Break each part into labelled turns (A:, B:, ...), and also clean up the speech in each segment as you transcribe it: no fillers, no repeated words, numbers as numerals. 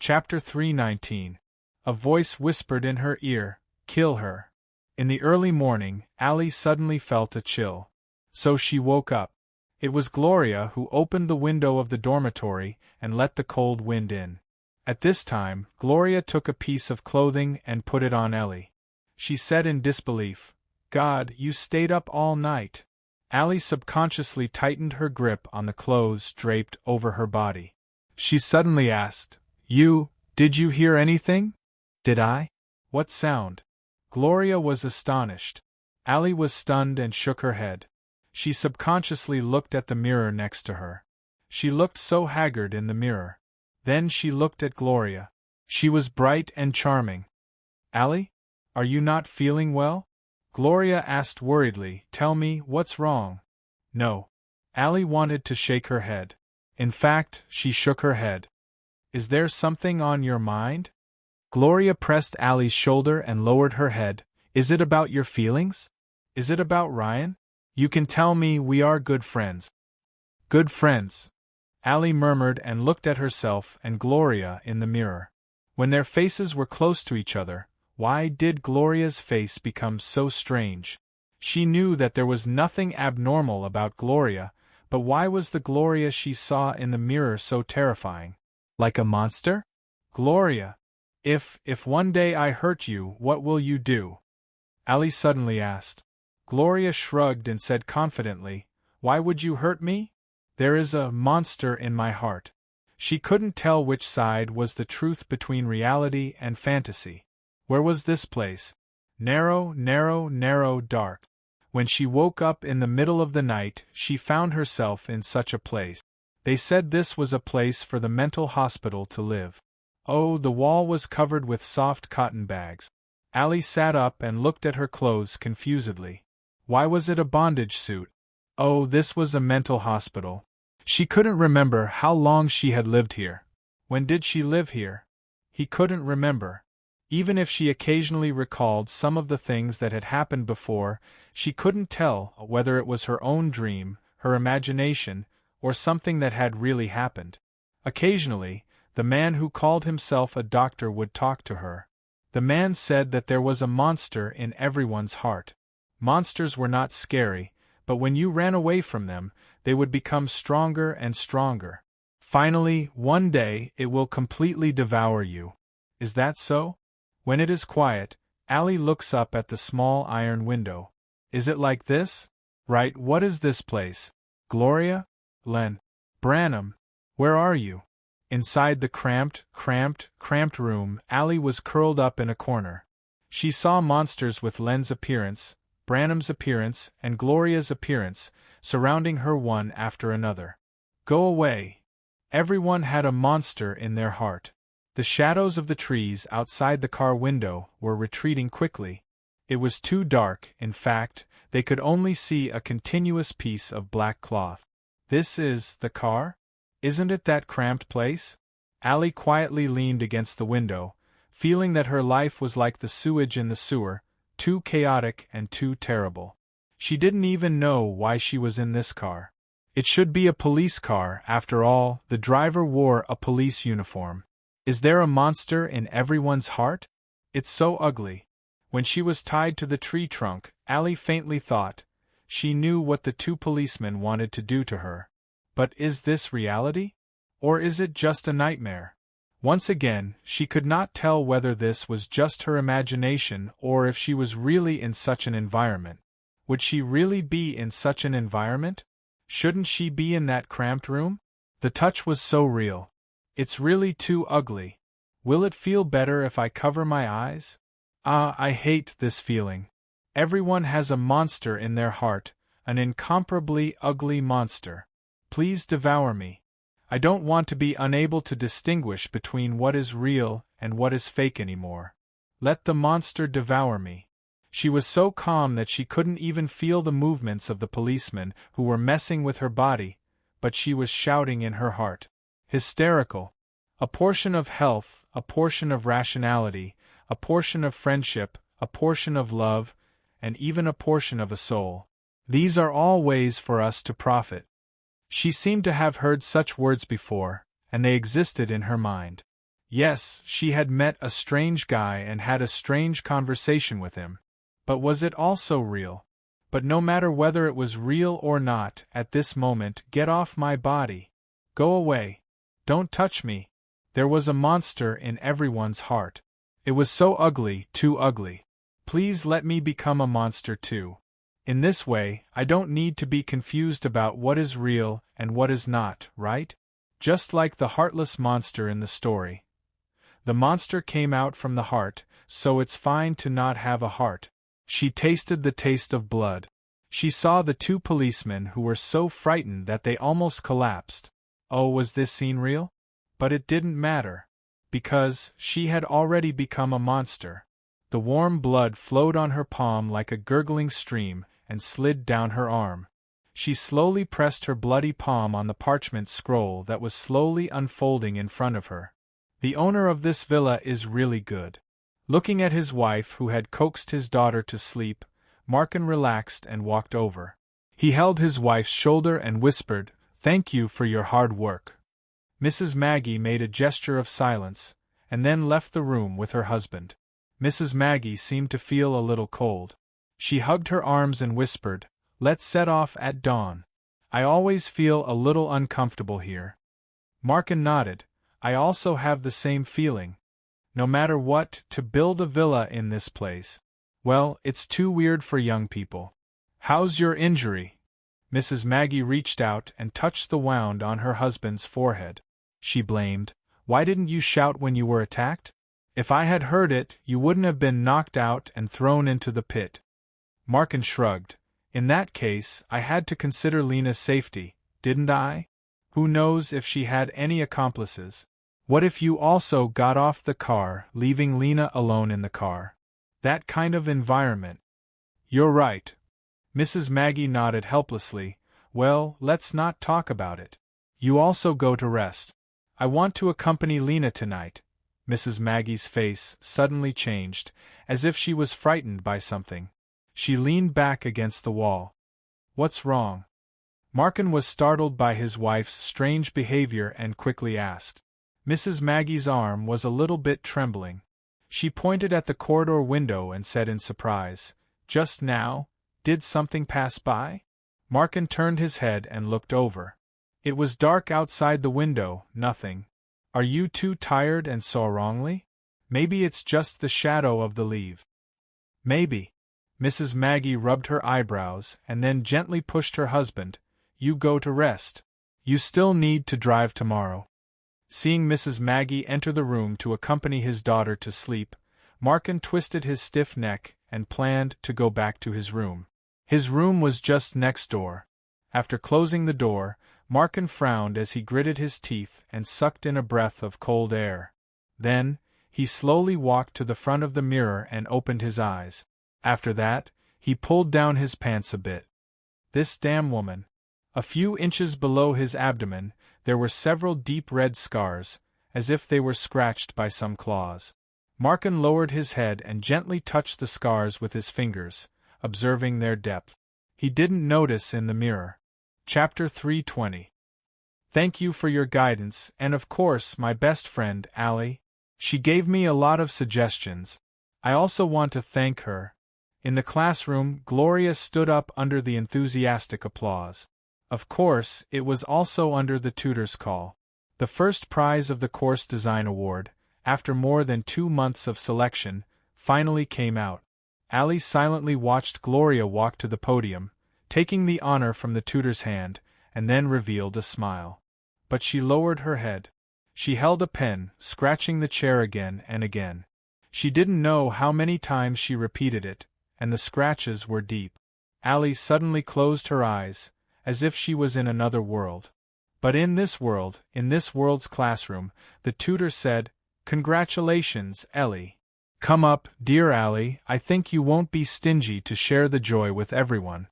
A: Chapter 319. A voice whispered in her ear, "Kill her." In the early morning, Allie suddenly felt a chill. So she woke up. It was Gloria who opened the window of the dormitory and let the cold wind in. At this time, Gloria took a piece of clothing and put it on Ellie. She said in disbelief, "God, you stayed up all night." Allie subconsciously tightened her grip on the clothes draped over her body. She suddenly asked, Did you hear anything?" "Did I? What sound?" Gloria was astonished. Allie was stunned and shook her head. She subconsciously looked at the mirror next to her. She looked so haggard in the mirror. Then she looked at Gloria. She was bright and charming. "Allie? Are you not feeling well?" Gloria asked worriedly. "Tell me, what's wrong?" "No." Allie wanted to shake her head. In fact, she shook her head. "Is there something on your mind?" Gloria pressed Allie's shoulder and lowered her head. "Is it about your feelings? Is it about Ryan? You can tell me, we are good friends." "Good friends," Allie murmured and looked at herself and Gloria in the mirror. When their faces were close to each other, why did Gloria's face become so strange? She knew that there was nothing abnormal about Gloria, but why was the Gloria she saw in the mirror so terrifying? Like a monster? "Gloria, if one day I hurt you, what will you do?" Allie suddenly asked. Gloria shrugged and said confidently, "Why would you hurt me? There is a monster in my heart." She couldn't tell which side was the truth between reality and fantasy. Where was this place? Narrow, narrow, narrow, dark. When she woke up in the middle of the night, she found herself in such a place. They said this was a place for the mental hospital to live. Oh, the wall was covered with soft cotton bags. Allie sat up and looked at her clothes confusedly. Why was it a bondage suit? Oh, this was a mental hospital. She couldn't remember how long she had lived here. When did she live here? He couldn't remember. Even if she occasionally recalled some of the things that had happened before, she couldn't tell whether it was her own dream, her imagination, or something that had really happened. Occasionally, the man who called himself a doctor would talk to her. The man said that there was a monster in everyone's heart. Monsters were not scary, but when you ran away from them, they would become stronger and stronger. Finally, one day, it will completely devour you. Is that so? When it is quiet, Allie looks up at the small iron window. Is it like this? Right, what is this place? Gloria? Len? Branham? Where are you? Inside the cramped room, Allie was curled up in a corner. She saw monsters with Len's appearance, Branham's appearance, and Gloria's appearance, surrounding her one after another. Go away. Everyone had a monster in their heart. The shadows of the trees outside the car window were retreating quickly. It was too dark, in fact, they could only see a continuous piece of black cloth. This is the car? Isn't it that cramped place? Allie quietly leaned against the window, feeling that her life was like the sewage in the sewer, too chaotic and too terrible. She didn't even know why she was in this car. It should be a police car, after all, the driver wore a police uniform. Is there a monster in everyone's heart? It's so ugly. When she was tied to the tree trunk, Allie faintly thought, she knew what the two policemen wanted to do to her. But is this reality? Or is it just a nightmare? Once again, she could not tell whether this was just her imagination or if she was really in such an environment. Would she really be in such an environment? Shouldn't she be in that cramped room? The touch was so real. It's really too ugly. Will it feel better if I cover my eyes? Ah, I hate this feeling. Everyone has a monster in their heart, an incomparably ugly monster. Please devour me. I don't want to be unable to distinguish between what is real and what is fake anymore. Let the monster devour me. She was so calm that she couldn't even feel the movements of the policemen who were messing with her body, but she was shouting in her heart. Hysterical. A portion of health, a portion of rationality, a portion of friendship, a portion of love, and even a portion of a soul. These are all ways for us to profit. She seemed to have heard such words before, and they existed in her mind. Yes, she had met a strange guy and had a strange conversation with him. But was it also real? But no matter whether it was real or not, at this moment, get off my body. Go away. Don't touch me. There was a monster in everyone's heart. It was so ugly, too ugly. Please let me become a monster too. In this way, I don't need to be confused about what is real and what is not, right? Just like the heartless monster in the story. The monster came out from the heart, so it's fine to not have a heart. She tasted the taste of blood. She saw the two policemen who were so frightened that they almost collapsed. Oh, was this scene real? But it didn't matter. Because she had already become a monster. The warm blood flowed on her palm like a gurgling stream and slid down her arm. She slowly pressed her bloody palm on the parchment scroll that was slowly unfolding in front of her. The owner of this villa is really good. Looking at his wife who had coaxed his daughter to sleep, Markin relaxed and walked over. He held his wife's shoulder and whispered, "Thank you for your hard work." Mrs. Maggie made a gesture of silence, and then left the room with her husband. Mrs. Maggie seemed to feel a little cold. She hugged her arms and whispered, "Let's set off at dawn. I always feel a little uncomfortable here." Markin nodded. "I also have the same feeling. No matter what, to build a villa in this place. Well, it's too weird for young people. How's your injury?" Mrs. Maggie reached out and touched the wound on her husband's forehead. She blamed, "Why didn't you shout when you were attacked? If I had heard it, you wouldn't have been knocked out and thrown into the pit." Markin shrugged. "In that case, I had to consider Lena's safety, didn't I? Who knows if she had any accomplices? What if you also got off the car, leaving Lena alone in the car? That kind of environment." "You're right." Mrs. Maggie nodded helplessly. "Well, let's not talk about it. You also go to rest. I want to accompany Lena tonight." Mrs. Maggie's face suddenly changed, as if she was frightened by something. She leaned back against the wall. "What's wrong?" Markin was startled by his wife's strange behavior and quickly asked. Mrs. Maggie's arm was a little bit trembling. She pointed at the corridor window and said in surprise, "Just now? Did something pass by?" Markin turned his head and looked over. It was dark outside the window, nothing. "Are you too tired and saw wrongly? Maybe it's just the shadow of the leaf." "Maybe." Mrs. Maggie rubbed her eyebrows and then gently pushed her husband. "You go to rest. You still need to drive tomorrow." Seeing Mrs. Maggie enter the room to accompany his daughter to sleep, Markin twisted his stiff neck and planned to go back to his room. His room was just next door. After closing the door, Markin frowned as he gritted his teeth and sucked in a breath of cold air. Then, he slowly walked to the front of the mirror and opened his eyes. After that, he pulled down his pants a bit. This damn woman. A few inches below his abdomen, there were several deep red scars, as if they were scratched by some claws. Markin lowered his head and gently touched the scars with his fingers, observing their depth. He didn't notice in the mirror. Chapter 320. Thank you for your guidance, and of course my best friend, Allie. She gave me a lot of suggestions. I also want to thank her. In the classroom, Gloria stood up under the enthusiastic applause. Of course, it was also under the tutor's call. The first prize of the Course Design Award, after more than 2 months of selection, finally came out. Allie silently watched Gloria walk to the podium, taking the honor from the tutor's hand, and then revealed a smile. But she lowered her head. She held a pen, scratching the chair again and again. She didn't know how many times she repeated it, and the scratches were deep. Allie suddenly closed her eyes, as if she was in another world. But in this world's classroom, the tutor said, "Congratulations, Ellie. Come up, dear Allie, I think you won't be stingy to share the joy with everyone."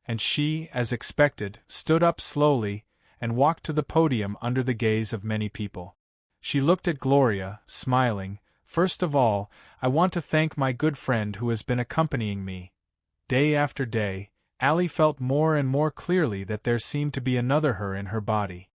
A: And she, as expected, stood up slowly and walked to the podium under the gaze of many people. She looked at Gloria, smiling. "First of all, I want to thank my good friend who has been accompanying me." Day after day, Allie felt more and more clearly that there seemed to be another her in her body.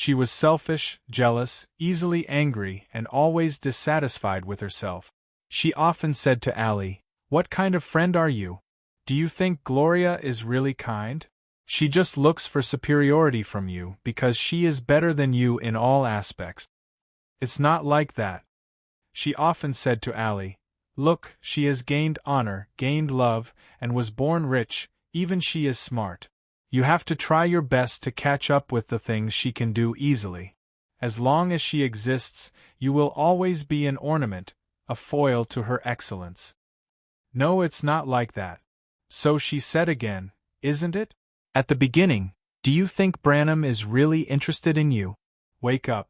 A: She was selfish, jealous, easily angry, and always dissatisfied with herself. She often said to Allie, "What kind of friend are you? Do you think Gloria is really kind? She just looks for superiority from you because she is better than you in all aspects." "It's not like that," she often said to Allie. "Look, she has gained honor, gained love, and was born rich, even she is smart. You have to try your best to catch up with the things she can do easily. As long as she exists, you will always be an ornament, a foil to her excellence." "No, it's not like that." So she said again, "Isn't it? At the beginning, do you think Branham is really interested in you? Wake up.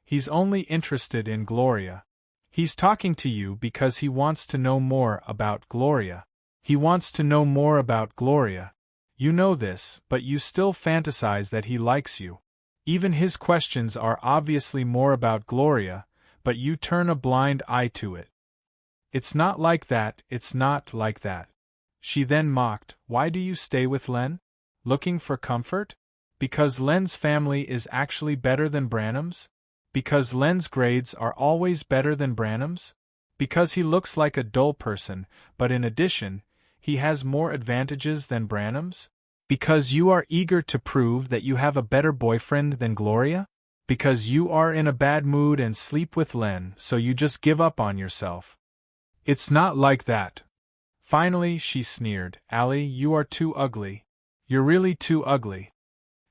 A: He's only interested in Gloria. He's talking to you because he wants to know more about Gloria. He wants to know more about Gloria. You know this, but you still fantasize that he likes you. Even his questions are obviously more about Gloria, but you turn a blind eye to it." "It's not like that, it's not like that." She then mocked, "Why do you stay with Len? Looking for comfort? Because Len's family is actually better than Branham's? Because Len's grades are always better than Branham's? Because he looks like a dull person, but in addition, he has more advantages than Branham's? Because you are eager to prove that you have a better boyfriend than Gloria? Because you are in a bad mood and sleep with Len, so you just give up on yourself?" "It's not like that." Finally, she sneered, "Allie, you are too ugly. You're really too ugly."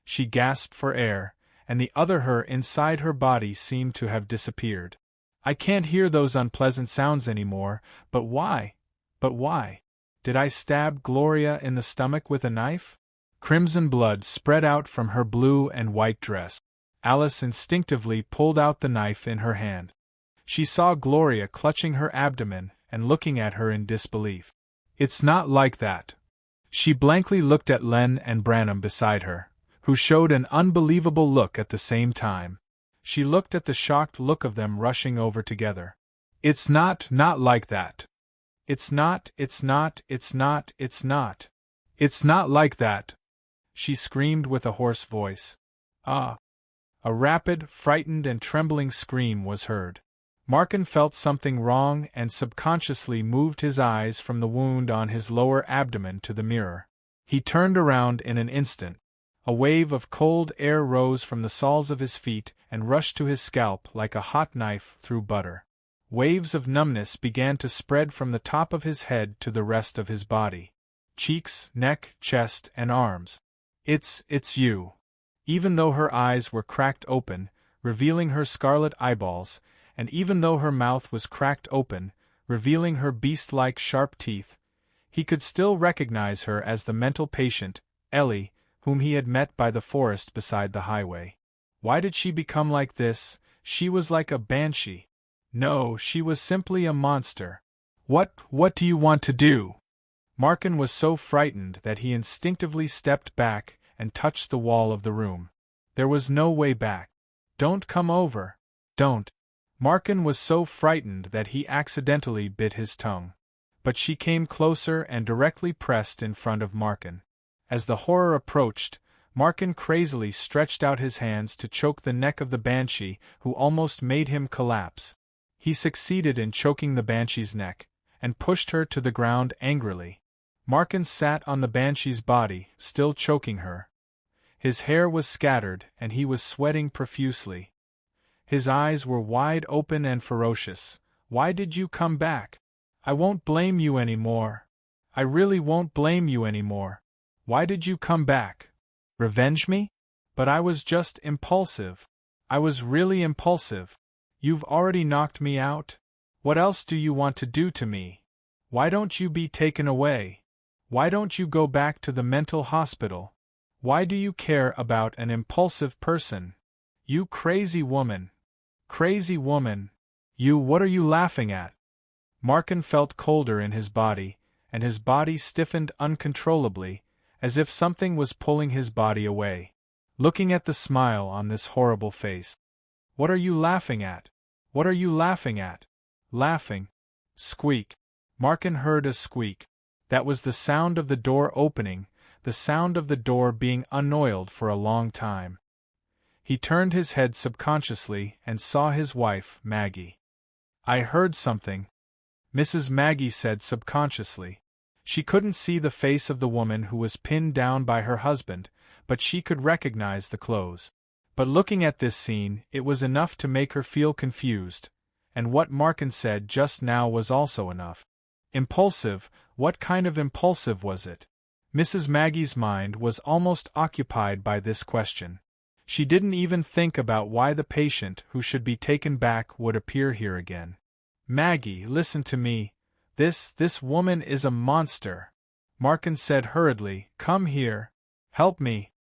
A: She gasped for air, and the other her inside her body seemed to have disappeared. "I can't hear those unpleasant sounds anymore, but why? But why? Did I stab Gloria in the stomach with a knife?" Crimson blood spread out from her blue and white dress. Alice instinctively pulled out the knife in her hand. She saw Gloria clutching her abdomen and looking at her in disbelief. "It's not like that." She blankly looked at Len and Branham beside her, who showed an unbelievable look at the same time. She looked at the shocked look of them rushing over together. "It's not like that. It's not like that," she screamed with a hoarse voice. "Ah!" A rapid, frightened and trembling scream was heard. Markin felt something wrong and subconsciously moved his eyes from the wound on his lower abdomen to the mirror. He turned around in an instant. A wave of cold air rose from the soles of his feet and rushed to his scalp like a hot knife through butter. Waves of numbness began to spread from the top of his head to the rest of his body. Cheeks, neck, chest, and arms. It's you." Even though her eyes were cracked open, revealing her scarlet eyeballs, and even though her mouth was cracked open, revealing her beast-like sharp teeth, he could still recognize her as the mental patient, Ellie, whom he had met by the forest beside the highway. Why did she become like this? She was like a banshee. No, she was simply a monster. What do you want to do?" Markin was so frightened that he instinctively stepped back and touched the wall of the room. There was no way back. "Don't come over. Don't." Markin was so frightened that he accidentally bit his tongue. But she came closer and directly pressed in front of Markin. As the horror approached, Markin crazily stretched out his hands to choke the neck of the banshee, who almost made him collapse. He succeeded in choking the banshee's neck, and pushed her to the ground angrily. Markin sat on the banshee's body, still choking her. His hair was scattered, and he was sweating profusely. His eyes were wide open and ferocious. "Why did you come back? I won't blame you anymore. I really won't blame you anymore. Why did you come back? Revenge me? But I was just impulsive. I was really impulsive. You've already knocked me out. What else do you want to do to me? Why don't you be taken away? Why don't you go back to the mental hospital? Why do you care about an impulsive person? You crazy woman. Crazy woman. What are you laughing at?" Markin felt colder in his body, and his body stiffened uncontrollably, as if something was pulling his body away. Looking at the smile on this horrible face. "What are you laughing at? What are you laughing at?" "Laughing." Squeak. Markin heard a squeak. That was the sound of the door opening, the sound of the door being unoiled for a long time. He turned his head subconsciously and saw his wife, Maggie. I heard something, Mrs. Maggie said subconsciously. She couldn't see the face of the woman who was pinned down by her husband, but she could recognize the clothes. But looking at this scene, it was enough to make her feel confused, and what Markin said just now was also enough. Impulsive, what kind of impulsive was it? Mrs. Maggie's mind was almost occupied by this question. She didn't even think about why the patient who should be taken back would appear here again. Maggie, listen to me. This woman is a monster. Markin said hurriedly, come here. Help me.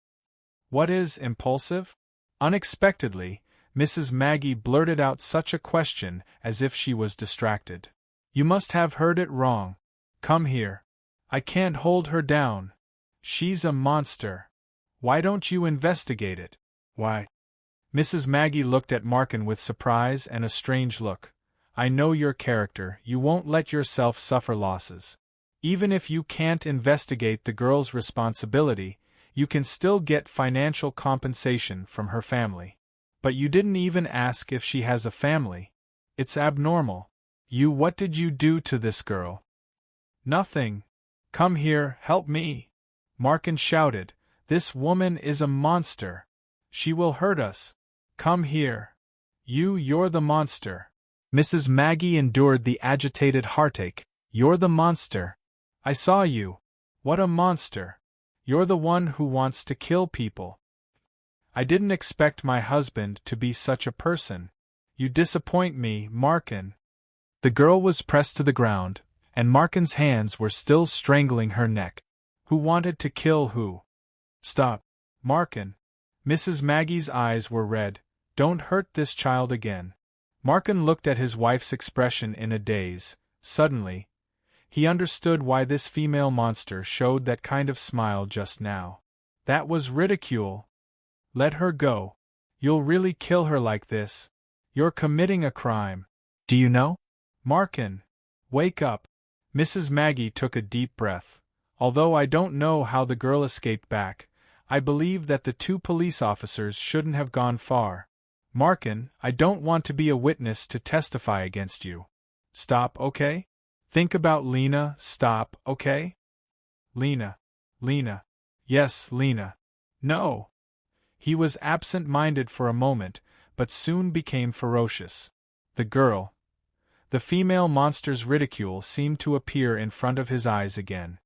A: What is impulsive? Unexpectedly, Mrs. Maggie blurted out such a question as if she was distracted. You must have heard it wrong. Come here. I can't hold her down. She's a monster. Why don't you investigate it? Why? Mrs. Maggie looked at Markin with surprise and a strange look. I know your character, you won't let yourself suffer losses. Even if you can't investigate the girl's responsibility, you can still get financial compensation from her family. But you didn't even ask if she has a family. It's abnormal. What did you do to this girl? Nothing. Come here, help me. Markin shouted, this woman is a monster. She will hurt us. Come here. You're the monster. Mrs. Maggie endured the agitated heartache. You're the monster. I saw you. What a monster. You're the one who wants to kill people. I didn't expect my husband to be such a person. You disappoint me, Markin. The girl was pressed to the ground, and Markin's hands were still strangling her neck. Who wanted to kill who? Stop. Markin. Mrs. Maggie's eyes were red. Don't hurt this child again. Markin looked at his wife's expression in a daze. Suddenly, he understood why this female monster showed that kind of smile just now. That was ridicule. Let her go. You'll really kill her like this. You're committing a crime. Do you know? Markin. Wake up. Mrs. Maggie took a deep breath. Although I don't know how the girl escaped back, I believe that the 2 police officers shouldn't have gone far. Markin, I don't want to be a witness to testify against you. Stop, okay? Think about Lena, stop, okay? Lena. Yes, Lena. No. He was absent-minded for a moment, but soon became ferocious. The girl. The female monster's ridicule seemed to appear in front of his eyes again.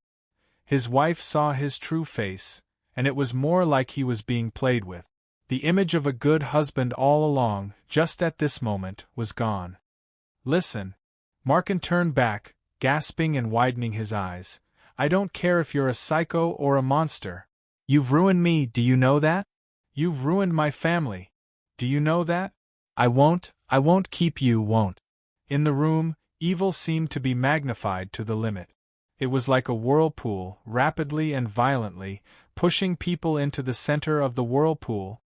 A: His wife saw his true face, and it was more like he was being played with. The image of a good husband all along, just at this moment, was gone. Listen. Markin turned back, gasping and widening his eyes. I don't care if you're a psycho or a monster. You've ruined me, do you know that? You've ruined my family. Do you know that? I won't keep you, won't. In the room, evil seemed to be magnified to the limit. It was like a whirlpool, rapidly and violently, pushing people into the center of the whirlpool.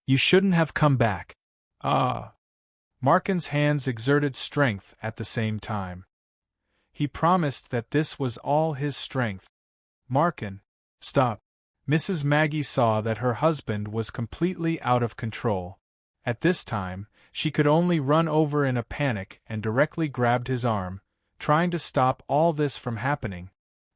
A: You shouldn't have come back. Ah. Markin's hands exerted strength at the same time. He promised that this was all his strength. Markin. Stop. Mrs. Maggie saw that her husband was completely out of control. At this time, she could only run over in a panic and directly grabbed his arm, trying to stop all this from happening.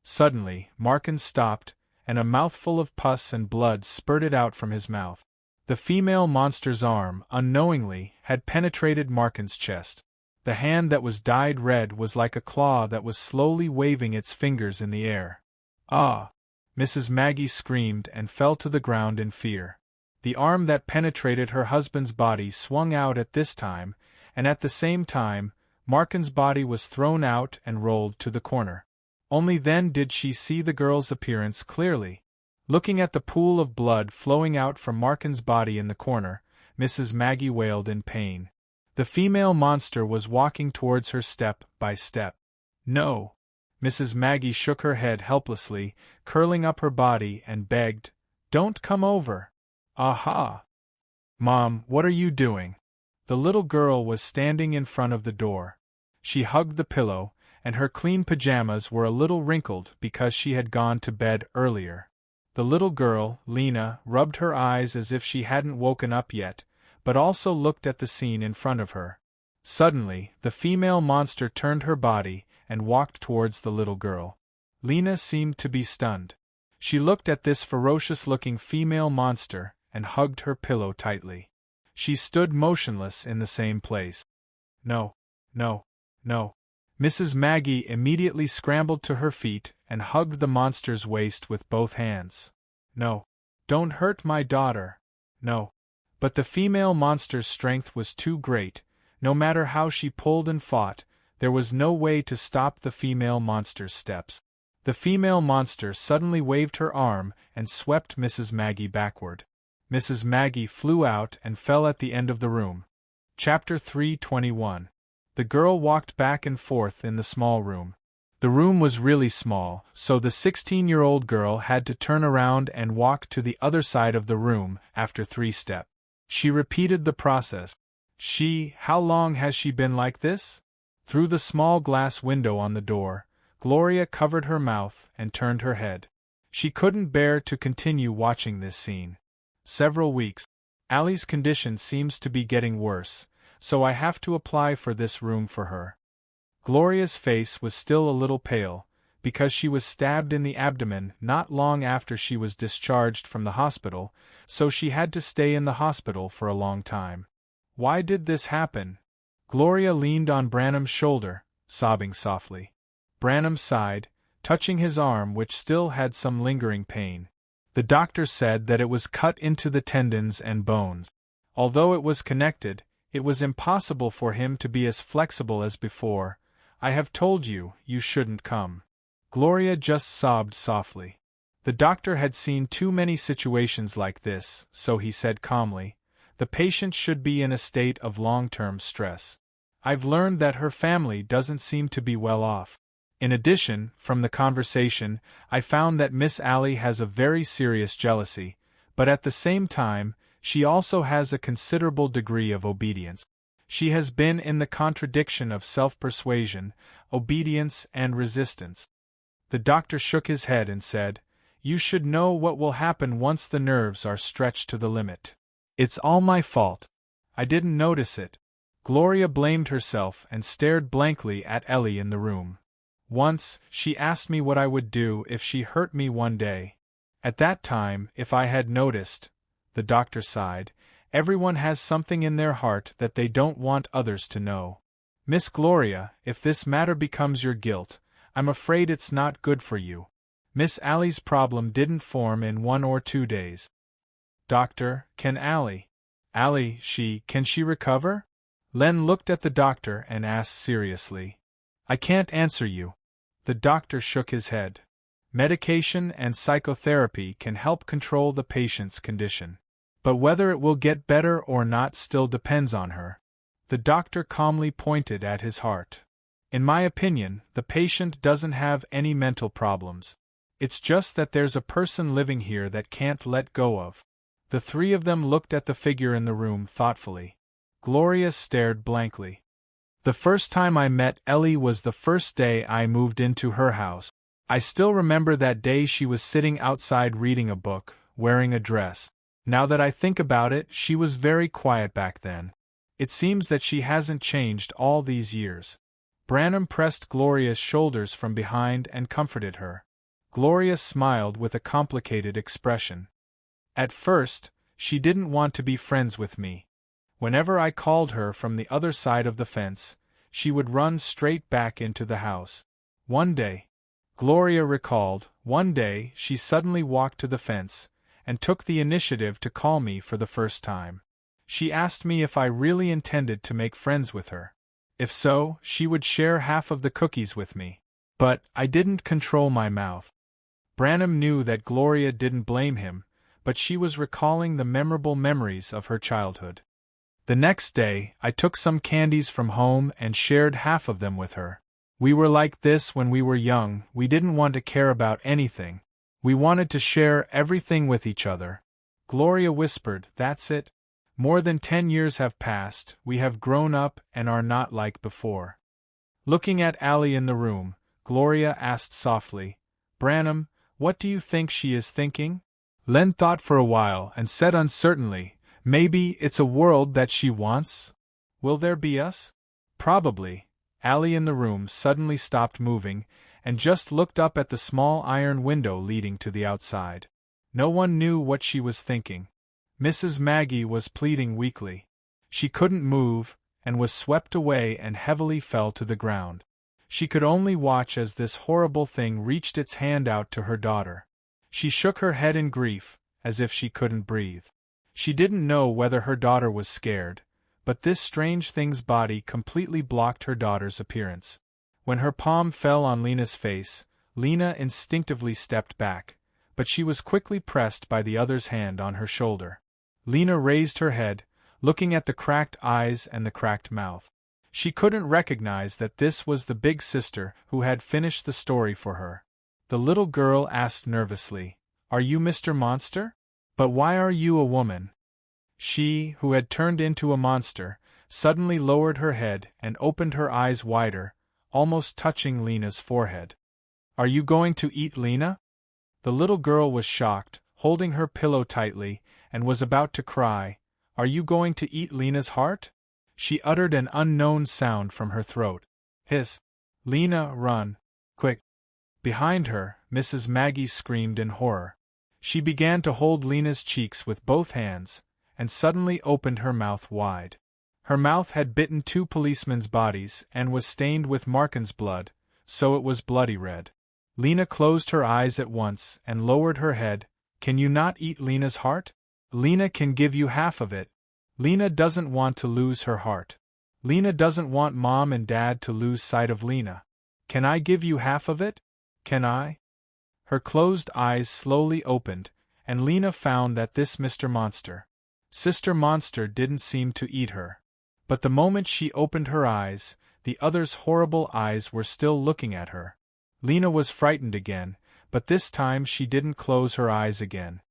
A: Suddenly, Markin stopped, and a mouthful of pus and blood spurted out from his mouth. The female monster's arm, unknowingly, had penetrated Markin's chest. The hand that was dyed red was like a claw that was slowly waving its fingers in the air. Ah! Mrs. Maggie screamed and fell to the ground in fear. The arm that penetrated her husband's body swung out at this time, and at the same time, Markin's body was thrown out and rolled to the corner. Only then did she see the girl's appearance clearly. Looking at the pool of blood flowing out from Markin's body in the corner, Mrs. Maggie wailed in pain. The female monster was walking towards her step by step. No. Mrs. Maggie shook her head helplessly, curling up her body and begged, Don't come over. Aha! Mom, what are you doing? The little girl was standing in front of the door. She hugged the pillow, and her clean pajamas were a little wrinkled because she had gone to bed earlier. The little girl, Lena, rubbed her eyes as if she hadn't woken up yet, but also looked at the scene in front of her. Suddenly, the female monster turned her body and walked towards the little girl. Lena seemed to be stunned. She looked at this ferocious-looking female monster and hugged her pillow tightly. She stood motionless in the same place. No, no, no. Mrs. Maggie immediately scrambled to her feet and hugged the monster's waist with both hands. No. Don't hurt my daughter. No. But the female monster's strength was too great. No matter how she pulled and fought, there was no way to stop the female monster's steps. The female monster suddenly waved her arm and swept Mrs. Maggie backward. Mrs. Maggie flew out and fell at the end of the room. Chapter 3:21. The girl walked back and forth in the small room. The room was really small, so the 16-year-old girl had to turn around and walk to the other side of the room after 3 steps. She repeated the process. How long has she been like this? Through the small glass window on the door, Gloria covered her mouth and turned her head. She couldn't bear to continue watching this scene. Several weeks. Allie's condition seems to be getting worse, so I have to apply for this room for her. Gloria's face was still a little pale, because she was stabbed in the abdomen not long after she was discharged from the hospital, so she had to stay in the hospital for a long time. Why did this happen? Gloria leaned on Branham's shoulder, sobbing softly. Branham sighed, touching his arm which still had some lingering pain. The doctor said that it was cut into the tendons and bones. Although it was connected, it was impossible for him to be as flexible as before. I have told you, you shouldn't come. Gloria just sobbed softly. The doctor had seen too many situations like this, so he said calmly, the patient should be in a state of long-term stress. I've learned that her family doesn't seem to be well off. In addition, from the conversation, I found that Miss Allie has a very serious jealousy, but at the same time, she also has a considerable degree of obedience. She has been in the contradiction of self-persuasion, obedience, and resistance. The doctor shook his head and said, you should know what will happen once the nerves are stretched to the limit. It's all my fault. I didn't notice it. Gloria blamed herself and stared blankly at Ellie in the room. Once, she asked me what I would do if she hurt me one day. At that time, if I had noticed, the doctor sighed, everyone has something in their heart that they don't want others to know. Miss Gloria, if this matter becomes your guilt, I'm afraid it's not good for you. Miss Allie's problem didn't form in 1 or 2 days. Doctor, can can she recover? Len looked at the doctor and asked seriously. I can't answer you. The doctor shook his head. Medication and psychotherapy can help control the patient's condition. But whether it will get better or not still depends on her. The doctor calmly pointed at his heart. In my opinion, the patient doesn't have any mental problems. It's just that there's a person living here that can't let go of. The 3 of them looked at the figure in the room thoughtfully. Gloria stared blankly. The first time I met Ellie was the first day I moved into her house. I still remember that day she was sitting outside reading a book, wearing a dress. Now that I think about it, she was very quiet back then. It seems that she hasn't changed all these years. Branham pressed Gloria's shoulders from behind and comforted her. Gloria smiled with a complicated expression. At first, she didn't want to be friends with me. Whenever I called her from the other side of the fence, she would run straight back into the house. One day, Gloria recalled, one day she suddenly walked to the fence and took the initiative to call me for the first time. She asked me if I really intended to make friends with her. If so, she would share half of the cookies with me. But I didn't control my mouth. Branham knew that Gloria didn't blame him, but she was recalling the memorable memories of her childhood. The next day, I took some candies from home and shared half of them with her. We were like this when we were young, we didn't want to care about anything. We wanted to share everything with each other. Gloria whispered, that's it. More than 10 years have passed, we have grown up and are not like before. Looking at Allie in the room, Gloria asked softly, Branham, What do you think she is thinking? Len thought for a while and said uncertainly, maybe it's a world that she wants? Will there be us? Probably. Allie in the room suddenly stopped moving and just looked up at the small iron window leading to the outside. No one knew what she was thinking. Mrs. Maggie was pleading weakly. She couldn't move, and was swept away and heavily fell to the ground. She could only watch as this horrible thing reached its hand out to her daughter. She shook her head in grief, as if she couldn't breathe. She didn't know whether her daughter was scared, but this strange thing's body completely blocked her daughter's appearance. When her palm fell on Lena's face, Lena instinctively stepped back, but she was quickly pressed by the other's hand on her shoulder. Lena raised her head, looking at the cracked eyes and the cracked mouth. She couldn't recognize that this was the big sister who had finished the story for her. The little girl asked nervously, "Are you Mr. Monster? But why are you a woman?" She, who had turned into a monster, suddenly lowered her head and opened her eyes wider, almost touching Lena's forehead. "Are you going to eat Lena?" The little girl was shocked, holding her pillow tightly, and was about to cry, "Are you going to eat Lena's heart?" She uttered an unknown sound from her throat. Hiss! Lena, run! Quick! Behind her, Mrs. Maggie screamed in horror. She began to hold Lena's cheeks with both hands, and suddenly opened her mouth wide. Her mouth had bitten 2 policemen's bodies and was stained with Markin's blood, so it was bloody red. Lena closed her eyes at once and lowered her head. "Can you not eat Lena's heart? Lena can give you half of it. Lena doesn't want to lose her heart. Lena doesn't want Mom and Dad to lose sight of Lena. Can I give you half of it? Can I?" Her closed eyes slowly opened, and Lena found that this Mr. Monster, Sister Monster, didn't seem to eat her. But the moment she opened her eyes, the other's horrible eyes were still looking at her. Lena was frightened again, but this time she didn't close her eyes again.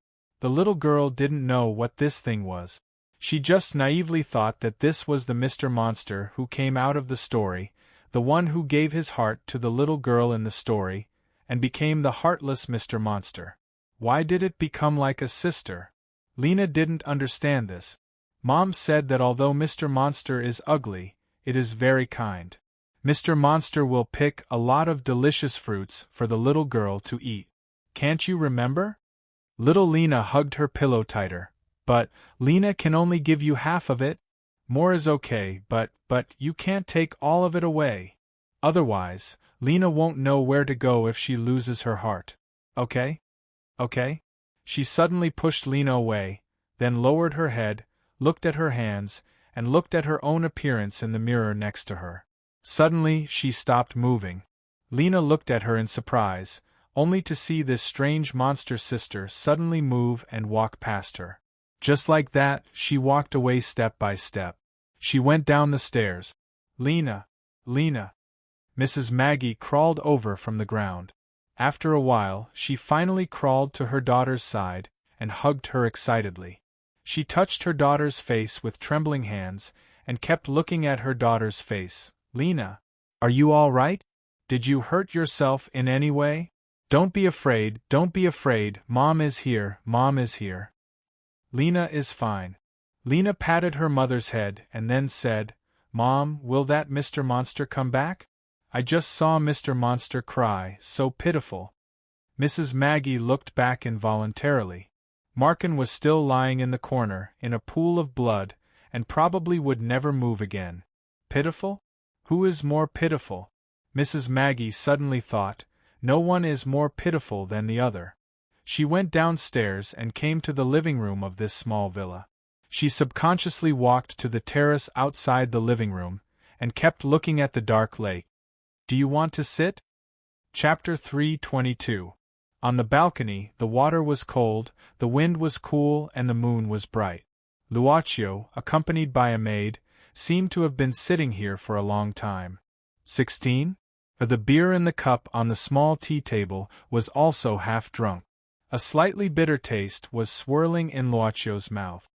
A: The little girl didn't know what this thing was. She just naively thought that this was the Mr. Monster who came out of the story, the one who gave his heart to the little girl in the story, and became the heartless Mr. Monster. Why did it become like a sister? Lena didn't understand this. Mom said that although Mr. Monster is ugly, it is very kind. Mr. Monster will pick a lot of delicious fruits for the little girl to eat. Can't you remember? Little Lena hugged her pillow tighter. "But, Lena can only give you half of it. More is okay, but you can't take all of it away. Otherwise, Lena won't know where to go if she loses her heart. Okay? Okay?" She suddenly pushed Lena away, then lowered her head, looked at her hands, and looked at her own appearance in the mirror next to her. Suddenly, she stopped moving. Lena looked at her in surprise, only to see this strange monster sister suddenly move and walk past her. Just like that, she walked away step by step. She went down the stairs. "Lena! Lena!" Mrs. Maggie crawled over from the ground. After a while, she finally crawled to her daughter's side and hugged her excitedly. She touched her daughter's face with trembling hands and kept looking at her daughter's face. "Lena, are you all right? Did you hurt yourself in any way? Don't be afraid, don't be afraid, Mom is here, Mom is here. Lena is fine." Lena patted her mother's head and then said, "Mom, will that Mr. Monster come back? I just saw Mr. Monster cry, so pitiful." Mrs. Maggie looked back involuntarily. Markin was still lying in the corner, in a pool of blood, and probably would never move again. Pitiful? Who is more pitiful? Mrs. Maggie suddenly thought, no one is more pitiful than the other. She went downstairs and came to the living room of this small villa. She subconsciously walked to the terrace outside the living room, and kept looking at the dark lake. "Do you want to sit?" Chapter 3:22. On the balcony, the water was cold, the wind was cool, and the moon was bright. Luaccio, accompanied by a maid, seemed to have been sitting here for a long time. 16? The beer in the cup on the small tea table was also half drunk. A slightly bitter taste was swirling in Luaccio's mouth.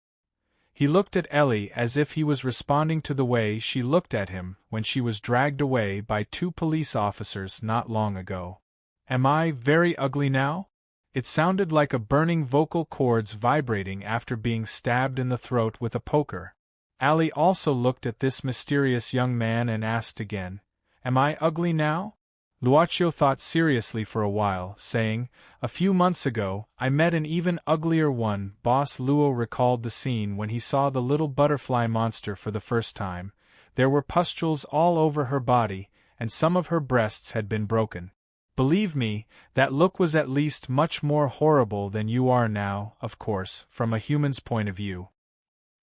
A: He looked at Ellie as if he was responding to the way she looked at him when she was dragged away by 2 police officers not long ago. "Am I very ugly now?" It sounded like a burning vocal cords vibrating after being stabbed in the throat with a poker. Allie also looked at this mysterious young man and asked again, "Am I ugly now?" Luaccio thought seriously for a while, saying, "A few months ago, I met an even uglier one." Boss Luo recalled the scene when he saw the little butterfly monster for the first time. There were pustules all over her body, and some of her breasts had been broken. Believe me, that look was at least much more horrible than you are now, of course, from a human's point of view.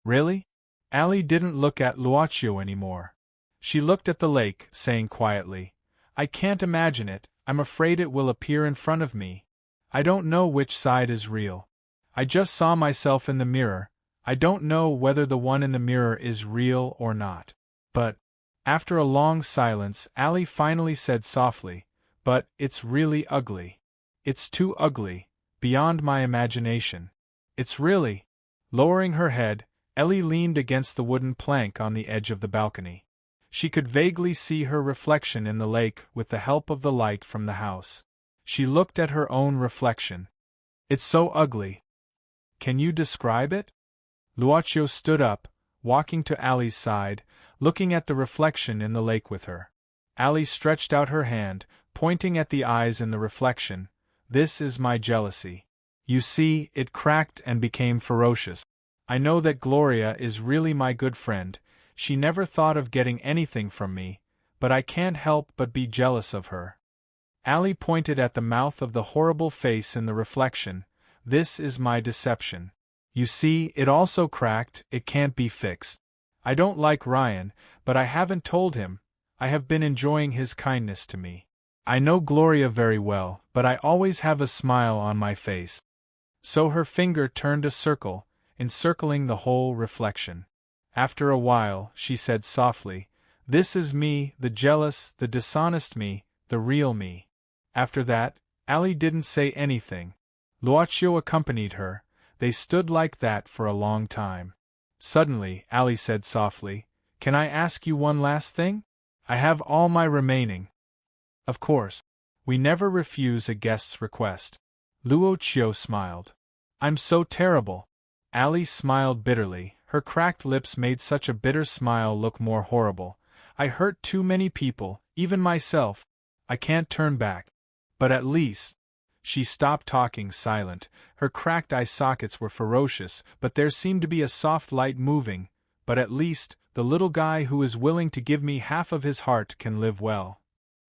A: Really? Allie didn't look at Luaccio anymore. She looked at the lake, saying quietly, "I can't imagine it, I'm afraid it will appear in front of me. I don't know which side is real. I just saw myself in the mirror, I don't know whether the one in the mirror is real or not. But..." After a long silence, Allie finally said softly, "But, it's really ugly. It's too ugly, beyond my imagination. It's really..." Lowering her head, Ellie leaned against the wooden plank on the edge of the balcony. She could vaguely see her reflection in the lake with the help of the light from the house. She looked at her own reflection. "It's so ugly. Can you describe it?" Luaccio stood up, walking to Allie's side, looking at the reflection in the lake with her. Allie stretched out her hand, pointing at the eyes in the reflection. "This is my jealousy. You see, it cracked and became ferocious. I know that Gloria is really my good friend, she never thought of getting anything from me, but I can't help but be jealous of her." Allie pointed at the mouth of the horrible face in the reflection. "This is my deception. You see, it also cracked, it can't be fixed. I don't like Ryan, but I haven't told him, I have been enjoying his kindness to me. I know Gloria very well, but I always have a smile on my face." So her finger turned a circle, encircling the whole reflection. After a while, she said softly, "This is me, the jealous, the dishonest me, the real me." After that, Allie didn't say anything. Luaccio accompanied her. They stood like that for a long time. Suddenly, Allie said softly, "Can I ask you one last thing? I have all my remaining." "Of course. We never refuse a guest's request." Luaccio smiled. "I'm so terrible." Allie smiled bitterly. Her cracked lips made such a bitter smile look more horrible. "I hurt too many people, even myself. I can't turn back. But at least..." She stopped talking, silent. Her cracked eye sockets were ferocious, but there seemed to be a soft light moving. "But at least, the little guy who is willing to give me half of his heart can live well."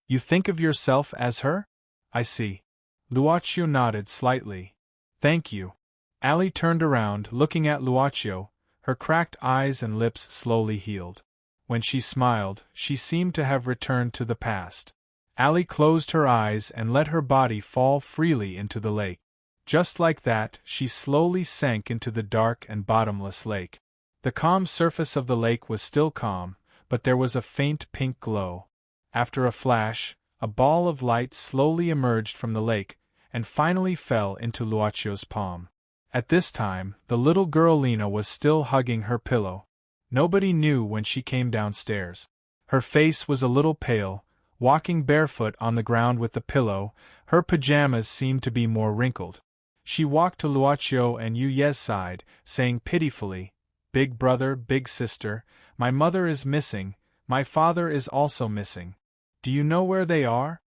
A: "You think of yourself as her? I see." Luaccio nodded slightly. "Thank you." Allie turned around, looking at Luaccio. Her cracked eyes and lips slowly healed. When she smiled, she seemed to have returned to the past. Allie closed her eyes and let her body fall freely into the lake. Just like that, she slowly sank into the dark and bottomless lake. The calm surface of the lake was still calm, but there was a faint pink glow. After a flash, a ball of light slowly emerged from the lake, and finally fell into Luaccio's palm. At this time, the little girl Lena was still hugging her pillow. Nobody knew when she came downstairs. Her face was a little pale, walking barefoot on the ground with the pillow. Her pajamas seemed to be more wrinkled. She walked to Luaccio and Yuye's side, saying pitifully, "Big brother, big sister, my mother is missing, my father is also missing. Do you know where they are?"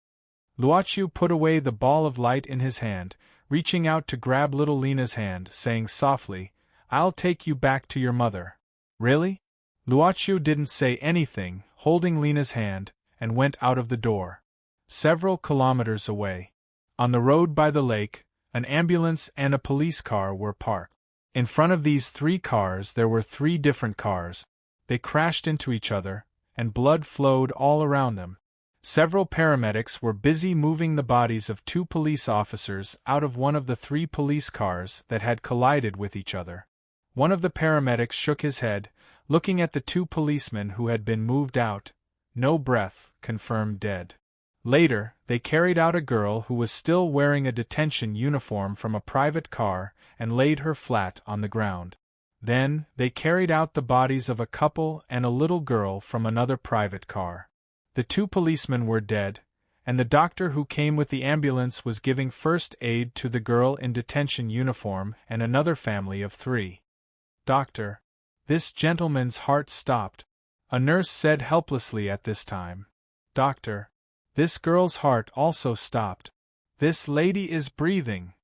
A: Luaccio put away the ball of light in his hand, reaching out to grab little Lena's hand, saying softly, "I'll take you back to your mother." "Really?" Luaccio didn't say anything, holding Lena's hand, and went out of the door. Several kilometers away, on the road by the lake, an ambulance and a police car were parked. In front of these 3 cars there were 3 different cars. They crashed into each other, and blood flowed all around them. Several paramedics were busy moving the bodies of 2 police officers out of one of the 3 police cars that had collided with each other. One of the paramedics shook his head, looking at the 2 policemen who had been moved out. "No breath, confirmed dead." Later, they carried out a girl who was still wearing a detention uniform from a private car and laid her flat on the ground. Then, they carried out the bodies of a couple and a little girl from another private car. The 2 policemen were dead, and the doctor who came with the ambulance was giving first aid to the girl in detention uniform and another family of 3. Doctor. This gentleman's heart stopped. A nurse said helplessly at this time. Doctor. This girl's heart also stopped. This lady is breathing.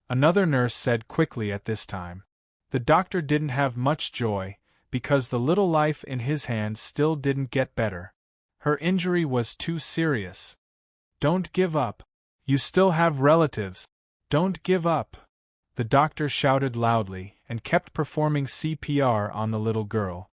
A: Another nurse said quickly at this time. The doctor didn't have much joy, because the little life in his hands still didn't get better. Her injury was too serious. Don't give up. You still have relatives. Don't give up. The doctor shouted loudly and kept performing CPR on the little girl.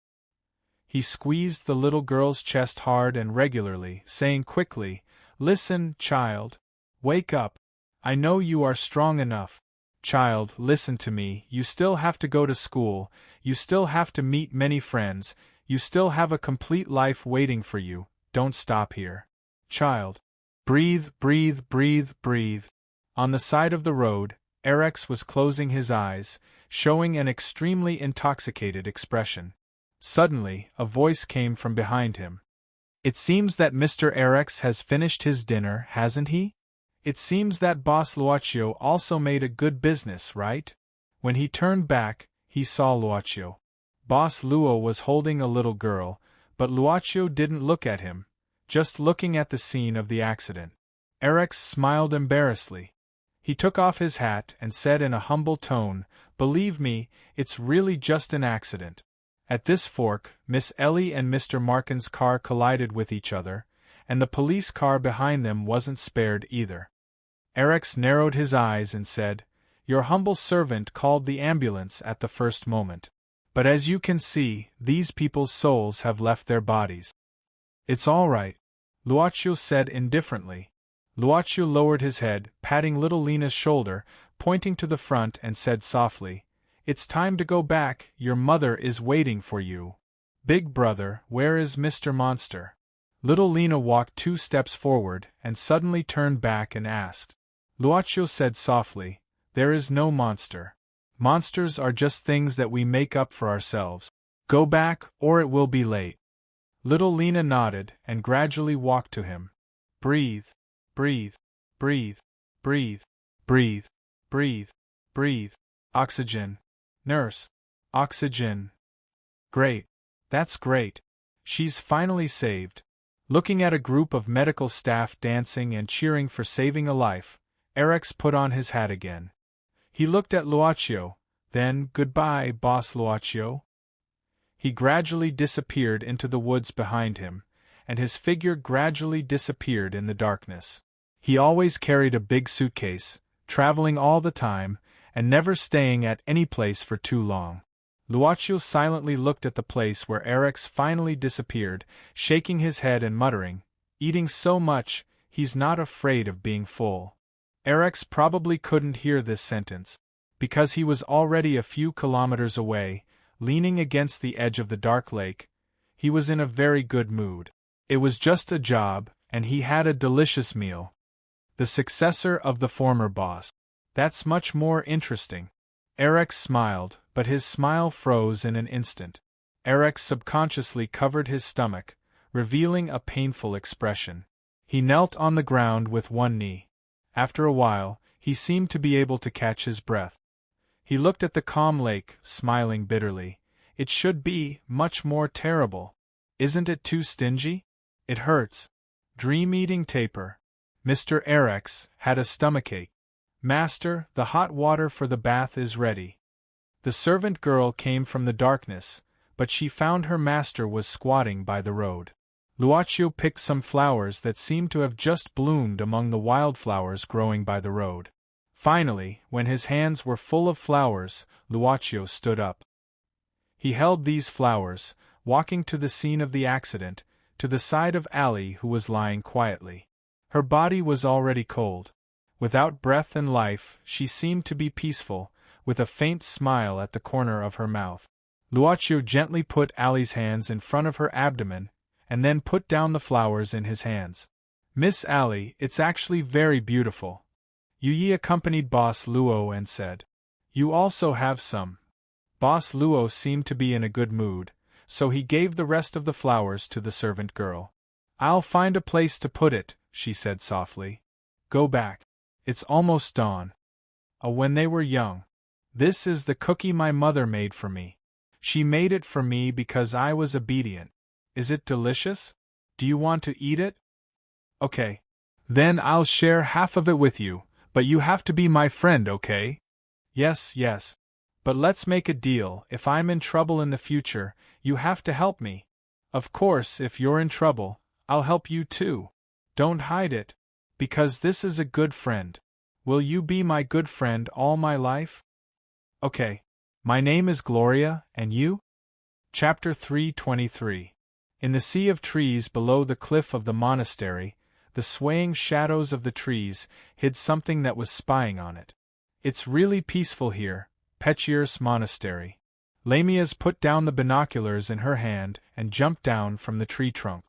A: He squeezed the little girl's chest hard and regularly, saying quickly, "Listen, child. Wake up. I know you are strong enough. Child, listen to me. You still have to go to school. You still have to meet many friends. You still have a complete life waiting for you. Don't stop here. Child. Breathe, breathe, breathe, breathe." On the side of the road, Erex was closing his eyes, showing an extremely intoxicated expression. Suddenly, a voice came from behind him. "It seems that Mr. Erex has finished his dinner, hasn't he? It seems that Boss Luaccio also made a good business, right?" When he turned back, he saw Luaccio. Boss Luo was holding a little girl, but Luaccio didn't look at him, just looking at the scene of the accident. Erex smiled embarrassedly. He took off his hat and said in a humble tone, "Believe me, it's really just an accident." At this fork, Miss Ellie and Mr. Markin's car collided with each other, and the police car behind them wasn't spared either. Erex narrowed his eyes and said, "Your humble servant called the ambulance at the first moment. But as you can see, these people's souls have left their bodies." "It's all right," Luaccio said indifferently. Luaccio lowered his head, patting little Lena's shoulder, pointing to the front and said softly, "It's time to go back, your mother is waiting for you. Big brother, where is Mr. Monster?" Little Lena walked 2 steps forward and suddenly turned back and asked. Luaccio said softly, "There is no monster. Monsters are just things that we make up for ourselves. Go back, or it will be late." Little Lena nodded and gradually walked to him. "Breathe. Breathe. Breathe. Breathe. Breathe. Breathe. Breathe. Oxygen. Nurse. Oxygen. Great. That's great. She's finally saved." Looking at a group of medical staff dancing and cheering for saving a life, Erex put on his hat again. He looked at Luaccio, then, "Goodbye, Boss Luaccio." He gradually disappeared into the woods behind him, and his figure gradually disappeared in the darkness. He always carried a big suitcase, traveling all the time, and never staying at any place for too long. Luaccio silently looked at the place where Erex finally disappeared, shaking his head and muttering, "Eating so much, he's not afraid of being full." Erex probably couldn't hear this sentence, because he was already a few kilometers away, leaning against the edge of the dark lake. He was in a very good mood. It was just a job, and he had a delicious meal. The successor of the former boss. That's much more interesting. Erex smiled, but his smile froze in an instant. Erex subconsciously covered his stomach, revealing a painful expression. He knelt on the ground with one knee. After a while, he seemed to be able to catch his breath. He looked at the calm lake, smiling bitterly. It should be much more terrible. Isn't it too stingy? It hurts. Dream-eating taper. Mr. Erex had a stomachache. "Master, the hot water for the bath is ready." The servant girl came from the darkness, but she found her master was squatting by the road. Luaccio picked some flowers that seemed to have just bloomed among the wildflowers growing by the road. Finally, when his hands were full of flowers, Luaccio stood up. He held these flowers, walking to the scene of the accident, to the side of Ali, who was lying quietly. Her body was already cold. Without breath and life, she seemed to be peaceful, with a faint smile at the corner of her mouth. Luaccio gently put Ali's hands in front of her abdomen, and then put down the flowers in his hands. "Miss Ali, it's actually very beautiful." Yuyi accompanied Boss Luo and said, "You also have some." Boss Luo seemed to be in a good mood, so he gave the rest of the flowers to the servant girl. "I'll find a place to put it," she said softly. Go back. It's almost dawn. When they were young. This is the cookie my mother made for me. She made it for me because I was obedient. Is it delicious? Do you want to eat it? Okay. Then I'll share half of it with you, but you have to be my friend, okay? Yes, yes. But let's make a deal. If I'm in trouble in the future, you have to help me. Of course, if you're in trouble, I'll help you too. Don't hide it. Because this is a good friend. Will you be my good friend all my life? Okay. My name is Gloria, and you? Chapter 3:23. In the sea of trees below the cliff of the monastery, the swaying shadows of the trees hid something that was spying on it. It's really peaceful here, Pechiers Monastery. Lamias put down the binoculars in her hand and jumped down from the tree trunk.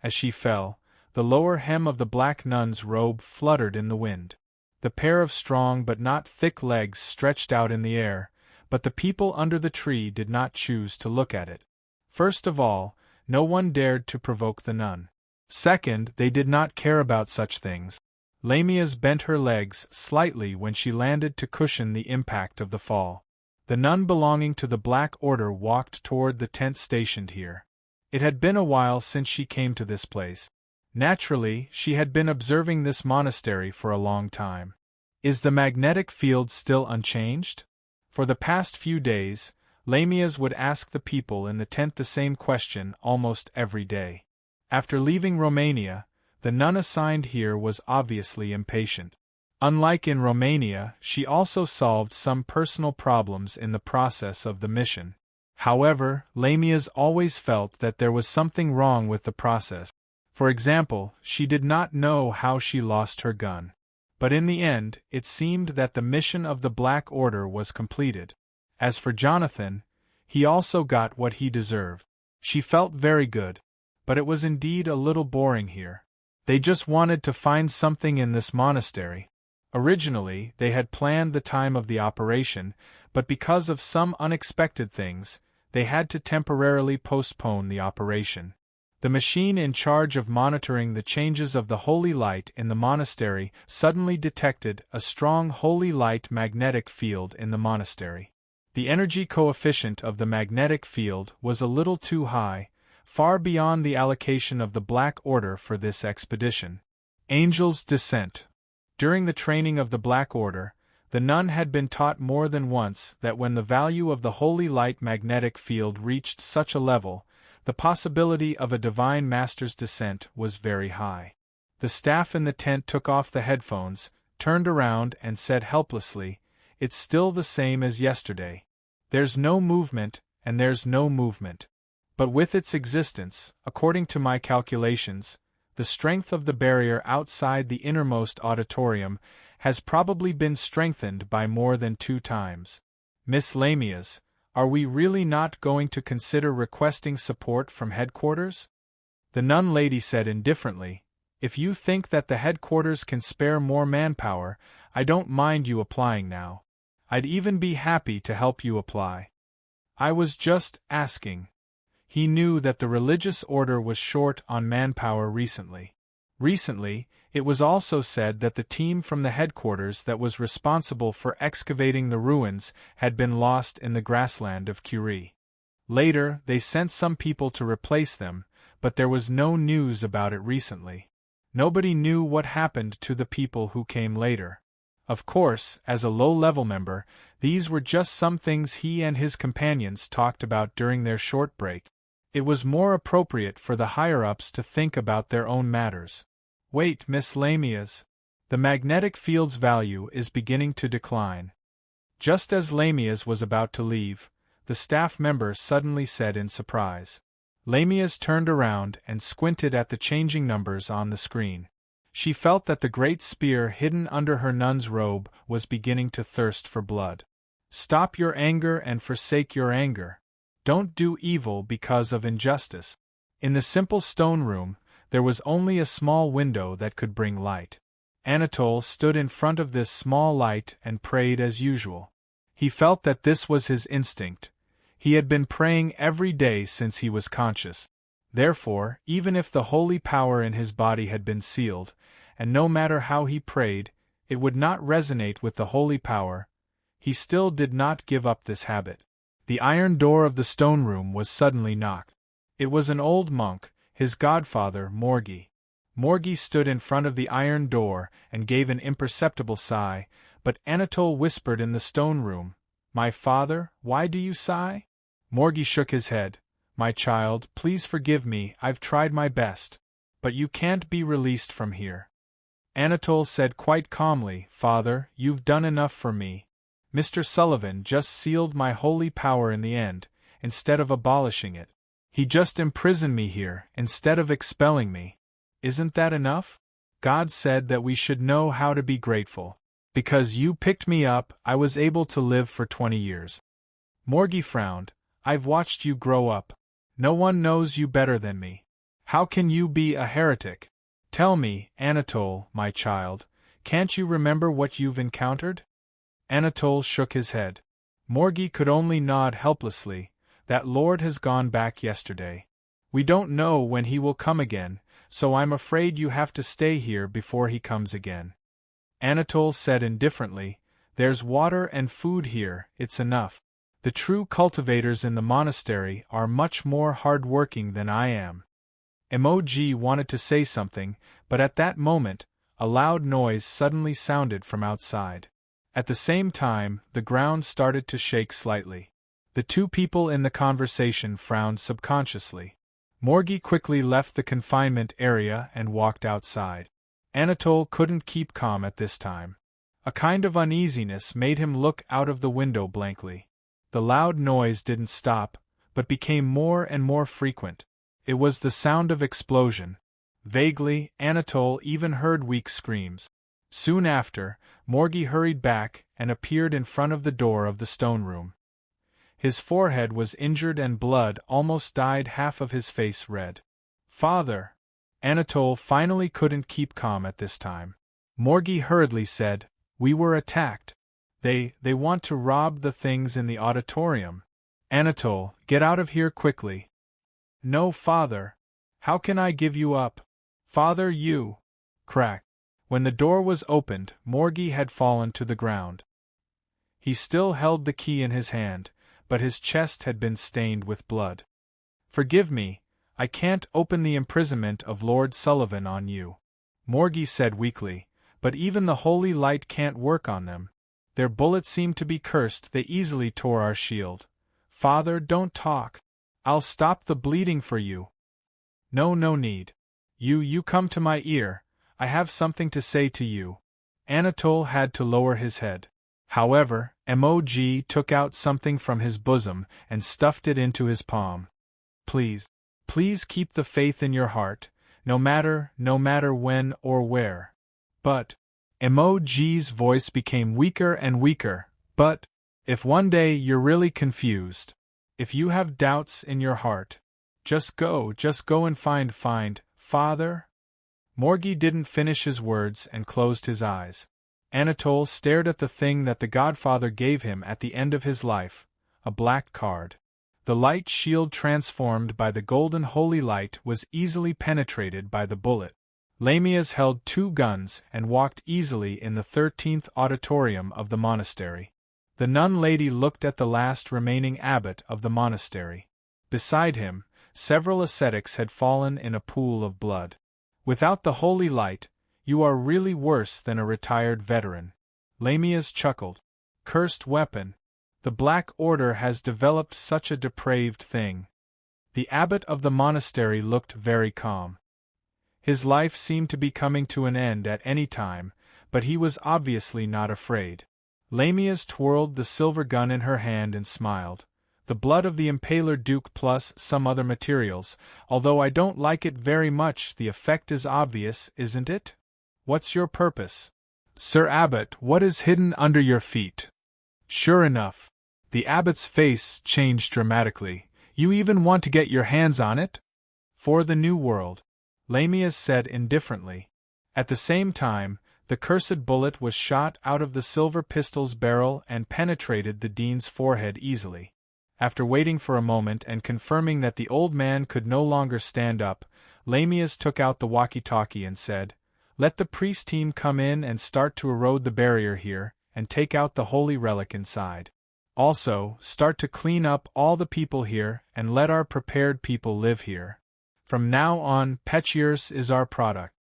A: As she fell, the lower hem of the black nun's robe fluttered in the wind. The pair of strong but not thick legs stretched out in the air, but the people under the tree did not choose to look at it. First of all, no one dared to provoke the nun. Second, they did not care about such things. Lamias bent her legs slightly when she landed to cushion the impact of the fall. The nun belonging to the Black Order walked toward the tent stationed here. It had been a while since she came to this place. Naturally, she had been observing this monastery for a long time. Is the magnetic field still unchanged? For the past few days, Lamias would ask the people in the tent the same question almost every day. After leaving Romania, the nun assigned here was obviously impatient. Unlike in Romania, she also solved some personal problems in the process of the mission. However, Lamias always felt that there was something wrong with the process. For example, she did not know how she lost her gun. But in the end, it seemed that the mission of the Black Order was completed. As for Jonathan, he also got what he deserved. She felt very good. But it was indeed a little boring here. They just wanted to find something in this monastery. Originally, they had planned the time of the operation, but because of some unexpected things, they had to temporarily postpone the operation. The machine in charge of monitoring the changes of the holy light in the monastery suddenly detected a strong holy light magnetic field in the monastery. The energy coefficient of the magnetic field was a little too high, far beyond the allocation of the Black Order for this expedition. Angel's Descent. During the training of the Black Order, the nun had been taught more than once that when the value of the holy light magnetic field reached such a level, the possibility of a divine master's descent was very high. The staff in the tent took off the headphones, turned around and said helplessly, "It's still the same as yesterday. There's no movement, and there's no movement. But with its existence, according to my calculations, the strength of the barrier outside the innermost auditorium has probably been strengthened by more than 2 times. Miss Lamias, are we really not going to consider requesting support from headquarters?" The nun lady said indifferently, "If you think that the headquarters can spare more manpower, I don't mind you applying now. I'd even be happy to help you apply. I was just asking." He knew that the religious order was short on manpower recently. Recently, it was also said that the team from the headquarters that was responsible for excavating the ruins had been lost in the grassland of Curie. Later, they sent some people to replace them, but there was no news about it recently. Nobody knew what happened to the people who came later. Of course, as a low-level member, these were just some things he and his companions talked about during their short break. It was more appropriate for the higher-ups to think about their own matters. "Wait, Miss Lamias. The magnetic field's value is beginning to decline." Just as Lamias was about to leave, the staff member suddenly said in surprise. Lamias turned around and squinted at the changing numbers on the screen. She felt that the great spear hidden under her nun's robe was beginning to thirst for blood. "Stop your anger and forsake your anger. Don't do evil because of injustice." In the simple stone room, there was only a small window that could bring light. Anatole stood in front of this small light and prayed as usual. He felt that this was his instinct. He had been praying every day since he was conscious. Therefore, even if the holy power in his body had been sealed, and no matter how he prayed, it would not resonate with the holy power, he still did not give up this habit. The iron door of the stone room was suddenly knocked. It was an old monk, his godfather, Morgi. Morgi stood in front of the iron door and gave an imperceptible sigh, but Anatole whispered in the stone room, "My father, why do you sigh?" Morgi shook his head. "My child, please forgive me, I've tried my best. But you can't be released from here." Anatole said quite calmly, "Father, you've done enough for me. Mr. Sullivan just sealed my holy power in the end, instead of abolishing it. He just imprisoned me here, instead of expelling me. Isn't that enough? God said that we should know how to be grateful. Because you picked me up, I was able to live for 20 years. Morgi frowned. "I've watched you grow up. No one knows you better than me. How can you be a heretic? Tell me, Anatole, my child, can't you remember what you've encountered?" Anatole shook his head. Morgi could only nod helplessly. "That Lord has gone back yesterday. We don't know when he will come again, so I'm afraid you have to stay here before he comes again." Anatole said indifferently, "There's water and food here, it's enough. The true cultivators in the monastery are much more hard-working than I am." Emoji wanted to say something, but at that moment, a loud noise suddenly sounded from outside. At the same time, the ground started to shake slightly. The two people in the conversation frowned subconsciously. Morgi quickly left the confinement area and walked outside. Anatole couldn't keep calm at this time. A kind of uneasiness made him look out of the window blankly. The loud noise didn't stop, but became more and more frequent. It was the sound of explosion. Vaguely, Anatole even heard weak screams. Soon after, Morgi hurried back and appeared in front of the door of the stone room. His forehead was injured and blood almost dyed half of his face red. "Father!" Anatole finally couldn't keep calm at this time. Morgi hurriedly said, "We were attacked. They want to rob the things in the auditorium. Anatole, get out of here quickly." "No, father. How can I give you up? Father, you..." Crack. When the door was opened, Morgi had fallen to the ground. He still held the key in his hand, but his chest had been stained with blood. "Forgive me, I can't open the imprisonment of Lord Sullivan on you," Morgi said weakly, "but even the holy light can't work on them. Their bullets seem to be cursed, they easily tore our shield. Father, don't talk. I'll stop the bleeding for you." "No need. You come to my ear, I have something to say to you." Anatole had to lower his head. However, Emoji took out something from his bosom and stuffed it into his palm. Please keep the faith in your heart, no matter when or where." "But," Emoji's voice became weaker and weaker, "but, if one day you're really confused, if you have doubts in your heart, just go and find Father." Morgi didn't finish his words and closed his eyes. Anatole stared at the thing that the Godfather gave him at the end of his life, a black card. The light shield transformed by the golden holy light was easily penetrated by the bullet. Lamias held 2 guns and walked easily in the 13th auditorium of the monastery. The nun lady looked at the last remaining abbot of the monastery. Beside him, several ascetics had fallen in a pool of blood. "Without the holy light, you are really worse than a retired veteran." Lamias chuckled. "Cursed weapon! The Black Order has developed such a depraved thing." The abbot of the monastery looked very calm. His life seemed to be coming to an end at any time, but he was obviously not afraid. Lamias twirled the silver gun in her hand and smiled. "The blood of the Impaler Duke plus some other materials, although I don't like it very much, the effect is obvious, isn't it? What's your purpose? Sir Abbot, what is hidden under your feet?" Sure enough, the abbot's face changed dramatically. "You even want to get your hands on it?" "For the New World," Lamias said indifferently. At the same time, the cursed bullet was shot out of the silver pistol's barrel and penetrated the dean's forehead easily. After waiting for a moment and confirming that the old man could no longer stand up, Lamias took out the walkie-talkie and said, "Let the priest team come in and start to erode the barrier here, and take out the holy relic inside. Also, start to clean up all the people here and let our prepared people live here. From now on, Petchiers is our product.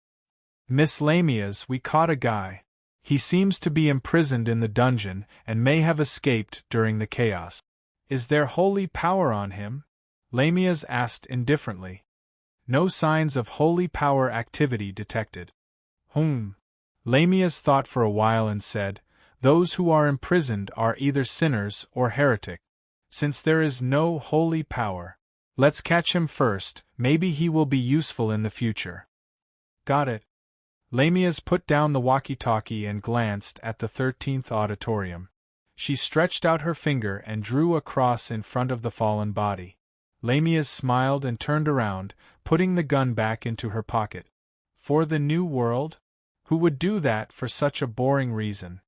A: Miss Lamias, we caught a guy. He seems to be imprisoned in the dungeon and may have escaped during the chaos. Is there holy power on him?" Lamias asked indifferently. No signs of holy power activity detected. Lamias thought for a while and said, "Those who are imprisoned are either sinners or heretic. Since there is no holy power, let's catch him first, maybe he will be useful in the future." "Got it." Lamias put down the walkie-talkie and glanced at the 13th auditorium. She stretched out her finger and drew a cross in front of the fallen body. Lamias smiled and turned around, putting the gun back into her pocket. For the new world? Who would do that for such a boring reason?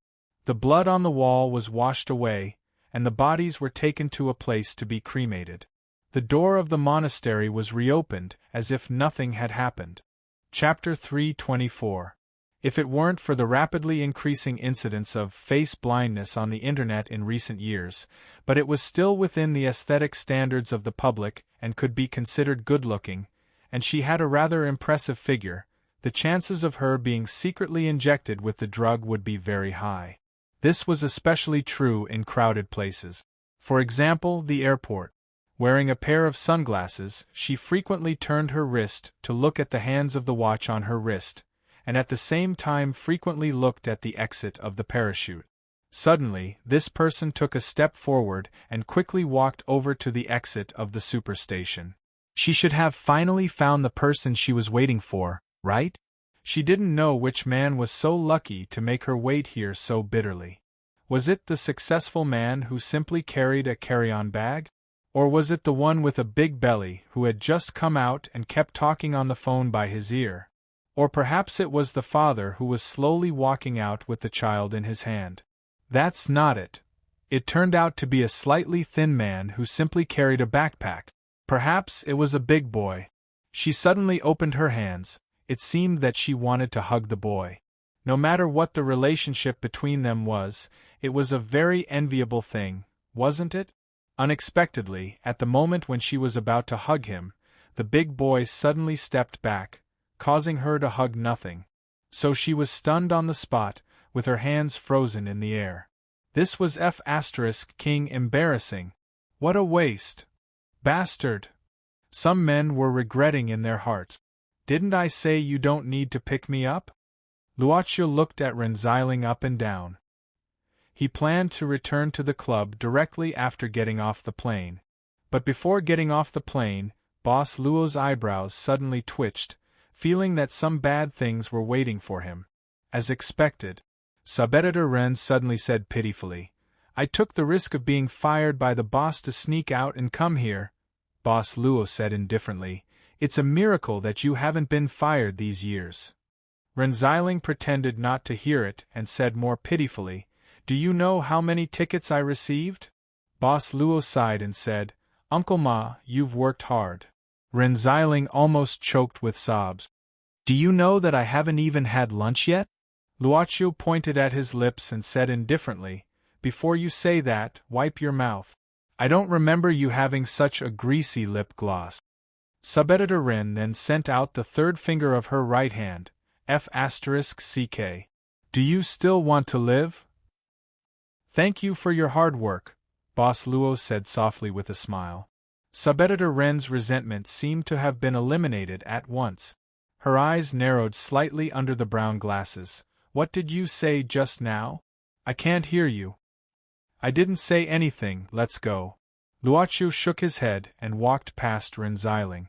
A: The blood on the wall was washed away, and the bodies were taken to a place to be cremated. The door of the monastery was reopened, as if nothing had happened. Chapter 324. If it weren't for the rapidly increasing incidence of face blindness on the internet in recent years, but it was still within the aesthetic standards of the public and could be considered good-looking, and she had a rather impressive figure, the chances of her being secretly injected with the drug would be very high. This was especially true in crowded places. For example, the airport. Wearing a pair of sunglasses, she frequently turned her wrist to look at the hands of the watch on her wrist, and at the same time frequently looked at the exit of the parachute. Suddenly, this person took a step forward and quickly walked over to the exit of the superstation. She should have finally found the person she was waiting for, right? She didn't know which man was so lucky to make her wait here so bitterly. Was it the successful man who simply carried a carry-on bag? Or was it the one with a big belly who had just come out and kept talking on the phone by his ear? Or perhaps it was the father who was slowly walking out with the child in his hand. That's not it. It turned out to be a slightly thin man who simply carried a backpack. Perhaps it was a big boy. She suddenly opened her hands. It seemed that she wanted to hug the boy. No matter what the relationship between them was, it was a very enviable thing, wasn't it? Unexpectedly, at the moment when she was about to hug him, the big boy suddenly stepped back, causing her to hug nothing. So she was stunned on the spot, with her hands frozen in the air. This was King embarrassing. What a waste. Bastard. Some men were regretting in their hearts. Didn't I say you don't need to pick me up? Luocio looked at Renziling up and down. He planned to return to the club directly after getting off the plane. But before getting off the plane, Boss Luo's eyebrows suddenly twitched, feeling that some bad things were waiting for him. As expected, Subeditor Ren suddenly said pitifully, "I took the risk of being fired by the boss to sneak out and come here." Boss Luo said indifferently, "It's a miracle that you haven't been fired these years." Renziling pretended not to hear it and said more pitifully, "Do you know how many tickets I received?" Boss Luo sighed and said, "Uncle Ma, you've worked hard." Renziling almost choked with sobs. "Do you know that I haven't even had lunch yet?" Luocio pointed at his lips and said indifferently, "Before you say that, wipe your mouth. I don't remember you having such a greasy lip gloss." Subeditor Ren then sent out the third finger of her right hand, F***CK. "Do you still want to live?" "Thank you for your hard work," Boss Luo said softly with a smile. Subeditor Ren's resentment seemed to have been eliminated at once. Her eyes narrowed slightly under the brown glasses. "What did you say just now? I can't hear you." "I didn't say anything, let's go." Luocio shook his head and walked past Renziling.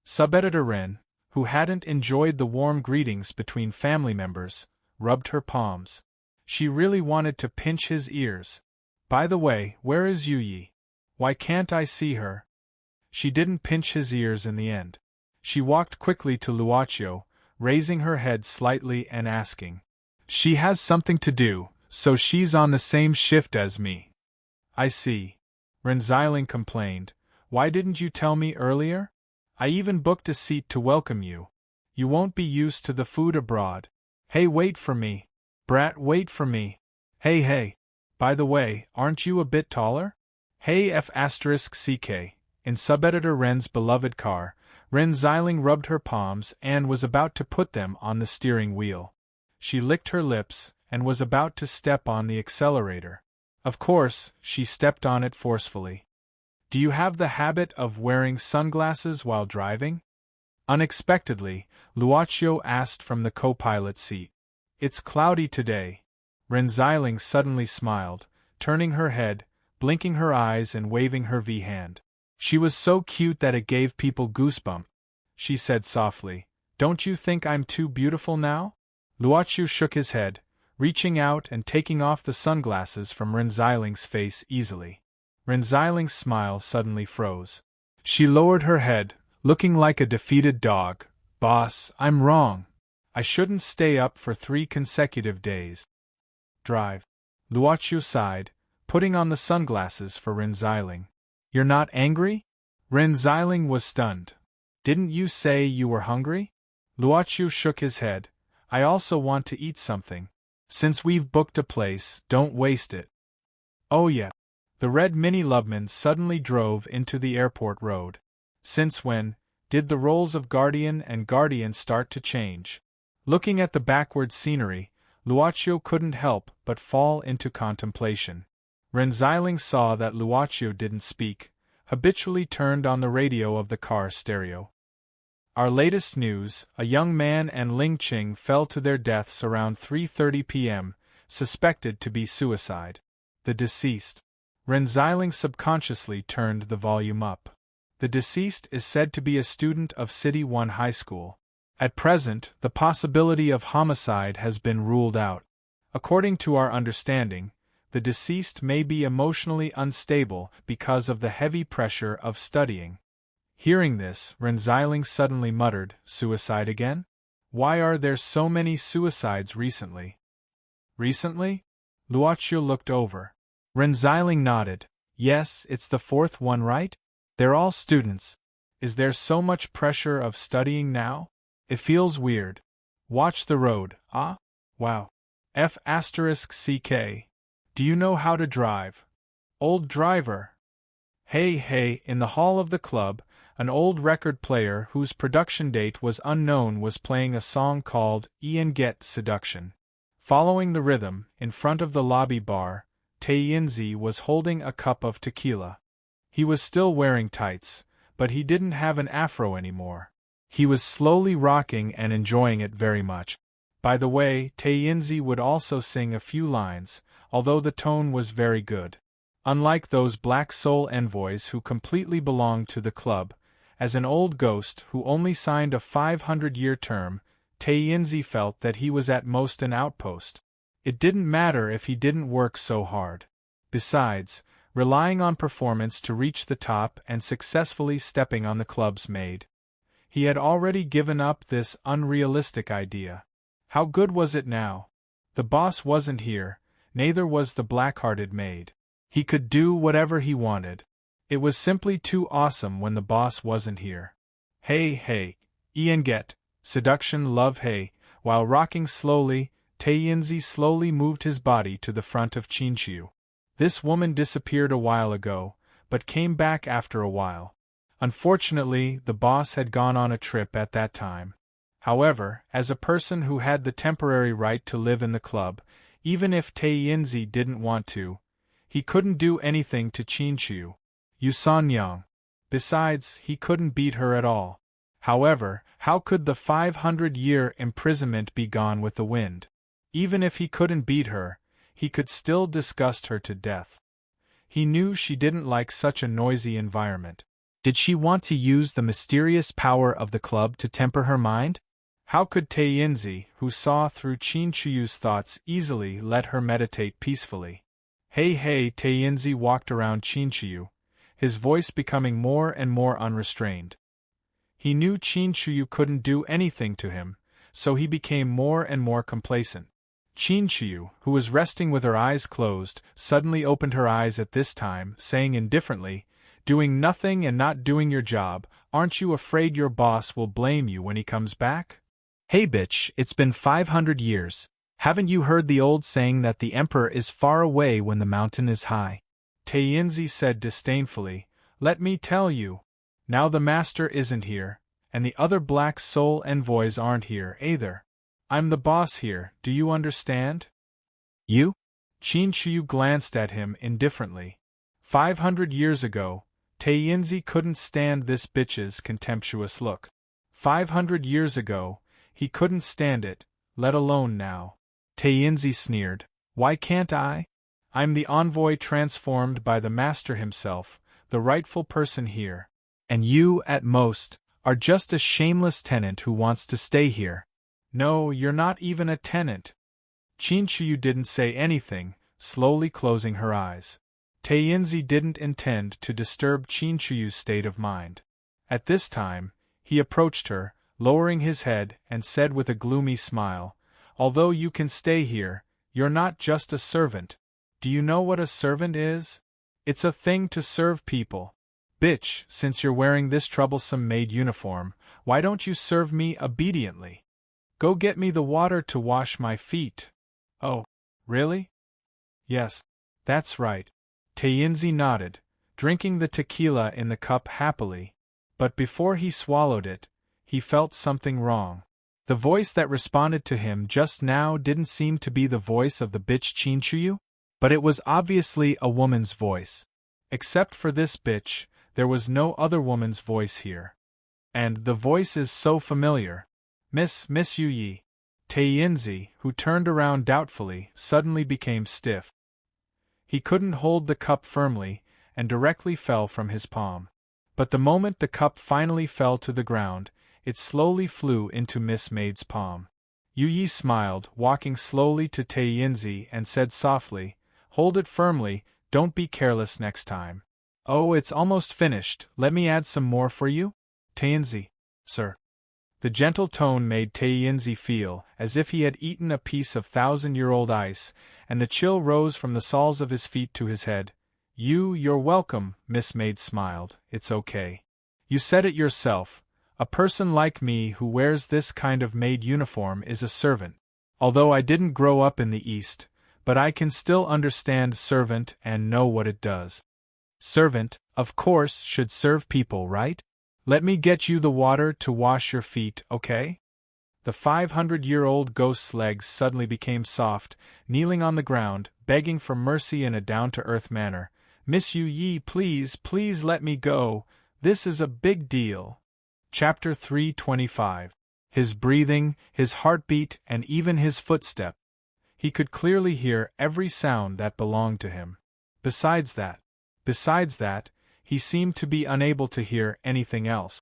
A: Subeditor Ren, who hadn't enjoyed the warm greetings between family members, rubbed her palms. She really wanted to pinch his ears. "By the way, where is Yuyi? Why can't I see her?" She didn't pinch his ears in the end. She walked quickly to Luocio, raising her head slightly and asking, "She has something to do, so she's on the same shift as me." "I see." Xiling complained. Why didn't you tell me earlier? I even booked a seat to welcome you. You won't be used to the food abroad. Hey, wait for me. Brat, wait for me. Hey. By the way, aren't you a bit taller? Hey F***ck. In sub-editor Ren's beloved car, Xiling rubbed her palms and was about to put them on the steering wheel. She licked her lips and was about to step on the accelerator. Of course, she stepped on it forcefully. Do you have the habit of wearing sunglasses while driving? Unexpectedly, Luocio asked from the co-pilot seat. It's cloudy today. Xiling suddenly smiled, turning her head, blinking her eyes and waving her V-hand. She was so cute that it gave people goosebumps. She said softly, Don't you think I'm too beautiful now? Luocio shook his head, reaching out and taking off the sunglasses from Xiling's face easily. Xiling's smile suddenly froze. She lowered her head, looking like a defeated dog. Boss, I'm wrong. I shouldn't stay up for 3 consecutive days. Drive. Luocio sighed, putting on the sunglasses for Xiling. You're not angry? Xiling was stunned. Didn't you say you were hungry? Luocio shook his head. I also want to eat something. Since we've booked a place, don't waste it. Oh yeah. The red Mini Lubman suddenly drove into the airport road. Since when did the roles of guardian and guardian start to change? Looking at the backward scenery, Luocio couldn't help but fall into contemplation. Xiling saw that Luocio didn't speak, habitually turned on the radio of the car stereo. Our latest news, a young man and Ling Qing fell to their deaths around 3:30 p.m., suspected to be suicide. The deceased. Xiling subconsciously turned the volume up. The deceased is said to be a student of City 1 High School. At present, the possibility of homicide has been ruled out. According to our understanding, the deceased may be emotionally unstable because of the heavy pressure of studying. Hearing this, Xiling suddenly muttered, Suicide again? Why are there so many suicides recently? Recently? Luocio looked over. Xiling nodded. Yes, it's the 4th one, right? They're all students. Is there so much pressure of studying now? It feels weird. Watch the road, ah? Wow. F***ck. Do you know how to drive? Old driver. Hey, in the hall of the club, an old record player whose production date was unknown was playing a song called Get Seduction. Following the rhythm, in front of the lobby bar, Taiyinzi was holding a cup of tequila. He was still wearing tights, but he didn't have an afro anymore. He was slowly rocking and enjoying it very much. By the way, Taiyinzi would also sing a few lines, although the tone was very good. Unlike those black soul envoys who completely belonged to the club, as an old ghost who only signed a 500-year term, Taiyinzi felt that he was at most an outpost. It didn't matter if he didn't work so hard. Besides, relying on performance to reach the top and successfully stepping on the club's maid. He had already given up this unrealistic idea. How good was it now? The boss wasn't here, neither was the black-hearted maid. He could do whatever he wanted. It was simply too awesome when the boss wasn't here. Hey, Get Seduction love hey. While rocking slowly, Taiyinzi slowly moved his body to the front of Qinqiu. This woman disappeared a while ago, but came back after a while. Unfortunately, the boss had gone on a trip at that time. However, as a person who had the temporary right to live in the club, even if Taiyinzi didn't want to, he couldn't do anything to Qinqiu. Yusanyang. Besides, he couldn't beat her at all. However, how could the 500-year imprisonment be gone with the wind? Even if he couldn't beat her, he could still disgust her to death. He knew she didn't like such a noisy environment. Did she want to use the mysterious power of the club to temper her mind? How could Taiyinzi, who saw through Qinqiu's thoughts, easily let her meditate peacefully? Hey, Taiyinzi walked around Qinqiu, his voice becoming more and more unrestrained. He knew Qinqiu couldn't do anything to him, so he became more and more complacent. Chinchuyu, who was resting with her eyes closed, suddenly opened her eyes at this time, saying indifferently, "Doing nothing and not doing your job, aren't you afraid your boss will blame you when he comes back? Hey bitch, it's been 500 years. Haven't you heard the old saying that the emperor is far away when the mountain is high?" Taiyinzi said disdainfully, "Let me tell you. Now the master isn't here, and the other Black Soul envoys aren't here either. I'm the boss here, do you understand?" "You?" Chinchuyu glanced at him indifferently. 500 years ago, Taiyinzi couldn't stand this bitch's contemptuous look. 500 years ago, he couldn't stand it, let alone now. Taiyinzi sneered. "Why can't I? I'm the envoy transformed by the master himself, the rightful person here. And you, at most, are just a shameless tenant who wants to stay here. No, you're not even a tenant." Chinchuyu didn't say anything, slowly closing her eyes. Taiyinzi didn't intend to disturb Chinchuyu's state of mind. At this time, he approached her, lowering his head, and said with a gloomy smile, "Although you can stay here, you're not just a servant. Do you know what a servant is? It's a thing to serve people. Bitch, since you're wearing this troublesome maid uniform, why don't you serve me obediently? Go get me the water to wash my feet." "Oh, really?" "Yes, that's right." Taiyinzi nodded, drinking the tequila in the cup happily, but before he swallowed it, he felt something wrong. The voice that responded to him just now didn't seem to be the voice of the bitch Chinchuyu, but it was obviously a woman's voice. Except for this bitch, there was no other woman's voice here. And the voice is so familiar. Miss Yu Yi." Taiyinzi, who turned around doubtfully, suddenly became stiff. He couldn't hold the cup firmly, and directly fell from his palm. But the moment the cup finally fell to the ground, it slowly flew into Miss Maid's palm. Yu Yi smiled, walking slowly to Taiyinzi, and said softly, "Hold it firmly, don't be careless next time." "Oh, it's almost finished, let me add some more for you?" "Taiyinzi, sir." The gentle tone made Taiyinzi feel as if he had eaten a piece of 1,000-year-old ice, and the chill rose from the soles of his feet to his head. You're welcome," Miss Maid smiled, "it's okay. You said it yourself, a person like me who wears this kind of maid uniform is a servant. Although I didn't grow up in the East, but I can still understand servant and know what it does. Servant, of course, should serve people, right? Let me get you the water to wash your feet, okay?" The 500-year-old ghost's legs suddenly became soft, kneeling on the ground, begging for mercy in a down-to-earth manner. "Miss Yu Yi, please let me go. This is a big deal." Chapter 325. His breathing, his heartbeat, and even his footstep. He could clearly hear every sound that belonged to him. Besides that, he seemed to be unable to hear anything else.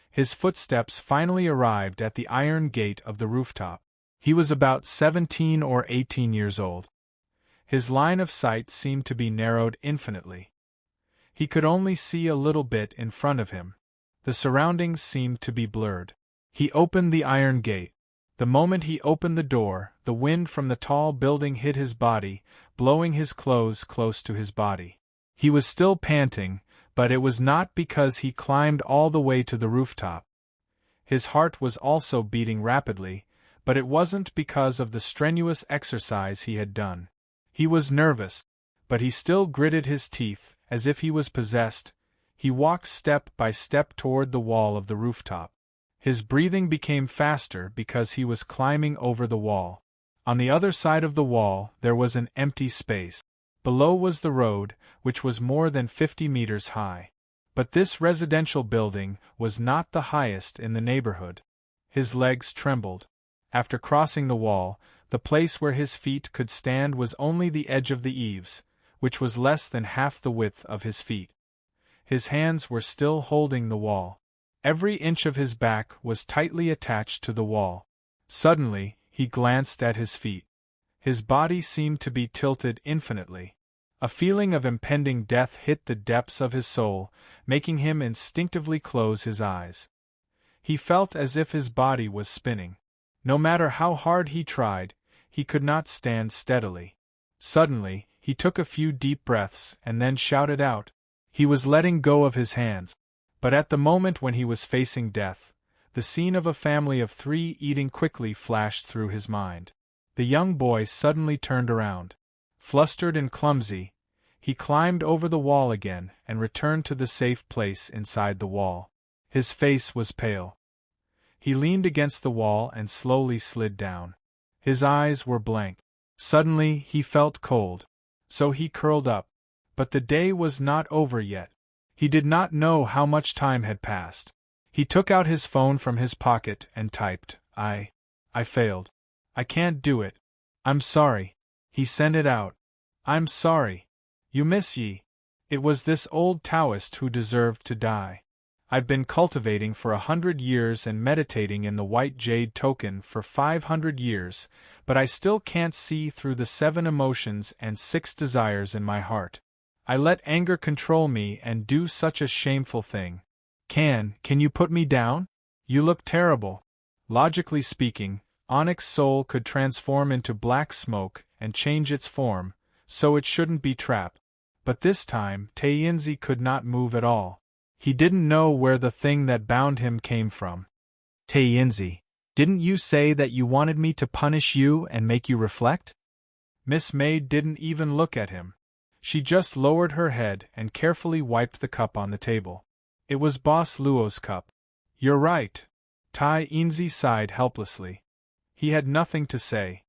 A: His footsteps finally arrived at the iron gate of the rooftop. He was about 17 or 18 years old. His line of sight seemed to be narrowed infinitely. He could only see a little bit in front of him. The surroundings seemed to be blurred. He opened the iron gate. The moment he opened the door, the wind from the tall building hit his body, blowing his clothes close to his body. He was still panting, but it was not because he climbed all the way to the rooftop. His heart was also beating rapidly, but it wasn't because of the strenuous exercise he had done. He was nervous, but he still gritted his teeth, as if he was possessed. He walked step by step toward the wall of the rooftop. His breathing became faster because he was climbing over the wall. On the other side of the wall, there was an empty space. Below was the road, which was more than 50 meters high. But this residential building was not the highest in the neighborhood. His legs trembled. After crossing the wall, the place where his feet could stand was only the edge of the eaves, which was less than half the width of his feet. His hands were still holding the wall. Every inch of his back was tightly attached to the wall. Suddenly, he glanced at his feet. His body seemed to be tilted infinitely. A feeling of impending death hit the depths of his soul, making him instinctively close his eyes. He felt as if his body was spinning. No matter how hard he tried, he could not stand steadily. Suddenly, he took a few deep breaths and then shouted out. He was letting go of his hands. But at the moment when he was facing death, the scene of a family of 3 eating quickly flashed through his mind. The young boy suddenly turned around. Flustered and clumsy, he climbed over the wall again and returned to the safe place inside the wall. His face was pale. He leaned against the wall and slowly slid down. His eyes were blank. Suddenly he felt cold. So he curled up. But the day was not over yet. He did not know how much time had passed. He took out his phone from his pocket and typed, I failed. I can't do it. I'm sorry. He sent it out. I'm sorry. You miss ye. It was this old Taoist who deserved to die. I've been cultivating for 100 years and meditating in the white jade token for 500 years, but I still can't see through the 7 emotions and 6 desires in my heart. I let anger control me and do such a shameful thing. Can you put me down? You look terrible. Logically speaking, Onyx Soul could transform into black smoke and change its form, so it shouldn't be trapped. But this time, Taiyinzi could not move at all. He didn't know where the thing that bound him came from. Taiyinzi, didn't you say that you wanted me to punish you and make you reflect? Miss Maid didn't even look at him. She just lowered her head and carefully wiped the cup on the table. It was Boss Luo's cup. You're right. Taiyinzi sighed helplessly. He had nothing to say.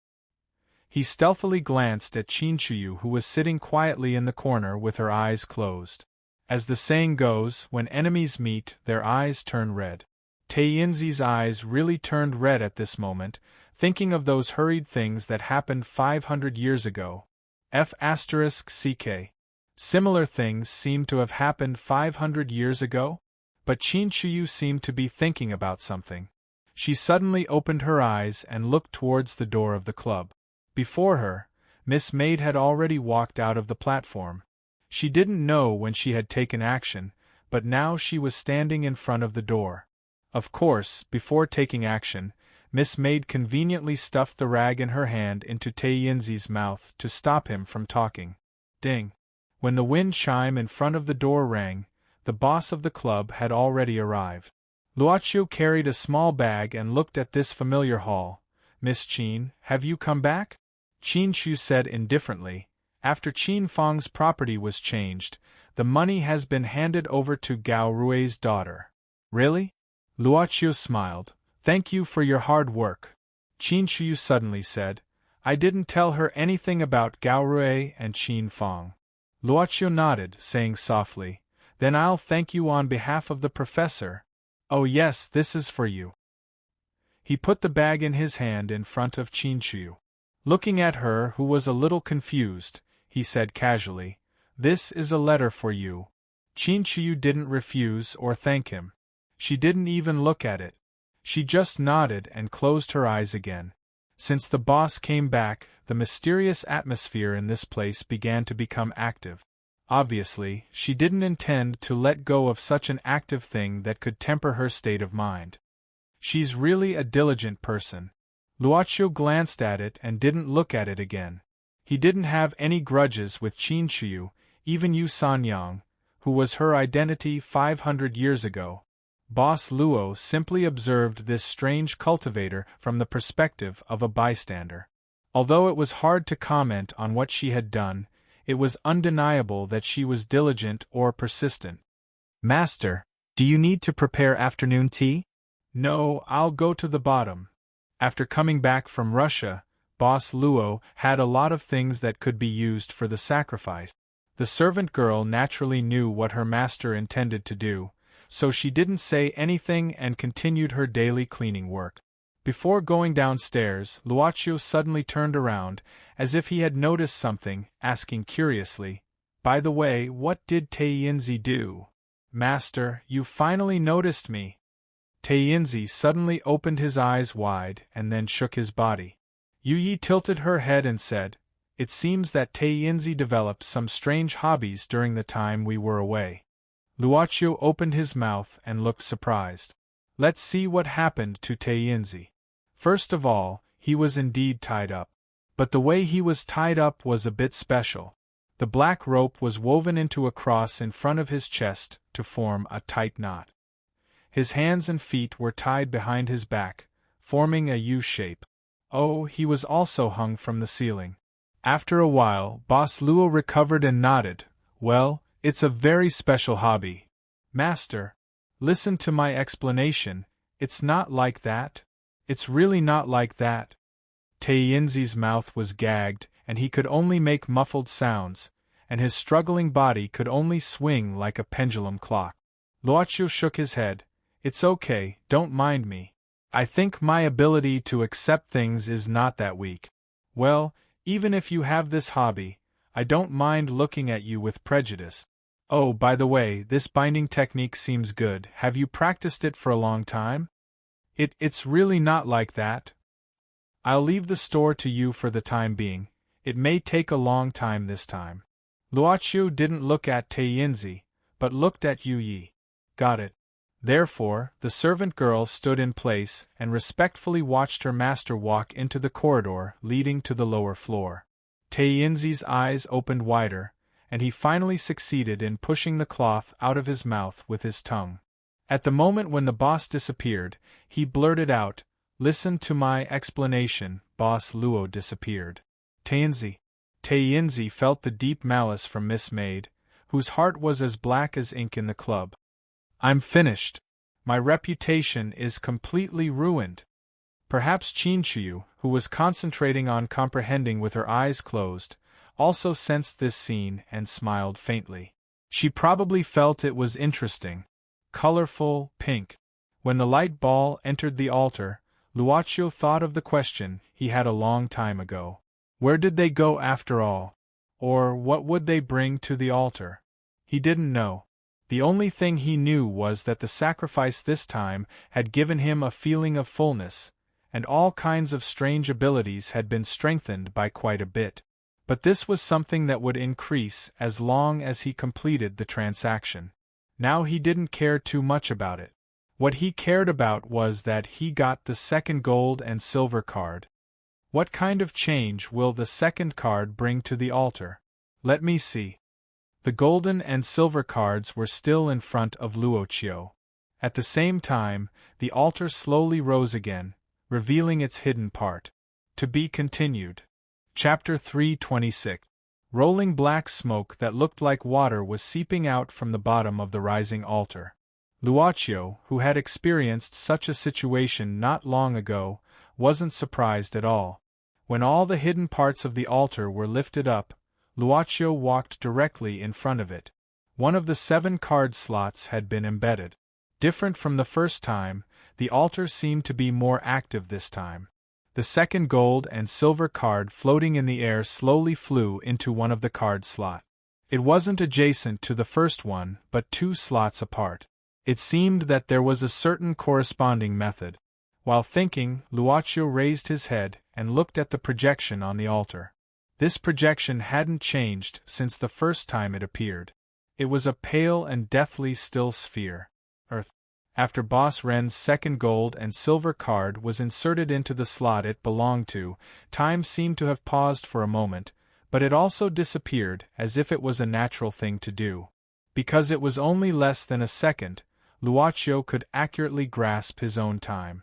A: He stealthily glanced at Chinchuyu, who was sitting quietly in the corner with her eyes closed. As the saying goes, when enemies meet, their eyes turn red. Taiyinzi's eyes really turned red at this moment, thinking of those hurried things that happened 500 years ago. F***ck. Similar things seem to have happened 500 years ago? But Chinchuyu seemed to be thinking about something. She suddenly opened her eyes and looked towards the door of the club. Before her, Miss Maid had already walked out of the platform. She didn't know when she had taken action, but now she was standing in front of the door. Of course, before taking action, Miss Maid conveniently stuffed the rag in her hand into Taiyinzi's mouth to stop him from talking. Ding! When the wind chime in front of the door rang, the boss of the club had already arrived. Luoqiu carried a small bag and looked at this familiar haul. Miss Qin, have you come back? Qin Chu said indifferently. After Qin Fang's property was changed, the money has been handed over to Gao Rui's daughter. Really? Luoqiu smiled. Thank you for your hard work. Qin Chu suddenly said. I didn't tell her anything about Gao Rui and Qin Fang. Luoqiu nodded, saying softly, Then I'll thank you on behalf of the professor. Oh yes, this is for you. He put the bag in his hand in front of Qin Chu. Looking at her, who was a little confused, he said casually, This is a letter for you. Qin Chu didn't refuse or thank him. She didn't even look at it. She just nodded and closed her eyes again. Since the boss came back, the mysterious atmosphere in this place began to become active. Obviously, she didn't intend to let go of such an active thing that could temper her state of mind. She's really a diligent person. Luoqiu glanced at it and didn't look at it again. He didn't have any grudges with Qin Chu, even Yu Sanyang, who was her identity 500 years ago. Boss Luo simply observed this strange cultivator from the perspective of a bystander. Although it was hard to comment on what she had done, it was undeniable that she was diligent or persistent. Master, do you need to prepare afternoon tea? No, I'll go to the bottom. After coming back from Russia, Boss Luo had a lot of things that could be used for the sacrifice. The servant girl naturally knew what her master intended to do, so she didn't say anything and continued her daily cleaning work. Before going downstairs, Luoqiu suddenly turned around, as if he had noticed something, asking curiously, By the way, what did Taiyinzi do? Master, you finally noticed me. Taiyinzi suddenly opened his eyes wide and then shook his body. Yu Yi tilted her head and said, It seems that Taiyinzi developed some strange hobbies during the time we were away. Luoqiu opened his mouth and looked surprised. Let's see what happened to Taiyinzi. First of all, he was indeed tied up. But the way he was tied up was a bit special. The black rope was woven into a cross in front of his chest to form a tight knot. His hands and feet were tied behind his back, forming a U shape. Oh, he was also hung from the ceiling. After a while, Boss Luo recovered and nodded. Well, it's a very special hobby. Master, listen to my explanation. It's not like that. It's really not like that. Taiyinzi's mouth was gagged, and he could only make muffled sounds, and his struggling body could only swing like a pendulum clock. Luoqiu shook his head. It's okay, don't mind me. I think my ability to accept things is not that weak. Well, even if you have this hobby, I don't mind looking at you with prejudice. Oh, by the way, this binding technique seems good. Have you practiced it for a long time? It's really not like that. I'll leave the store to you for the time being. It may take a long time this time. Luoqiu didn't look at Taiyinzi, but looked at Yu Yi. Got it. Therefore, the servant girl stood in place and respectfully watched her master walk into the corridor leading to the lower floor. Taiyinzi's eyes opened wider, and he finally succeeded in pushing the cloth out of his mouth with his tongue. At the moment when the boss disappeared, he blurted out, "Listen to my explanation." Boss Luo disappeared. Taiyinzi felt the deep malice from Miss Maid, whose heart was as black as ink in the club. I'm finished. My reputation is completely ruined. Perhaps Qinqiu, who was concentrating on comprehending with her eyes closed, also sensed this scene and smiled faintly. She probably felt it was interesting. Colorful, pink. When the light ball entered the altar, Luoqiu thought of the question he had a long time ago. Where did they go after all? Or what would they bring to the altar? He didn't know. The only thing he knew was that the sacrifice this time had given him a feeling of fullness, and all kinds of strange abilities had been strengthened by quite a bit. But this was something that would increase as long as he completed the transaction. Now he didn't care too much about it. What he cared about was that he got the second gold and silver card. What kind of change will the second card bring to the altar? Let me see. The golden and silver cards were still in front of Luoqiu. At the same time, the altar slowly rose again, revealing its hidden part. To be continued. Chapter 326. Rolling black smoke that looked like water was seeping out from the bottom of the rising altar. Luoqiu, who had experienced such a situation not long ago, wasn't surprised at all. When all the hidden parts of the altar were lifted up, Luoqiu walked directly in front of it. One of the 7 card slots had been embedded. Different from the first time, the altar seemed to be more active this time. The second gold and silver card floating in the air slowly flew into one of the card slots. It wasn't adjacent to the first one, but 2 slots apart. It seemed that there was a certain corresponding method. While thinking, Luoqiu raised his head and looked at the projection on the altar. This projection hadn't changed since the first time it appeared. It was a pale and deathly still sphere. Earth. After Boss Ren's second gold and silver card was inserted into the slot it belonged to, time seemed to have paused for a moment, but it also disappeared as if it was a natural thing to do. Because it was only less than a second, Luoqiu could accurately grasp his own time.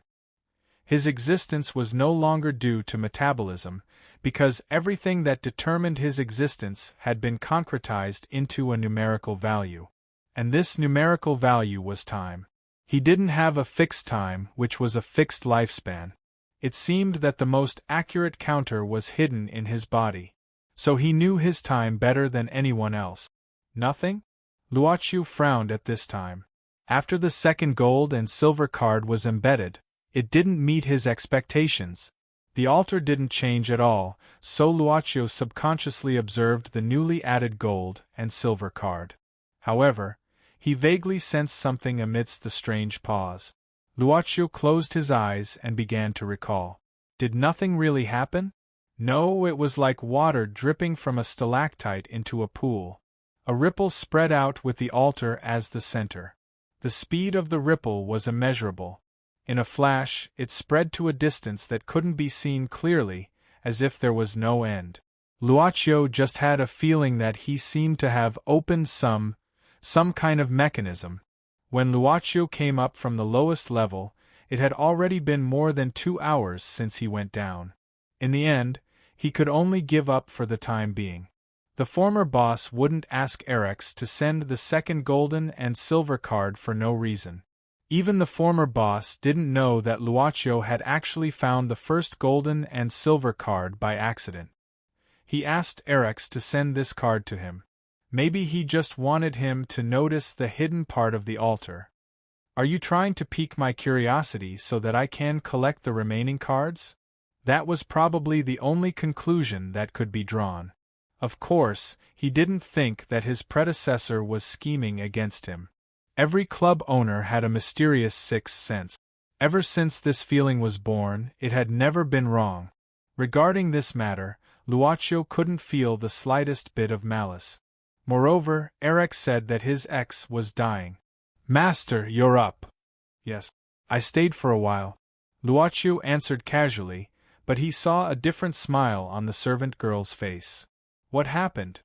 A: His existence was no longer due to metabolism, because everything that determined his existence had been concretized into a numerical value. And this numerical value was time. He didn't have a fixed time, which was a fixed lifespan. It seemed that the most accurate counter was hidden in his body. So he knew his time better than anyone else. Nothing? Luoqiu frowned at this time. After the second gold and silver card was embedded, it didn't meet his expectations. The altar didn't change at all, so Luoqiu subconsciously observed the newly added gold and silver card. However, he vaguely sensed something amidst the strange pause. Luoqiu closed his eyes and began to recall. Did nothing really happen? No, it was like water dripping from a stalactite into a pool. A ripple spread out with the altar as the center. The speed of the ripple was immeasurable. In a flash, it spread to a distance that couldn't be seen clearly, as if there was no end. Luaccio just had a feeling that he seemed to have opened some kind of mechanism. When Luaccio came up from the lowest level, it had already been more than 2 hours since he went down. In the end, he could only give up for the time being. The former boss wouldn't ask Erex to send the second golden and silver card for no reason. Even the former boss didn't know that Luaccio had actually found the first golden and silver card by accident. He asked Erex to send this card to him. Maybe he just wanted him to notice the hidden part of the altar. Are you trying to pique my curiosity so that I can collect the remaining cards? That was probably the only conclusion that could be drawn. Of course, he didn't think that his predecessor was scheming against him. Every club owner had a mysterious sixth sense. Ever since this feeling was born, it had never been wrong. Regarding this matter, Luaccio couldn't feel the slightest bit of malice. Moreover, Erex said that his ex was dying. "Master, you're up." "Yes. I stayed for a while," Luaccio answered casually, but he saw a different smile on the servant girl's face. "What happened?"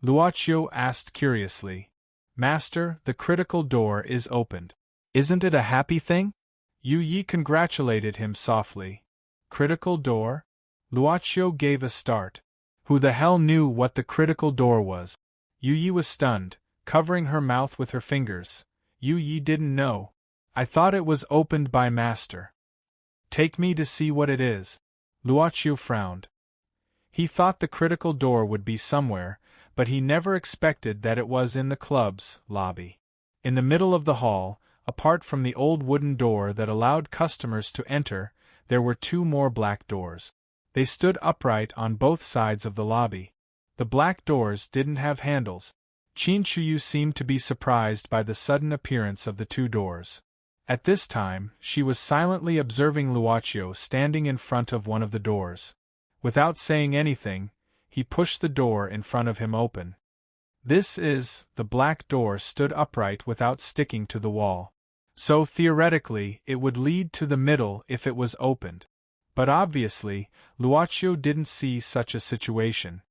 A: Luaccio asked curiously. "Master, the critical door is opened." "Isn't it a happy thing?" Yu Yi congratulated him softly. "Critical door?" Luaccio gave a start. Who the hell knew what the critical door was? Yu Yi was stunned, covering her mouth with her fingers. Yu Yi didn't know. "I thought it was opened by Master." "Take me to see what it is." Luaccio frowned. He thought the critical door would be somewhere, but he never expected that it was in the club's lobby. In the middle of the hall, apart from the old wooden door that allowed customers to enter, there were 2 more black doors. They stood upright on both sides of the lobby. The black doors didn't have handles. Qin Chuyu seemed to be surprised by the sudden appearance of the 2 doors. At this time, she was silently observing Luaccio standing in front of one of the doors. Without saying anything, he pushed the door in front of him open. The black door stood upright without sticking to the wall. So theoretically, it would lead to the middle if it was opened. But obviously, Luaccio didn't see such a situation.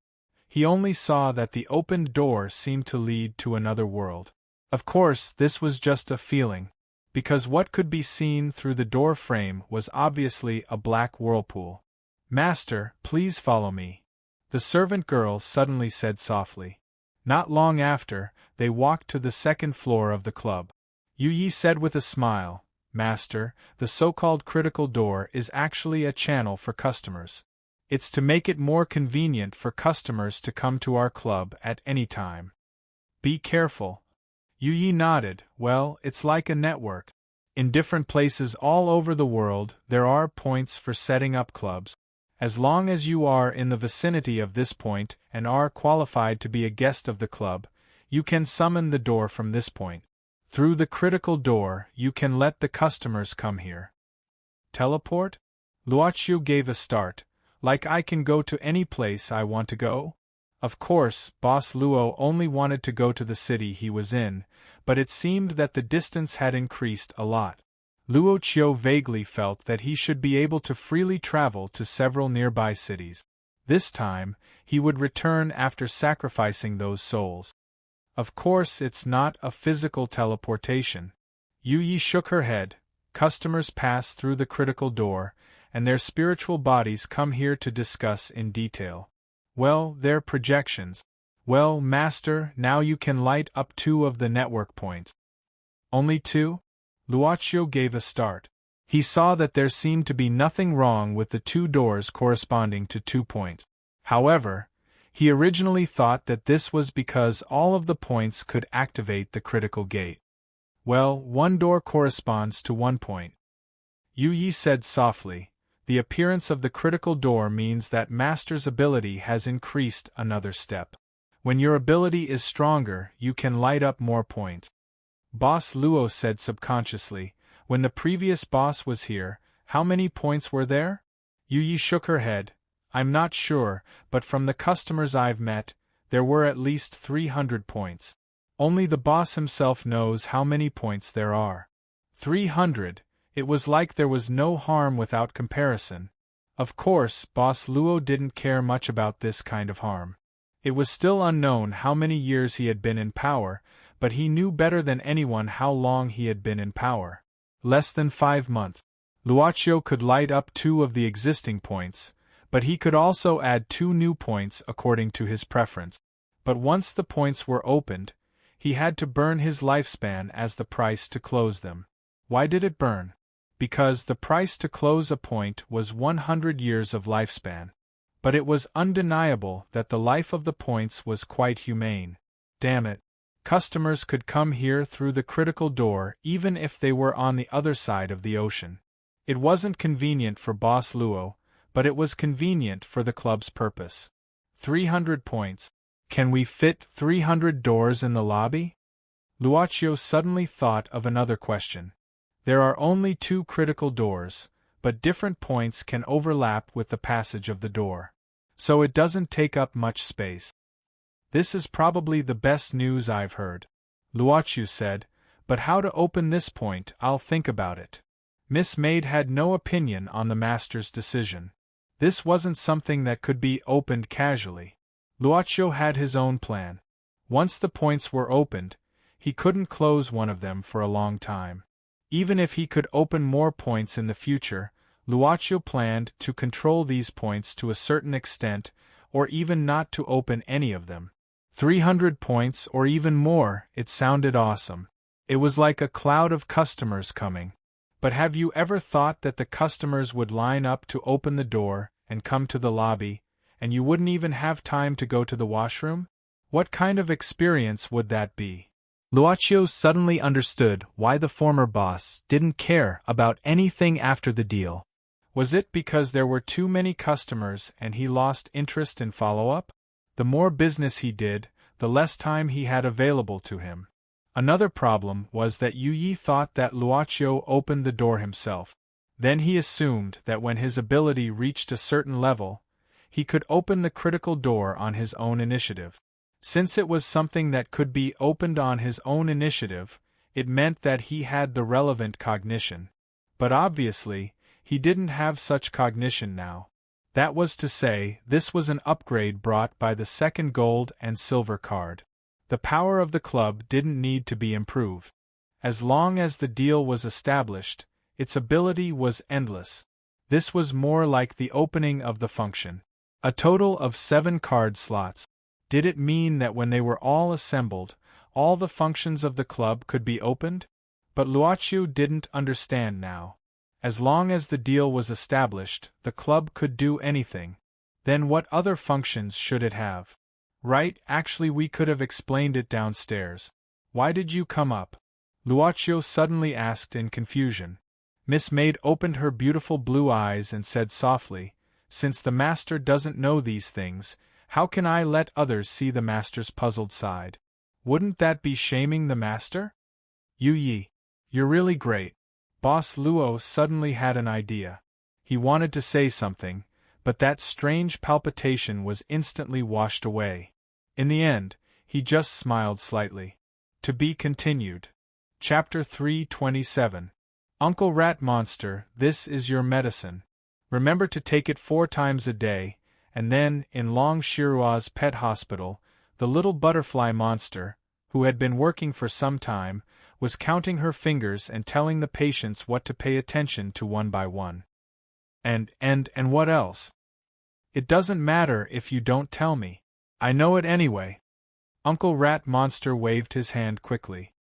A: He only saw that the opened door seemed to lead to another world. Of course, this was just a feeling, because what could be seen through the door frame was obviously a black whirlpool. "Master, please follow me," the servant girl suddenly said softly. Not long after, they walked to the second floor of the club. Yu Yi said with a smile, "Master, the so-called critical door is actually a channel for customers. It's to make it more convenient for customers to come to our club at any time." "Be careful." Yu Yi nodded. "Well, it's like a network. In different places all over the world, there are points for setting up clubs. As long as you are in the vicinity of this point and are qualified to be a guest of the club, you can summon the door from this point. Through the critical door, you can let the customers come here." "Teleport?" Luaccio gave a start. "Like I can go to any place I want to go?" Of course, Boss Luo only wanted to go to the city he was in, but it seemed that the distance had increased a lot. Luoqiu vaguely felt that he should be able to freely travel to several nearby cities. This time, he would return after sacrificing those souls. Of course, it's not a physical teleportation. Yu Yi shook her head. "Customers pass through the critical door, and their spiritual bodies come here to discuss in detail. Well, their projections. Well, Master, now you can light up 2 of the network points." "Only 2? Luaccio gave a start. He saw that there seemed to be nothing wrong with the 2 doors corresponding to 2 points. However, he originally thought that this was because all of the points could activate the critical gate. "Well, 1 door corresponds to 1 point." Yu Yi said softly. "The appearance of the critical door means that Master's ability has increased another step. When your ability is stronger, you can light up more points." Boss Luo said subconsciously, "When the previous boss was here, how many points were there?" Yu Yi shook her head. "I'm not sure, but from the customers I've met, there were at least 300 points. Only the boss himself knows how many points there are." 300. It was like there was no harm without comparison. Of course, Boss Luo didn't care much about this kind of harm. It was still unknown how many years he had been in power, but he knew better than anyone how long he had been in power. Less than 5 months. Luocio could light up 2 of the existing points, but he could also add 2 new points according to his preference. But once the points were opened, he had to burn his lifespan as the price to close them. Why did it burn? Because the price to close a point was 100 years of lifespan. But it was undeniable that the life of the points was quite humane. Damn it. Customers could come here through the critical door even if they were on the other side of the ocean. It wasn't convenient for Boss Luo, but it was convenient for the club's purpose. 300 points. Can we fit 300 doors in the lobby? Luocio suddenly thought of another question. There are only 2 critical doors, but different points can overlap with the passage of the door. So it doesn't take up much space. This is probably the best news I've heard, Luocio said, but how to open this point, I'll think about it. Miss Maid had no opinion on the master's decision. This wasn't something that could be opened casually. Luocio had his own plan. Once the points were opened, he couldn't close one of them for a long time. Even if he could open more points in the future, Luocio planned to control these points to a certain extent, or even not to open any of them. 300 points or even more, it sounded awesome. It was like a cloud of customers coming. But have you ever thought that the customers would line up to open the door and come to the lobby, and you wouldn't even have time to go to the washroom? What kind of experience would that be? Luocio suddenly understood why the former boss didn't care about anything after the deal. Was it because there were too many customers and he lost interest in follow-up? The more business he did, the less time he had available to him. Another problem was that Yu Yi thought that Luocio opened the door himself. Then he assumed that when his ability reached a certain level, he could open the critical door on his own initiative. Since it was something that could be opened on his own initiative, it meant that he had the relevant cognition. But obviously, he didn't have such cognition now. That was to say, this was an upgrade brought by the second gold and silver card. The power of the club didn't need to be improved. As long as the deal was established, its ability was endless. This was more like the opening of the function. A total of 7 card slots. Did it mean that when they were all assembled, all the functions of the club could be opened? But Luocio didn't understand now. As long as the deal was established, the club could do anything. Then what other functions should it have? Right, actually we could have explained it downstairs. Why did you come up? Luocio suddenly asked in confusion. Miss Maid opened her beautiful blue eyes and said softly, "Since the master doesn't know these things, how can I let others see the master's puzzled side? Wouldn't that be shaming the master?" Yu Yi, you're really great. Boss Luo suddenly had an idea. He wanted to say something, but that strange palpitation was instantly washed away. In the end, he just smiled slightly. To be continued. Chapter 327. Uncle Rat Monster, this is your medicine. Remember to take it 4 times a day. And then, in Long Shirua's pet hospital, the little butterfly monster, who had been working for some time, was counting her fingers and telling the patients what to pay attention to one by one. And what else? It doesn't matter if you don't tell me. I know it anyway. Uncle Rat Monster waved his hand quickly.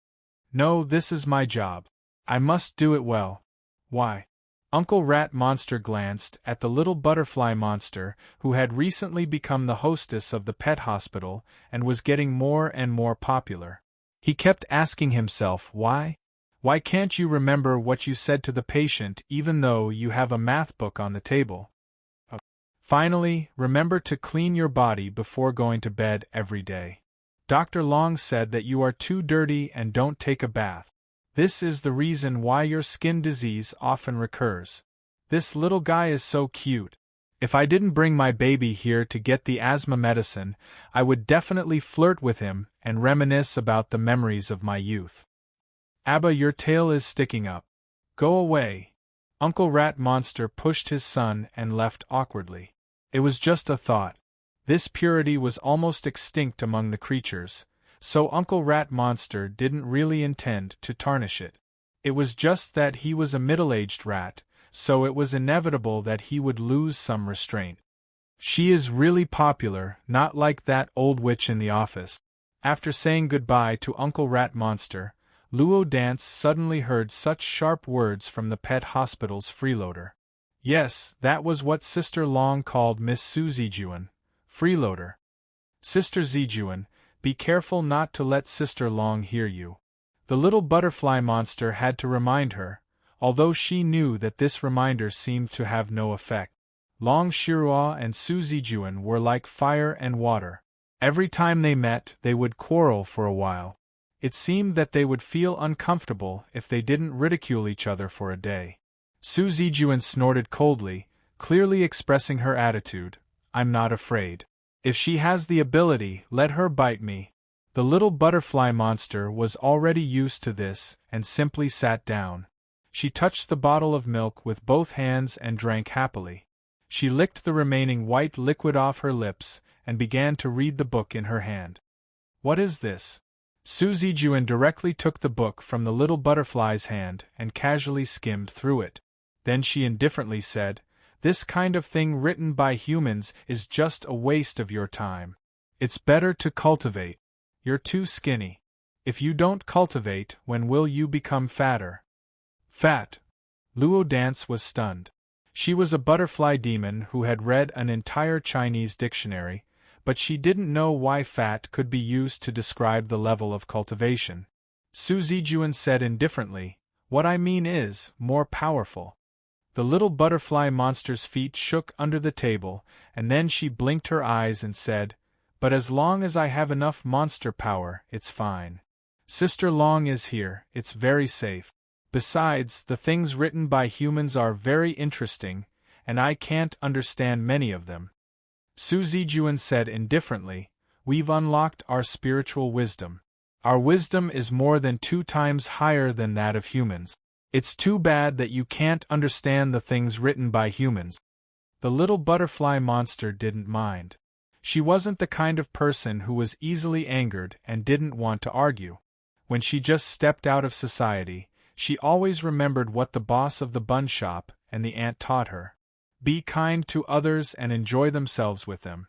A: No, this is my job. I must do it well. Why? Uncle Rat Monster glanced at the little butterfly monster who had recently become the hostess of the pet hospital and was getting more and more popular. He kept asking himself why? Why can't you remember what you said to the patient even though you have a math book on the table? Finally, remember to clean your body before going to bed every day. Dr. Long said that you are too dirty and don't take a bath. This is the reason why your skin disease often recurs. This little guy is so cute. If I didn't bring my baby here to get the asthma medicine, I would definitely flirt with him and reminisce about the memories of my youth. Abba, your tail is sticking up. Go away. Uncle Rat Monster pushed his son and left awkwardly. It was just a thought. This purity was almost extinct among the creatures, so Uncle Rat Monster didn't really intend to tarnish it. It was just that he was a middle-aged rat, so it was inevitable that he would lose some restraint. She is really popular, not like that old witch in the office. After saying goodbye to Uncle Rat Monster, Luo Dance suddenly heard such sharp words from the pet hospital's freeloader. Yes, that was what Sister Long called Miss Su Zijuan, freeloader. Sister Zijuan, be careful not to let Sister Long hear you. The little butterfly monster had to remind her, although she knew that this reminder seemed to have no effect. Long Shirua and Su Zijuan were like fire and water. Every time they met, they would quarrel for a while. It seemed that they would feel uncomfortable if they didn't ridicule each other for a day. Su Zijuan snorted coldly, clearly expressing her attitude. I'm not afraid. If she has the ability, let her bite me. The little butterfly monster was already used to this and simply sat down. She touched the bottle of milk with both hands and drank happily. She licked the remaining white liquid off her lips and began to read the book in her hand. What is this? Su Zijuan directly took the book from the little butterfly's hand and casually skimmed through it. Then she indifferently said, "This kind of thing written by humans is just a waste of your time. It's better to cultivate. You're too skinny. If you don't cultivate, when will you become fatter?" Fat. Luo Dance was stunned. She was a butterfly demon who had read an entire Chinese dictionary, but she didn't know why fat could be used to describe the level of cultivation. Su Zijuan said indifferently, "What I mean is, more powerful." The little butterfly monster's feet shook under the table, and then she blinked her eyes and said, "But as long as I have enough monster power, it's fine. Sister Long is here, it's very safe. Besides, the things written by humans are very interesting, and I can't understand many of them." Su Zijuan said indifferently, "We've unlocked our spiritual wisdom. Our wisdom is more than 2 times higher than that of humans. It's too bad that you can't understand the things written by humans." The little butterfly monster didn't mind. She wasn't the kind of person who was easily angered and didn't want to argue. When she just stepped out of society, she always remembered what the boss of the bun shop and the ant taught her. Be kind to others and enjoy themselves with them.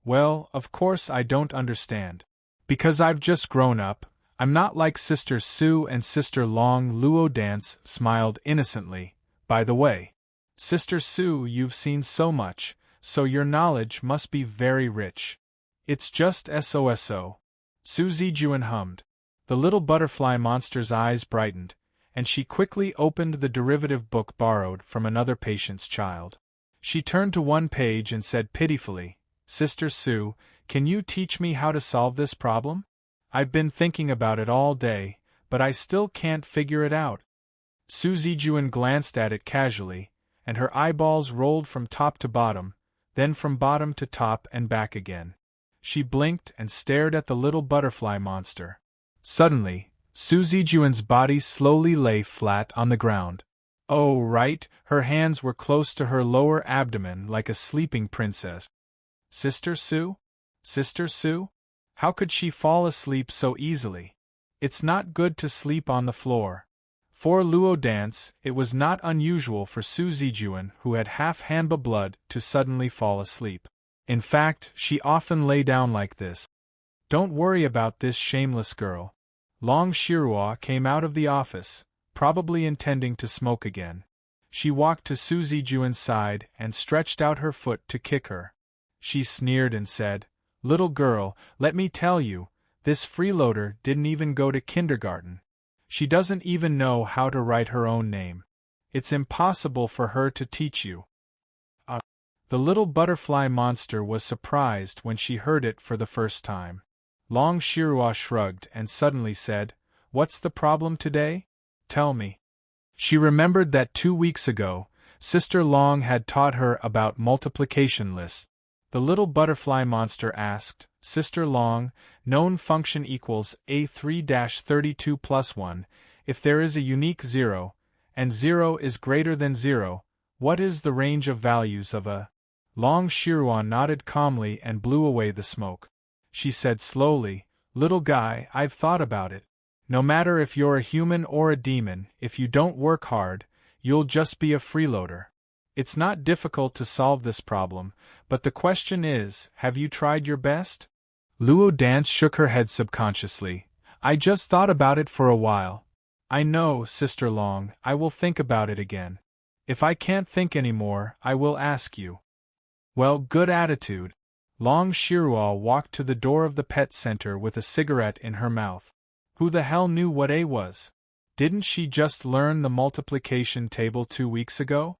A: Well, of course I don't understand. Because I've just grown up, I'm not like Sister Su and Sister Long. Luo Dance smiled innocently. By the way, Sister Su, you've seen so much, so your knowledge must be very rich. It's just SOSO. Su Zijuan hummed. The little butterfly monster's eyes brightened, and she quickly opened the derivative book borrowed from another patient's child. She turned to one page and said pitifully, "Sister Su, can you teach me how to solve this problem? I've been thinking about it all day, but I still can't figure it out." Su Zijuan glanced at it casually, and her eyeballs rolled from top to bottom, then from bottom to top and back again. She blinked and stared at the little butterfly monster. Suddenly, Su Zijuan's body slowly lay flat on the ground. Oh, right, her hands were close to her lower abdomen like a sleeping princess. Sister Su? Sister Su? How could she fall asleep so easily? It's not good to sleep on the floor. For Luo Dance, it was not unusual for Su Zijuan, who had half Hanba blood, to suddenly fall asleep. In fact, she often lay down like this. Don't worry about this shameless girl. Long Shirua came out of the office, probably intending to smoke again. She walked to Su Zijuan's side and stretched out her foot to kick her. She sneered and said, "Little girl, let me tell you, this freeloader didn't even go to kindergarten. She doesn't even know how to write her own name. It's impossible for her to teach you." The little butterfly monster was surprised when she heard it for the first time. Long Shirua shrugged and suddenly said, "What's the problem today? Tell me." She remembered that 2 weeks ago, Sister Long had taught her about multiplication lists. The little butterfly monster asked, "Sister Long, known function equals A3-32 plus 1, if there is a unique 0, and 0 is greater than 0, what is the range of values of a? Long Shiruan nodded calmly and blew away the smoke. She said slowly, "Little guy, I've thought about it. No matter if you're a human or a demon, if you don't work hard, you'll just be a freeloader. It's not difficult to solve this problem, but the question is, have you tried your best?" Luo Dance shook her head subconsciously. "I just thought about it for a while. I know, Sister Long, I will think about it again. If I can't think anymore, I will ask you." "Well, good attitude." Long Shirua walked to the door of the pet center with a cigarette in her mouth. Who the hell knew what A was? Didn't she just learn the multiplication table 2 weeks ago?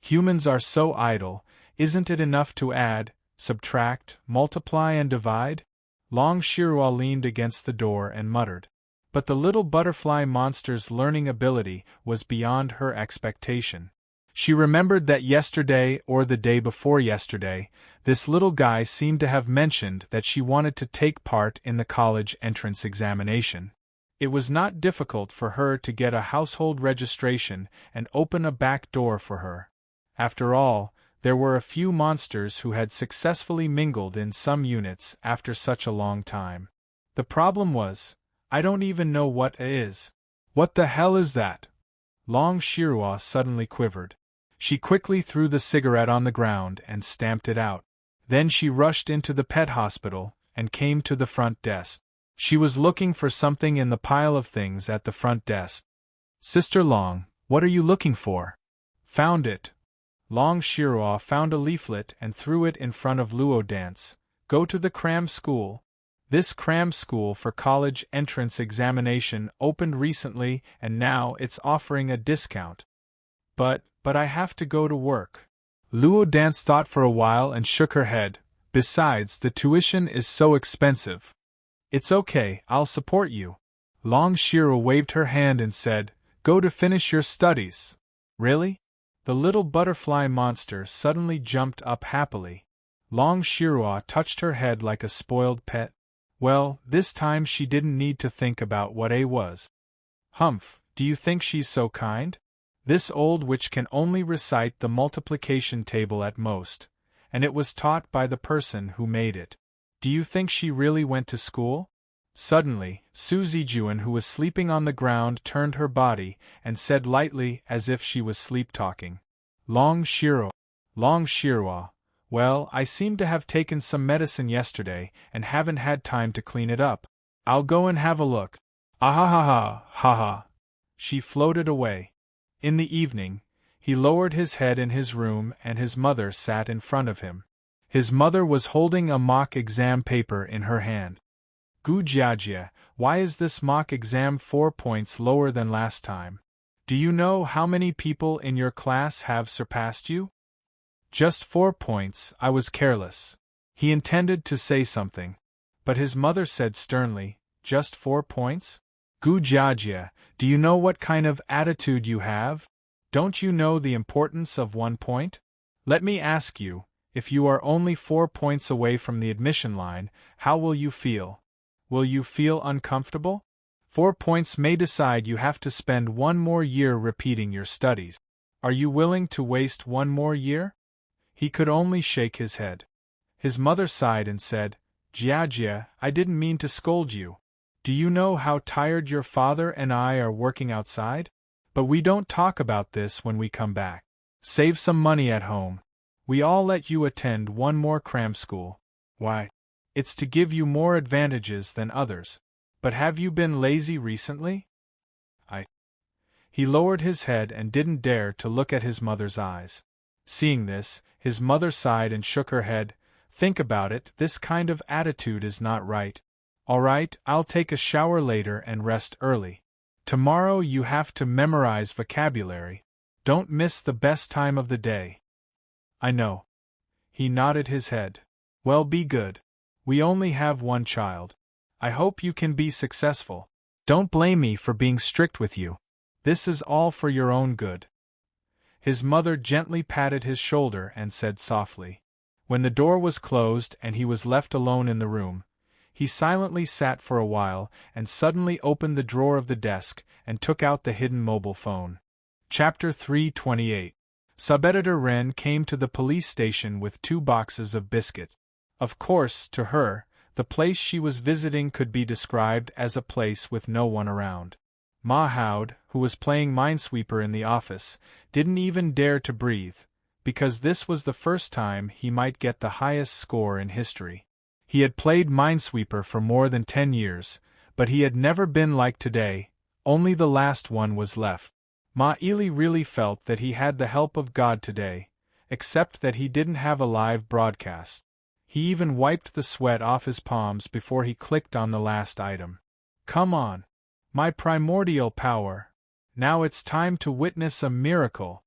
A: Humans are so idle, isn't it enough to add, subtract, multiply and divide? Long Shirua leaned against the door and muttered. But the little butterfly monster's learning ability was beyond her expectation. She remembered that yesterday or the day before yesterday, this little guy seemed to have mentioned that she wanted to take part in the college entrance examination. It was not difficult for her to get a household registration and open a back door for her. After all, there were a few monsters who had successfully mingled in some units after such a long time. The problem was, I don't even know what A is. What the hell is that? Long Shirua suddenly quivered. She quickly threw the cigarette on the ground and stamped it out. Then she rushed into the pet hospital and came to the front desk. She was looking for something in the pile of things at the front desk. "Sister Long, what are you looking for?" "Found it." Long Shirua found a leaflet and threw it in front of Luo Dance. "Go to the cram school. This cram school for college entrance examination opened recently and now it's offering a discount." But I have to go to work." Luo Dance thought for a while and shook her head. "Besides, the tuition is so expensive." "It's okay, I'll support you." Long Shirua waved her hand and said, "Go to finish your studies." "Really?" The little butterfly monster suddenly jumped up happily. Long Shirua touched her head like a spoiled pet. Well, this time she didn't need to think about what A was. "Humph, do you think she's so kind? This old witch can only recite the multiplication table at most, and it was taught by the person who made it. Do you think she really went to school?" Suddenly, Suzy Juan, who was sleeping on the ground, turned her body and said lightly, as if she was sleep-talking, Long Shirua, well, I seem to have taken some medicine yesterday and haven't had time to clean it up. I'll go and have a look." "Ah ha ha ha, ha ha." She floated away. In the evening, he lowered his head in his room and his mother sat in front of him. His mother was holding a mock exam paper in her hand. "Gu Jiajie, why is this mock exam 4 points lower than last time? Do you know how many people in your class have surpassed you?" "Just 4 points, I was careless." He intended to say something, but his mother said sternly, "Just 4 points? Gu Jiajie, do you know what kind of attitude you have? Don't you know the importance of 1 point? Let me ask you, if you are only 4 points away from the admission line, how will you feel? Will you feel uncomfortable? 4 points may decide you have to spend 1 more year repeating your studies. Are you willing to waste 1 more year?" He could only shake his head. His mother sighed and said, "Jiajie, I didn't mean to scold you. Do you know how tired your father and I are working outside? But we don't talk about this when we come back. Save some money at home. We all let you attend 1 more cram school. Why? It's to give you more advantages than others. But have you been lazy recently?" He lowered his head and didn't dare to look at his mother's eyes. Seeing this, his mother sighed and shook her head. "Think about it, this kind of attitude is not right. All right, I'll take a shower later and rest early. Tomorrow you have to memorize vocabulary. Don't miss the best time of the day." "I know." He nodded his head. "Well, be good. We only have 1 child. I hope you can be successful. Don't blame me for being strict with you. This is all for your own good." His mother gently patted his shoulder and said softly. When the door was closed and he was left alone in the room, he silently sat for a while and suddenly opened the drawer of the desk and took out the hidden mobile phone. Chapter 328. Subeditor Wren came to the police station with 2 boxes of biscuits. Of course, to her, the place she was visiting could be described as a place with no one around. Ma Howd, who was playing minesweeper in the office, didn't even dare to breathe, because this was the first time he might get the highest score in history. He had played minesweeper for more than 10 years, but he had never been like today. Only the last one was left. Ma Ely really felt that he had the help of God today, except that he didn't have a live broadcast. He even wiped the sweat off his palms before he clicked on the last item. Come on. My primordial power. Now it's time to witness a miracle.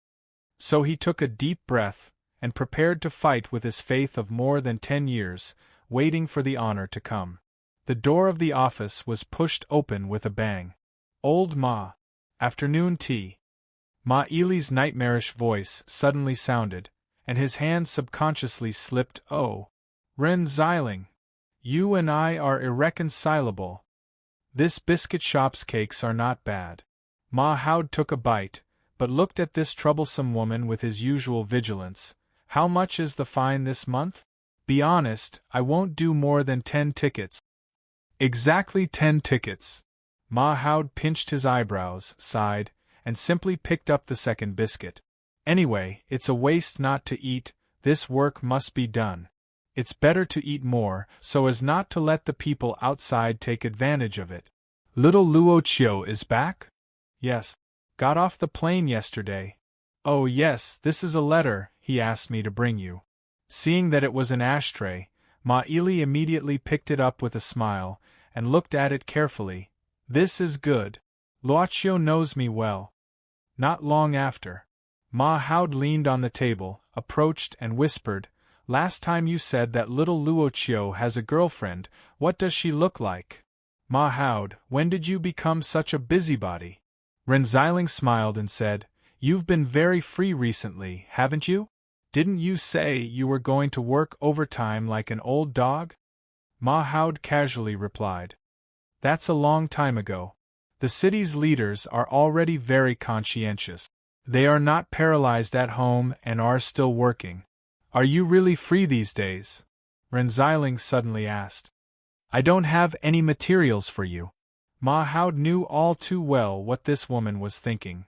A: So he took a deep breath, and prepared to fight with his faith of more than 10 years, waiting for the honor to come. The door of the office was pushed open with a bang. Old Ma. Afternoon tea. Ma Ely's nightmarish voice suddenly sounded, and his hand subconsciously slipped. Oh. Wren Zyling. You and I are irreconcilable. This biscuit shop's cakes are not bad. Ma Howd took a bite, but looked at this troublesome woman with his usual vigilance. How much is the fine this month? Be honest, I won't do more than 10 tickets. Exactly 10 tickets. Ma Howd pinched his eyebrows, sighed, and simply picked up the second biscuit. Anyway, it's a waste not to eat, this work must be done. It's better to eat more, so as not to let the people outside take advantage of it. Little Luochio is back? Yes. Got off the plane yesterday. Oh yes, this is a letter he asked me to bring you. Seeing that it was an ashtray, Ma Ely immediately picked it up with a smile, and looked at it carefully. This is good. Luochio knows me well. Not long after, Ma Howd leaned on the table, approached and whispered, Last time you said that little Luochio has a girlfriend. What does she look like? Ma Howd, when did you become such a busybody? Wren Zyling smiled and said, You've been very free recently, haven't you? Didn't you say you were going to work overtime like an old dog? Ma Howd casually replied, That's a long time ago. The city's leaders are already very conscientious. They are not paralyzed at home and are still working. Are you really free these days? Wren Zyling suddenly asked. I don't have any materials for you. Ma Howd knew all too well what this woman was thinking.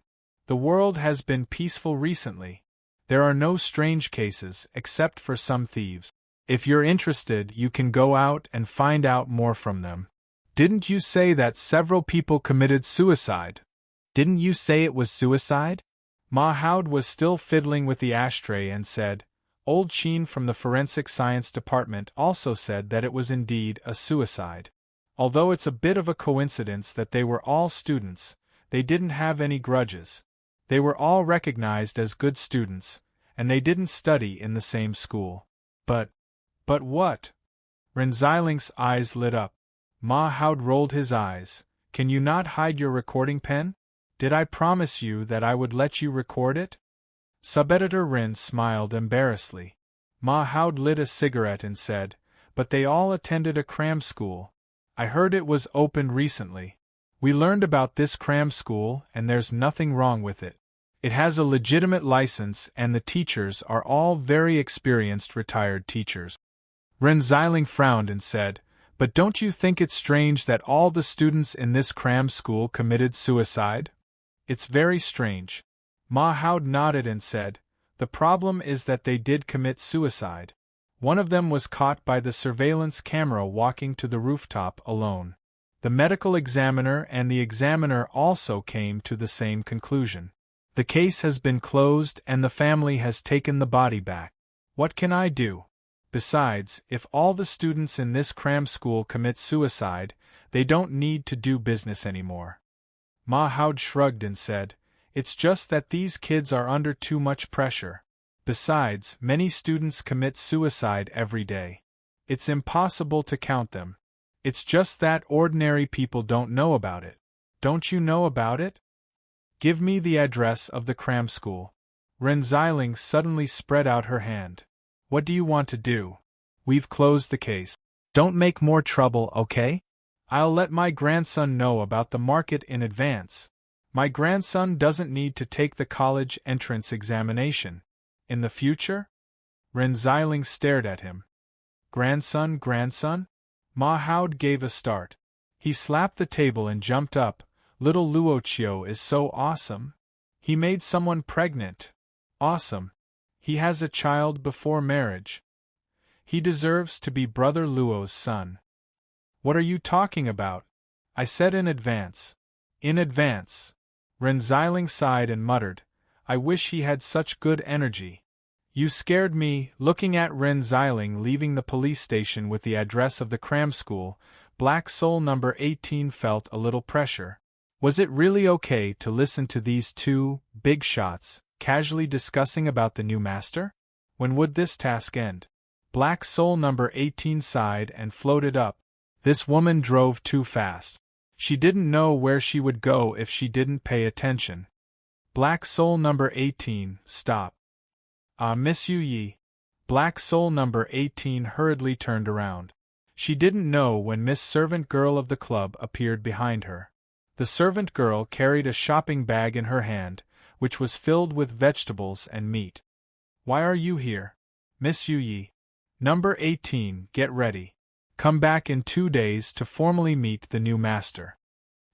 A: The world has been peaceful recently. There are no strange cases except for some thieves. If you're interested, you can go out and find out more from them. Didn't you say that several people committed suicide? Didn't you say it was suicide? Ma Howd was still fiddling with the ashtray and said, Old Sheen from the Forensic Science Department also said that it was indeed a suicide. Although it's a bit of a coincidence that they were all students, they didn't have any grudges. They were all recognized as good students, and they didn't study in the same school. But what? Wren Zyling's eyes lit up. Ma Howd rolled his eyes. Can you not hide your recording pen? Did I promise you that I would let you record it? Subeditor Wren smiled embarrassedly. Ma Howd lit a cigarette and said, But they all attended a cram school. I heard it was opened recently. We learned about this cram school and there's nothing wrong with it. It has a legitimate license and the teachers are all very experienced retired teachers. Wren Zyling frowned and said, But don't you think it's strange that all the students in this cram school committed suicide? It's very strange. Ma Howd nodded and said, The problem is that they did commit suicide. One of them was caught by the surveillance camera walking to the rooftop alone. The medical examiner and the examiner also came to the same conclusion. The case has been closed and the family has taken the body back. What can I do? Besides, if all the students in this cram school commit suicide, they don't need to do business anymore. Ma Howd shrugged and said, It's just that these kids are under too much pressure. Besides, many students commit suicide every day. It's impossible to count them. It's just that ordinary people don't know about it. Don't you know about it? Give me the address of the cram school. Wren Zyling suddenly spread out her hand. What do you want to do? We've closed the case. Don't make more trouble, okay? I'll let my grandson know about the market in advance. My grandson doesn't need to take the college entrance examination. In the future? Ren Xiling stared at him. Grandson? Ma Haoud gave a start. He slapped the table and jumped up. Little Luoqiu is so awesome. He made someone pregnant. Awesome. He has a child before marriage. He deserves to be Brother Luo's son. What are you talking about? I said in advance. In advance. Ren Xiling sighed and muttered, I wish he had such good energy. You scared me. Looking at Ren Xiling leaving the police station with the address of the cram school, Black Soul number 18 felt a little pressure. Was it really okay to listen to these two big shots casually discussing about the new master? When would this task end? Black Soul number 18 sighed and floated up. This woman drove too fast. She didn't know where she would go if she didn't pay attention. Black Soul number 18, stop. Ah, Miss Yu Yi. Black Soul number 18 hurriedly turned around. She didn't know when Miss Servant Girl of the club appeared behind her. The servant girl carried a shopping bag in her hand, which was filled with vegetables and meat. Why are you here? Miss Yu Yi. Number 18, get ready. Come back in 2 days to formally meet the new master.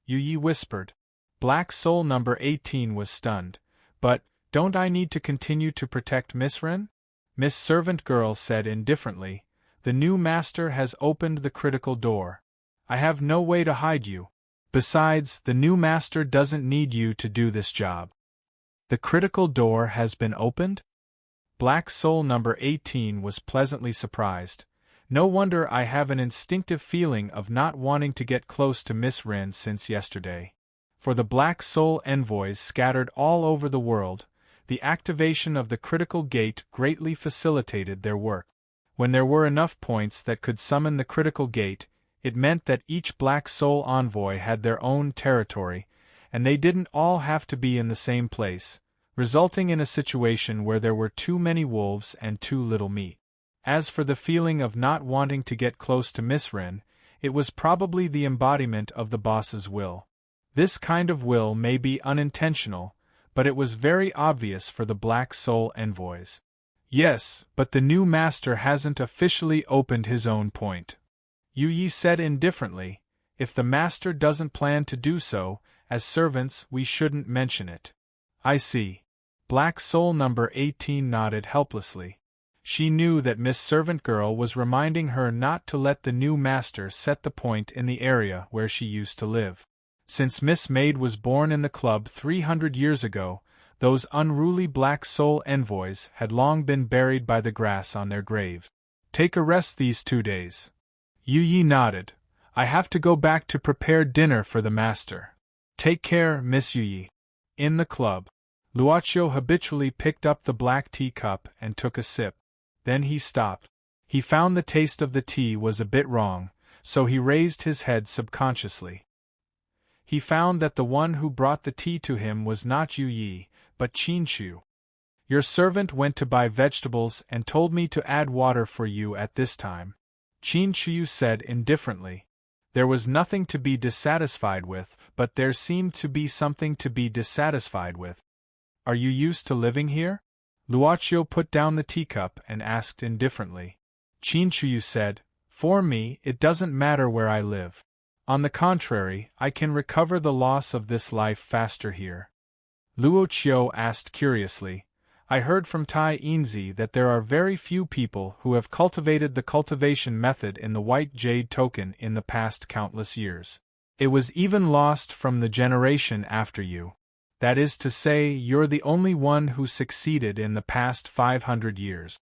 A: Yu Yi whispered. Black Soul number 18 was stunned. But, don't I need to continue to protect Miss Ren? Miss Servant Girl said indifferently. The new master has opened the critical door. I have no way to hide you. Besides, the new master doesn't need you to do this job. The critical door has been opened? Black Soul number 18 was pleasantly surprised. No wonder I have an instinctive feeling of not wanting to get close to Miss Ren since yesterday. For the Black Soul envoys scattered all over the world, the activation of the critical gate greatly facilitated their work. When there were enough points that could summon the critical gate, it meant that each Black Soul envoy had their own territory, and they didn't all have to be in the same place, resulting in a situation where there were too many wolves and too little meat. As for the feeling of not wanting to get close to Miss Ren, it was probably the embodiment of the boss's will. This kind of will may be unintentional, but it was very obvious for the Black Soul envoys. Yes, but the new master hasn't officially opened his own point. Yu Yi said indifferently, if the master doesn't plan to do so, as servants we shouldn't mention it. I see. Black Soul number 18 nodded helplessly. She knew that Miss Servant Girl was reminding her not to let the new master set the point in the area where she used to live. Since Miss Maid was born in the club 300 years ago, those unruly Black Soul envoys had long been buried by the grass on their grave. Take a rest these 2 days. Yu Yi nodded. I have to go back to prepare dinner for the master. Take care, Miss Yu Yi. In the club, Luoqiu habitually picked up the black tea cup and took a sip. Then he stopped. He found the taste of the tea was a bit wrong, so he raised his head subconsciously. He found that the one who brought the tea to him was not Yu Yi, but Qin Chu. Your servant went to buy vegetables and told me to add water for you at this time. Qin Chu said indifferently. There was nothing to be dissatisfied with, but there seemed to be something to be dissatisfied with. Are you used to living here? Luoqiu put down the teacup and asked indifferently. Qin Chu said, For me, it doesn't matter where I live. On the contrary, I can recover the loss of this life faster here. Luoqiu asked curiously, I heard from Tai Yinzi that there are very few people who have cultivated the cultivation method in the white jade token in the past countless years. It was even lost from the generation after you. That is to say, you're the only one who succeeded in the past 500 years.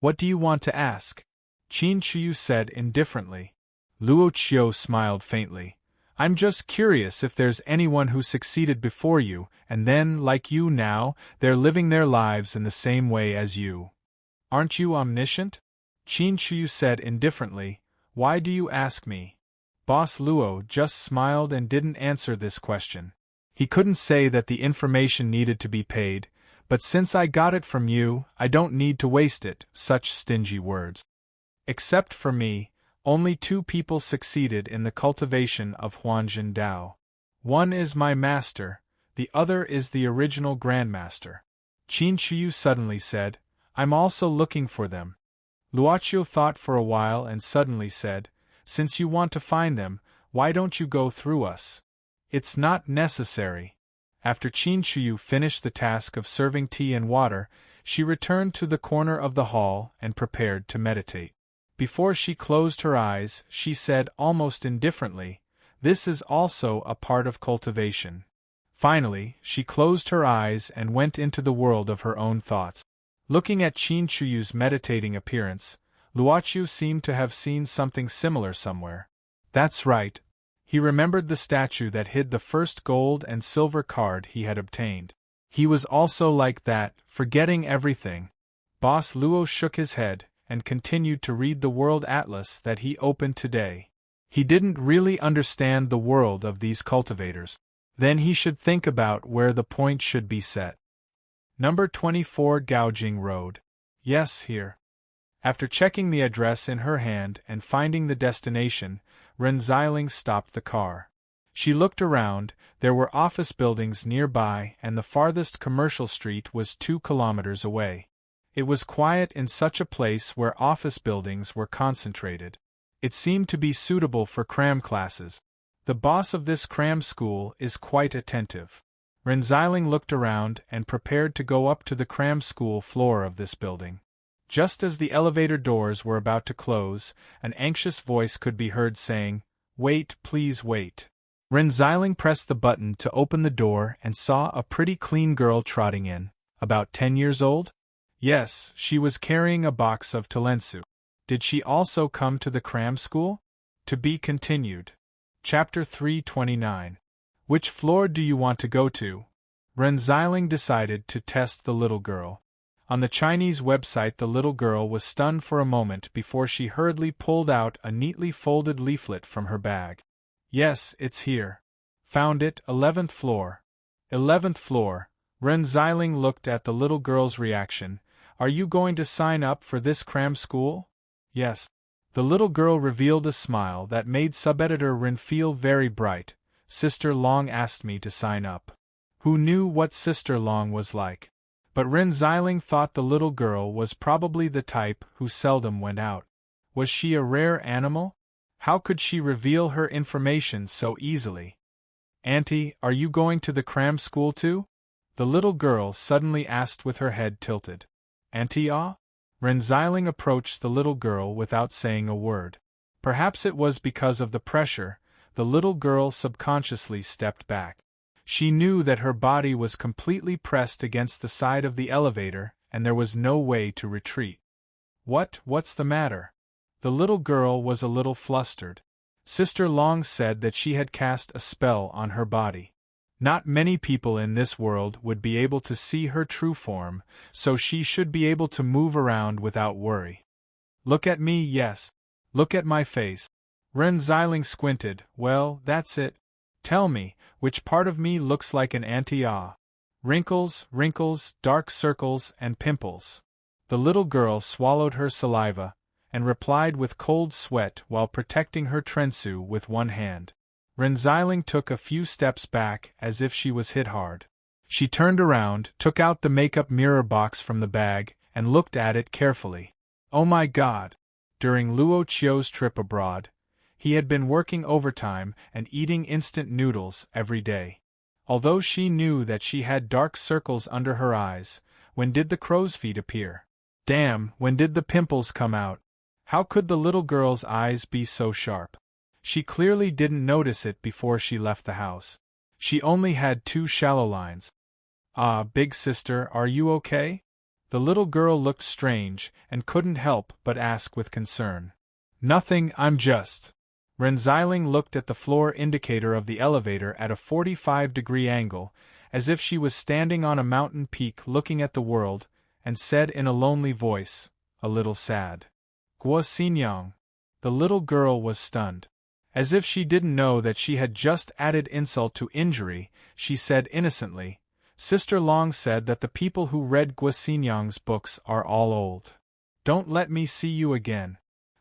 A: What do you want to ask? Qin Chu said indifferently. Luoqiu smiled faintly. I'm just curious if there's anyone who succeeded before you, and then, like you now, they're living their lives in the same way as you. Aren't you omniscient? Qin Chu said indifferently. Why do you ask me? Boss Luo just smiled and didn't answer this question. He couldn't say that the information needed to be paid, but since I got it from you, I don't need to waste it, such stingy words. Except for me, only 2 people succeeded in the cultivation of Huanjin Dao. One is my master, The other is the original Grandmaster. Qin Shiyu suddenly said, I'm also looking for them. Luoqiu thought for a while and suddenly said, since you want to find them, why don't you go through us? It's not necessary. After Qin Shiyu finished the task of serving tea and water, she returned to the corner of the hall and prepared to meditate. Before she closed her eyes, she said almost indifferently, this is also a part of cultivation. Finally, she closed her eyes and went into the world of her own thoughts. Looking at Qin Shiyu's meditating appearance, Luoqiu seemed to have seen something similar somewhere. That's right. He remembered the statue that hid the first gold and silver card he had obtained. He was also like that, forgetting everything. Boss Luo shook his head and continued to read the world atlas that he opened today. He didn't really understand the world of these cultivators. Then he should think about where the point should be set. Number 24 Gaojing Road. Yes, here. After checking the address in her hand and finding the destination, Ren Xiling stopped the car. She looked around, there were office buildings nearby and the farthest commercial street was 2 kilometers away. It was quiet in such a place where office buildings were concentrated. It seemed to be suitable for cram classes. The boss of this cram school is quite attentive. Ren Xiling looked around and prepared to go up to the cram school floor of this building. Just as the elevator doors were about to close, an anxious voice could be heard saying, wait, please wait. Ren Xiling pressed the button to open the door and saw a pretty clean girl trotting in, about 10 years old? Yes, she was carrying a box of Talensu. Did she also come to the cram school? To be continued. Chapter 329. Which floor do you want to go to? Ren Xiling decided to test the little girl. On the Chinese website, the little girl was stunned for a moment before she hurriedly pulled out a neatly folded leaflet from her bag. Yes, it's here. Found it, 11th floor. 11th floor. Ren Xiling looked at the little girl's reaction. Are you going to sign up for this cram school? Yes. The little girl revealed a smile that made sub-editor Ren feel very bright. Sister Long asked me to sign up. Who knew what Sister Long was like? But Ren Xiling thought the little girl was probably the type who seldom went out. Was she a rare animal? How could she reveal her information so easily? Auntie, are you going to the cram school too? The little girl suddenly asked with her head tilted. Auntie, ah? Ren Xiling approached the little girl without saying a word. Perhaps it was because of the pressure, the little girl subconsciously stepped back. She knew that her body was completely pressed against the side of the elevator, and there was no way to retreat. What's the matter? The little girl was a little flustered. Sister Long said that she had cast a spell on her body. Not many people in this world would be able to see her true form, so she should be able to move around without worry. Look at me, yes. Look at my face. Ren Xiling squinted. Well, that's it. Tell me, which part of me looks like an auntie-ah? Wrinkles, dark circles, and pimples. The little girl swallowed her saliva, and replied with cold sweat while protecting her trensu with one hand. Ren Xiling took a few steps back as if she was hit hard. She turned around, took out the makeup mirror box from the bag, and looked at it carefully. Oh my God! During Luo Qiu's trip abroad, he had been working overtime and eating instant noodles every day. Although she knew that she had dark circles under her eyes, when did the crow's feet appear? Damn, when did the pimples come out? How could the little girl's eyes be so sharp? She clearly didn't notice it before she left the house. She only had 2 shallow lines. Ah, big sister, are you okay? The little girl looked strange and couldn't help but ask with concern. Nothing, I'm just. Ren Xiling looked at the floor indicator of the elevator at a 45-degree angle, as if she was standing on a mountain peak looking at the world, and said in a lonely voice, a little sad. Guo Xinyang. The little girl was stunned. As if she didn't know that she had just added insult to injury, she said innocently, Sister Long said that the people who read Guo Xinyang's books are all old. Don't let me see you again.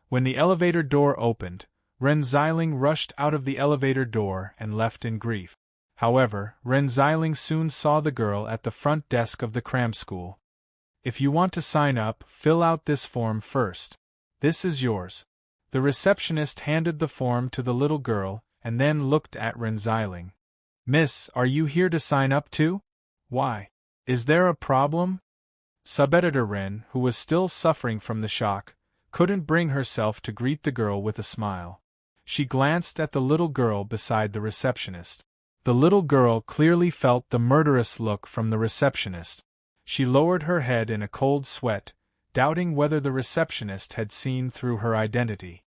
A: When the elevator door opened, Ren Xiling rushed out of the elevator door and left in grief. However, Ren Xiling soon saw the girl at the front desk of the cram school. If you want to sign up, fill out this form first. This is yours. The receptionist handed the form to the little girl, and then looked at Ren Xiling. Miss, are you here to sign up too? Why? Is there a problem? Subeditor Ren, who was still suffering from the shock, couldn't bring herself to greet the girl with a smile. She glanced at the little girl beside the receptionist. The little girl clearly felt the murderous look from the receptionist. She lowered her head in a cold sweat, doubting whether the receptionist had seen through her identity.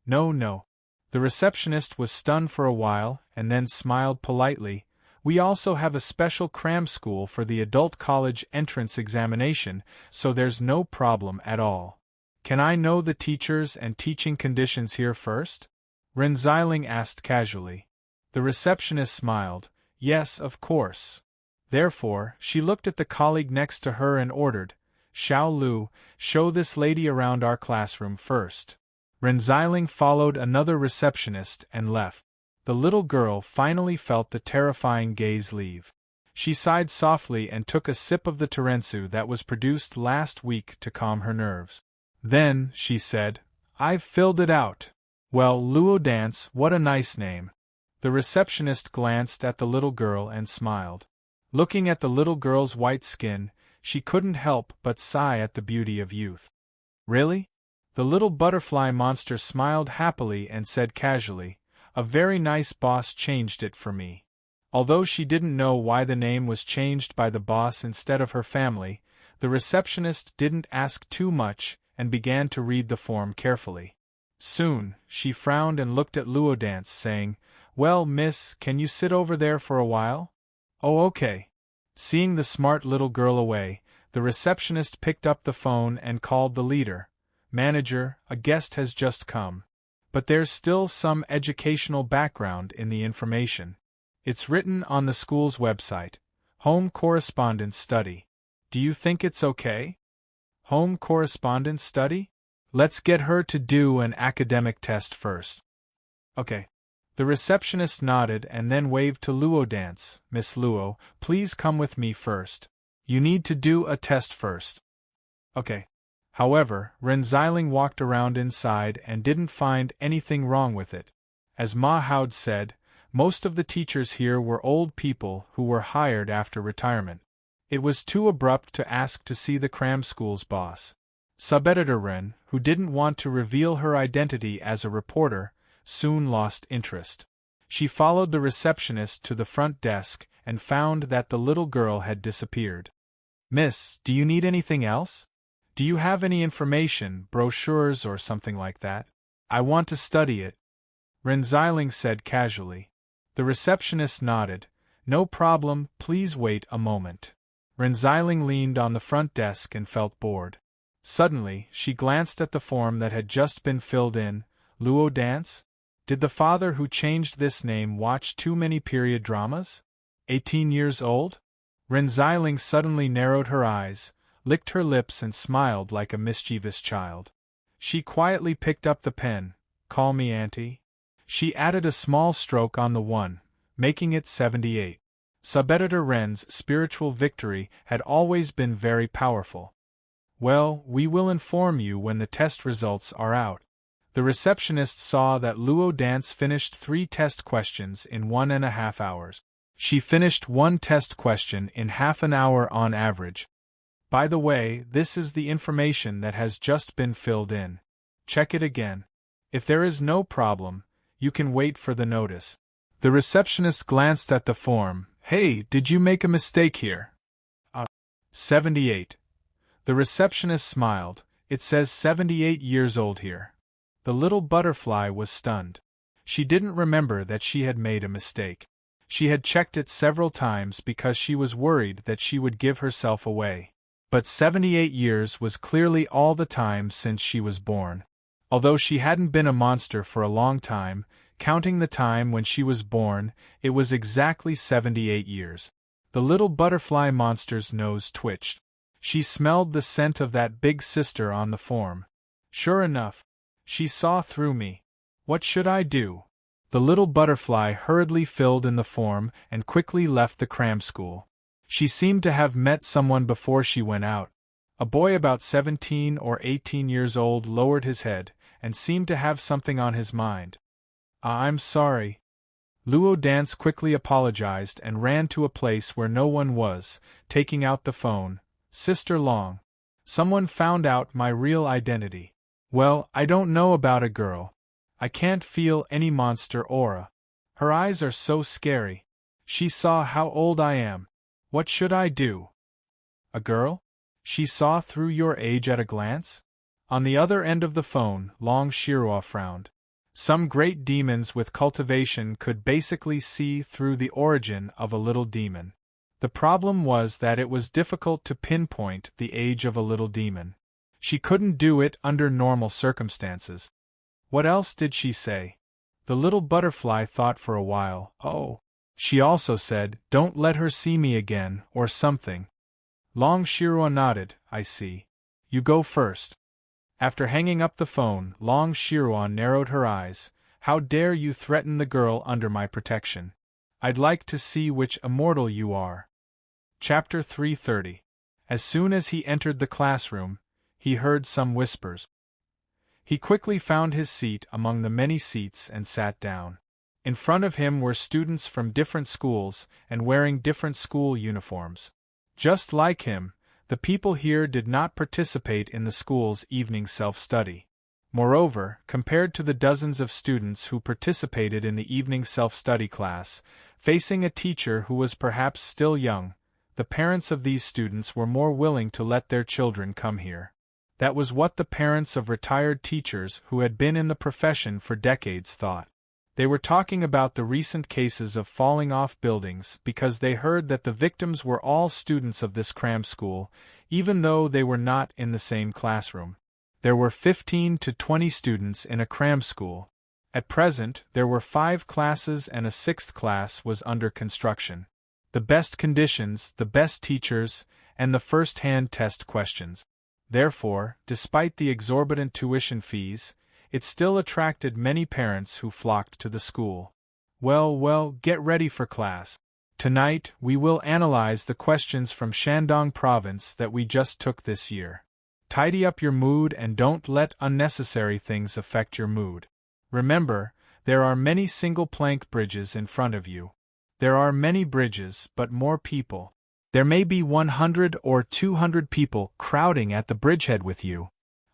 A: No. The receptionist was stunned for a while, and then smiled politely. We also have a special cram school for the adult college entrance examination, so there's no problem at all. Can I know the teachers and teaching conditions here first? Ren Xiling asked casually. The receptionist smiled. Yes, of course. Therefore, she looked at the colleague next to her and ordered, Xiao Lu, show this lady around our classroom first. Ren Xiling followed another receptionist and left. The little girl finally felt the terrifying gaze leave. She sighed softly and took a sip of the tiramisu that was produced last week to calm her nerves. Then, she said, I've filled it out. Well, Luo Dance, what a nice name. The receptionist glanced at the little girl and smiled. Looking at the little girl's white skin, she couldn't help but sigh at the beauty of youth. Really? The little butterfly monster smiled happily and said casually, A very nice boss changed it for me. Although she didn't know why the name was changed by the boss instead of her family, the receptionist didn't ask too much and began to read the form carefully. Soon, she frowned and looked at Luo Dance, saying, Well, miss, can you sit over there for a while? Oh, okay. Seeing the smart little girl away, the receptionist picked up the phone and called the leader. Manager, a guest has just come. But there's still some educational background in the information. It's written on the school's website. Home correspondence study. Do you think it's okay? Home correspondence study? Let's get her to do an academic test first. Okay. The receptionist nodded and then waved to Luo Dance. Miss Luo, please come with me first. You need to do a test first. Okay. However, Ren Xiling walked around inside and didn't find anything wrong with it. As Ma Haud said, most of the teachers here were old people who were hired after retirement. It was too abrupt to ask to see the cram school's boss. Subeditor Ren, who didn't want to reveal her identity as a reporter, soon lost interest. She followed the receptionist to the front desk and found that the little girl had disappeared. Miss, do you need anything else? Do you have any information, brochures or something like that? I want to study it. Ren Xiling said casually. The receptionist nodded. No problem, please wait a moment. Ren Xiling leaned on the front desk and felt bored. Suddenly, she glanced at the form that had just been filled in. Luo Dance? Did the father who changed this name watch too many period dramas? 18 years old? Ren Xiling suddenly narrowed her eyes, licked her lips and smiled like a mischievous child. She quietly picked up the pen. Call me Auntie. She added a small stroke on the 1, making it 78. Subeditor Ren's spiritual victory had always been very powerful. Well, we will inform you when the test results are out. The receptionist saw that Luo Dance finished 3 test questions in 1.5 hours. She finished 1 test question in half an hour on average. By the way, this is the information that has just been filled in. Check it again. If there is no problem, you can wait for the notice. The receptionist glanced at the form. Hey, did you make a mistake here? 78. The receptionist smiled. It says 78 years old here. The little butterfly was stunned. She didn't remember that she had made a mistake. She had checked it several times because she was worried that she would give herself away. But 78 years was clearly all the time since she was born. Although she hadn't been a monster for a long time, counting the time when she was born, it was exactly 78 years. The little butterfly monster's nose twitched. She smelled the scent of that big sister on the form. Sure enough, she saw through me. What should I do? The little butterfly hurriedly filled in the form and quickly left the cram school. She seemed to have met someone before she went out. A boy about 17 or 18 years old lowered his head and seemed to have something on his mind. I'm sorry. Luo Dance quickly apologized and ran to a place where no one was, taking out the phone. Sister Long. Someone found out my real identity. Well, I don't know about a girl. I can't feel any monster aura. Her eyes are so scary. She saw how old I am. What should I do? A girl? She saw through your age at a glance? On the other end of the phone, Long Shirua frowned. Some great demons with cultivation could basically see through the origin of a little demon. The problem was that it was difficult to pinpoint the age of a little demon. She couldn't do it under normal circumstances. What else did she say? The little butterfly thought for a while. Oh. She also said, don't let her see me again, or something. Long Shirua nodded. I see. You go first. After hanging up the phone, Long Shirua narrowed her eyes. How dare you threaten the girl under my protection? I'd like to see which immortal you are. Chapter 330. As soon as he entered the classroom, he heard some whispers. He quickly found his seat among the many seats and sat down. In front of him were students from different schools and wearing different school uniforms. Just like him, the people here did not participate in the school's evening self-study. Moreover, compared to the dozens of students who participated in the evening self-study class, facing a teacher who was perhaps still young, the parents of these students were more willing to let their children come here. That was what the parents of retired teachers who had been in the profession for decades thought. They were talking about the recent cases of falling off buildings because they heard that the victims were all students of this cram school, even though they were not in the same classroom. There were 15 to 20 students in a cram school. At present, there were 5 classes and a 6th class was under construction. The best conditions, the best teachers, and the first-hand test questions. Therefore, despite the exorbitant tuition fees, it still attracted many parents who flocked to the school. Well, get ready for class. Tonight, we will analyze the questions from Shandong Province that we just took this year. Tidy up your mood and don't let unnecessary things affect your mood. Remember, there are many single-plank bridges in front of you. There are many bridges, but more people. There may be 100 or 200 people crowding at the bridgehead with you.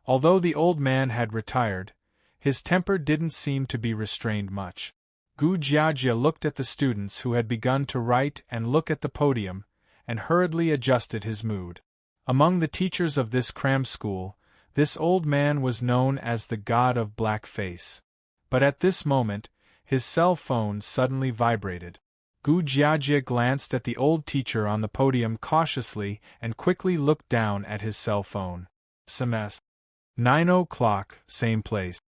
A: Although the old man had retired, his temper didn't seem to be restrained much. Gu Jiajia looked at the students who had begun to write and look at the podium, and hurriedly adjusted his mood. Among the teachers of this cram school, this old man was known as the god of black face. But at this moment, his cell phone suddenly vibrated. Gu Jiajia glanced at the old teacher on the podium cautiously and quickly looked down at his cell phone. SMS. 9 o'clock, same place.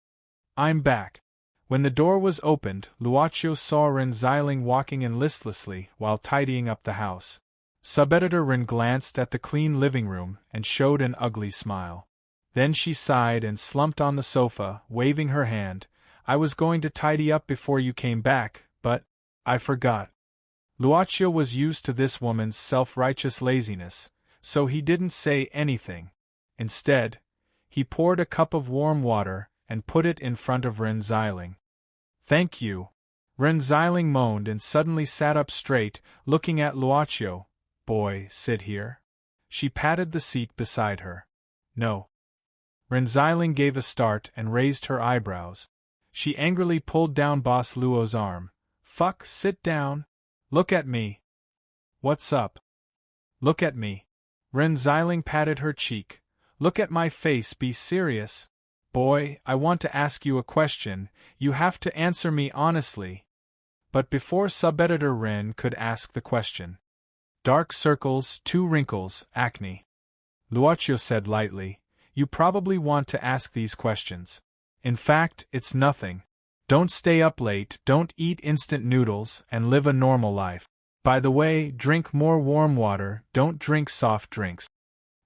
A: I'm back. When the door was opened, Luochio saw Ren Xiling walking in listlessly while tidying up the house. Subeditor Ren glanced at the clean living room and showed an ugly smile. Then she sighed and slumped on the sofa, waving her hand. I was going to tidy up before you came back, but I forgot. Luochio was used to this woman's self-righteous laziness, so he didn't say anything. Instead, he poured a cup of warm water and put it in front of Ren Xiling. Thank you. Ren Xiling moaned and suddenly sat up straight, looking at Luochio. Boy, sit here. She patted the seat beside her. No. Ren Xiling gave a start and raised her eyebrows. She angrily pulled down Boss Luo's arm. Fuck, sit down. Look at me. What's up? Look at me. Ren Xiling patted her cheek. Look at my face, be serious. Boy, I want to ask you a question, you have to answer me honestly. But before Subeditor Ren could ask the question. Dark circles, 2 wrinkles, acne. Luochio said lightly, you probably want to ask these questions. In fact, it's nothing. Don't stay up late, don't eat instant noodles, and live a normal life. By the way, drink more warm water, don't drink soft drinks.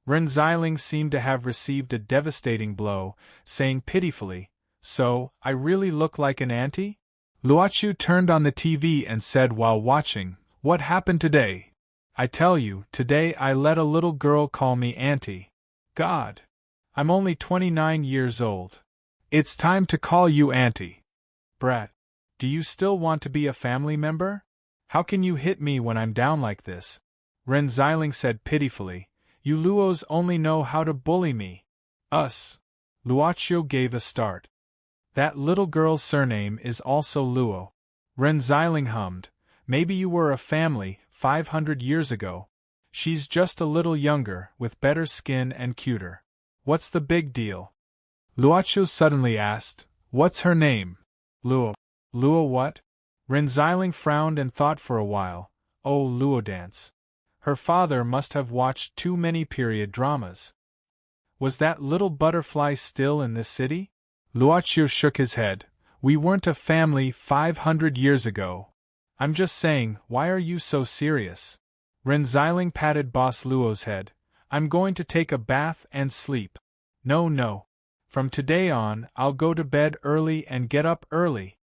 A: Ren Xiling seemed to have received a devastating blow, saying pitifully, So, I really look like an auntie? Luochu turned on the TV and said while watching, "What happened today? I tell you, today I let a little girl call me auntie. God! I'm only 29 years old. It's time to call you auntie. Brat, do you still want to be a family member? How can you hit me when I'm down like this?" Ren Xiling said pitifully, "You Luos only know how to bully me. Us." Luochu gave a start. "That little girl's surname is also Luo." Ren Xiling hummed, "Maybe you were a family 500 years ago. She's just a little younger, with better skin and cuter. What's the big deal?" Luochu suddenly asked, "What's her name?" "Luo." "Luo what?" Ren Xiling frowned and thought for a while. "Oh, Luo dance. Her father must have watched too many period dramas. Was that little butterfly still in this city?" Luochu shook his head. "We weren't a family 500 years ago. I'm just saying, why are you so serious?" Ren Xiling patted Boss Luo's head. "I'm going to take a bath and sleep. No, no. From today on, I'll go to bed early and get up early."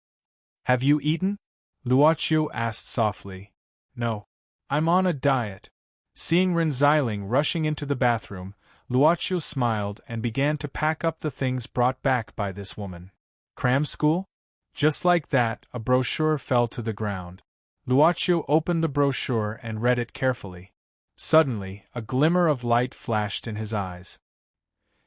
A: "Have you eaten?" Luochu asked softly. "No. I'm on a diet." Seeing Ren Xiling rushing into the bathroom, Luochu smiled and began to pack up the things brought back by this woman. "Cram school?" Just like that, a brochure fell to the ground. Luochu opened the brochure and read it carefully. Suddenly, a glimmer of light flashed in his eyes.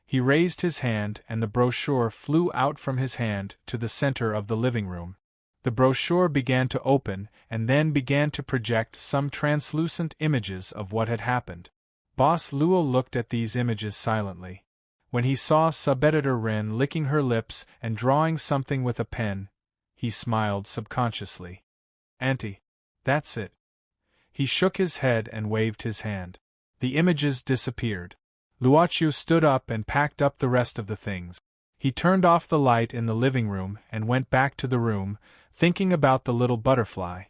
A: He raised his hand and the brochure flew out from his hand to the center of the living room. The brochure began to open and then began to project some translucent images of what had happened. Boss Luo looked at these images silently. When he saw sub-editor Ren licking her lips and drawing something with a pen, he smiled subconsciously. "Auntie. That's it." He shook his head and waved his hand. The images disappeared. Luochu stood up and packed up the rest of the things. He turned off the light in the living room and went back to the room, thinking about the little butterfly.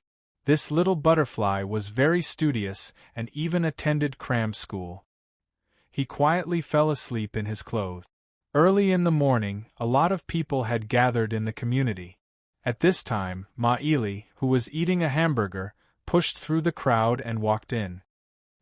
A: This little butterfly was very studious and even attended cram school. He quietly fell asleep in his clothes. Early in the morning, a lot of people had gathered in the community. At this time, Ma Ili, who was eating a hamburger, pushed through the crowd and walked in.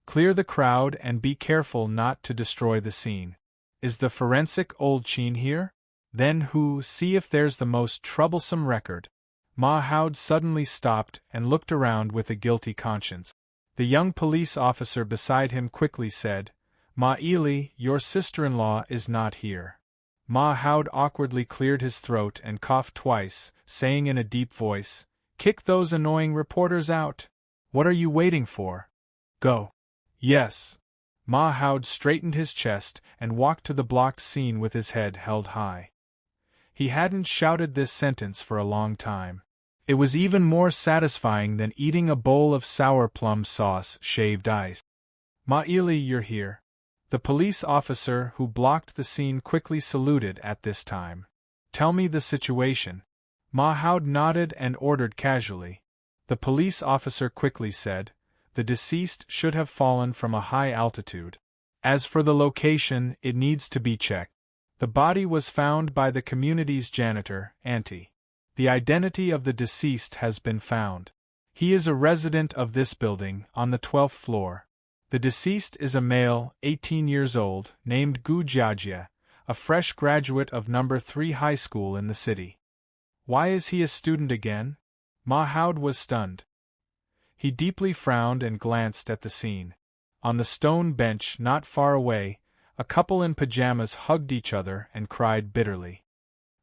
A: "Clear the crowd and be careful not to destroy the scene. Is the forensic old Chin here? Then who, see if there's the most troublesome record." Ma Haud suddenly stopped and looked around with a guilty conscience. The young police officer beside him quickly said, "Ma Ili, your sister-in-law is not here." Ma Haud awkwardly cleared his throat and coughed twice, saying in a deep voice, "Kick those annoying reporters out. What are you waiting for? Go." "Yes." Ma Haud straightened his chest and walked to the blocked scene with his head held high. He hadn't shouted this sentence for a long time. It was even more satisfying than eating a bowl of sour plum sauce shaved ice. "Ma Ili, you're here." The police officer who blocked the scene quickly saluted at this time. "Tell me the situation." Ma Haud nodded and ordered casually. The police officer quickly said, "The deceased should have fallen from a high altitude. As for the location, it needs to be checked. The body was found by the community's janitor, Auntie. The identity of the deceased has been found. He is a resident of this building, on the 12th floor. The deceased is a male, 18 years old, named Gu Jiajie, a fresh graduate of No. 3 high school in the city." "Why is he a student again?" Ma Haud was stunned. He deeply frowned and glanced at the scene. On the stone bench not far away, a couple in pajamas hugged each other and cried bitterly.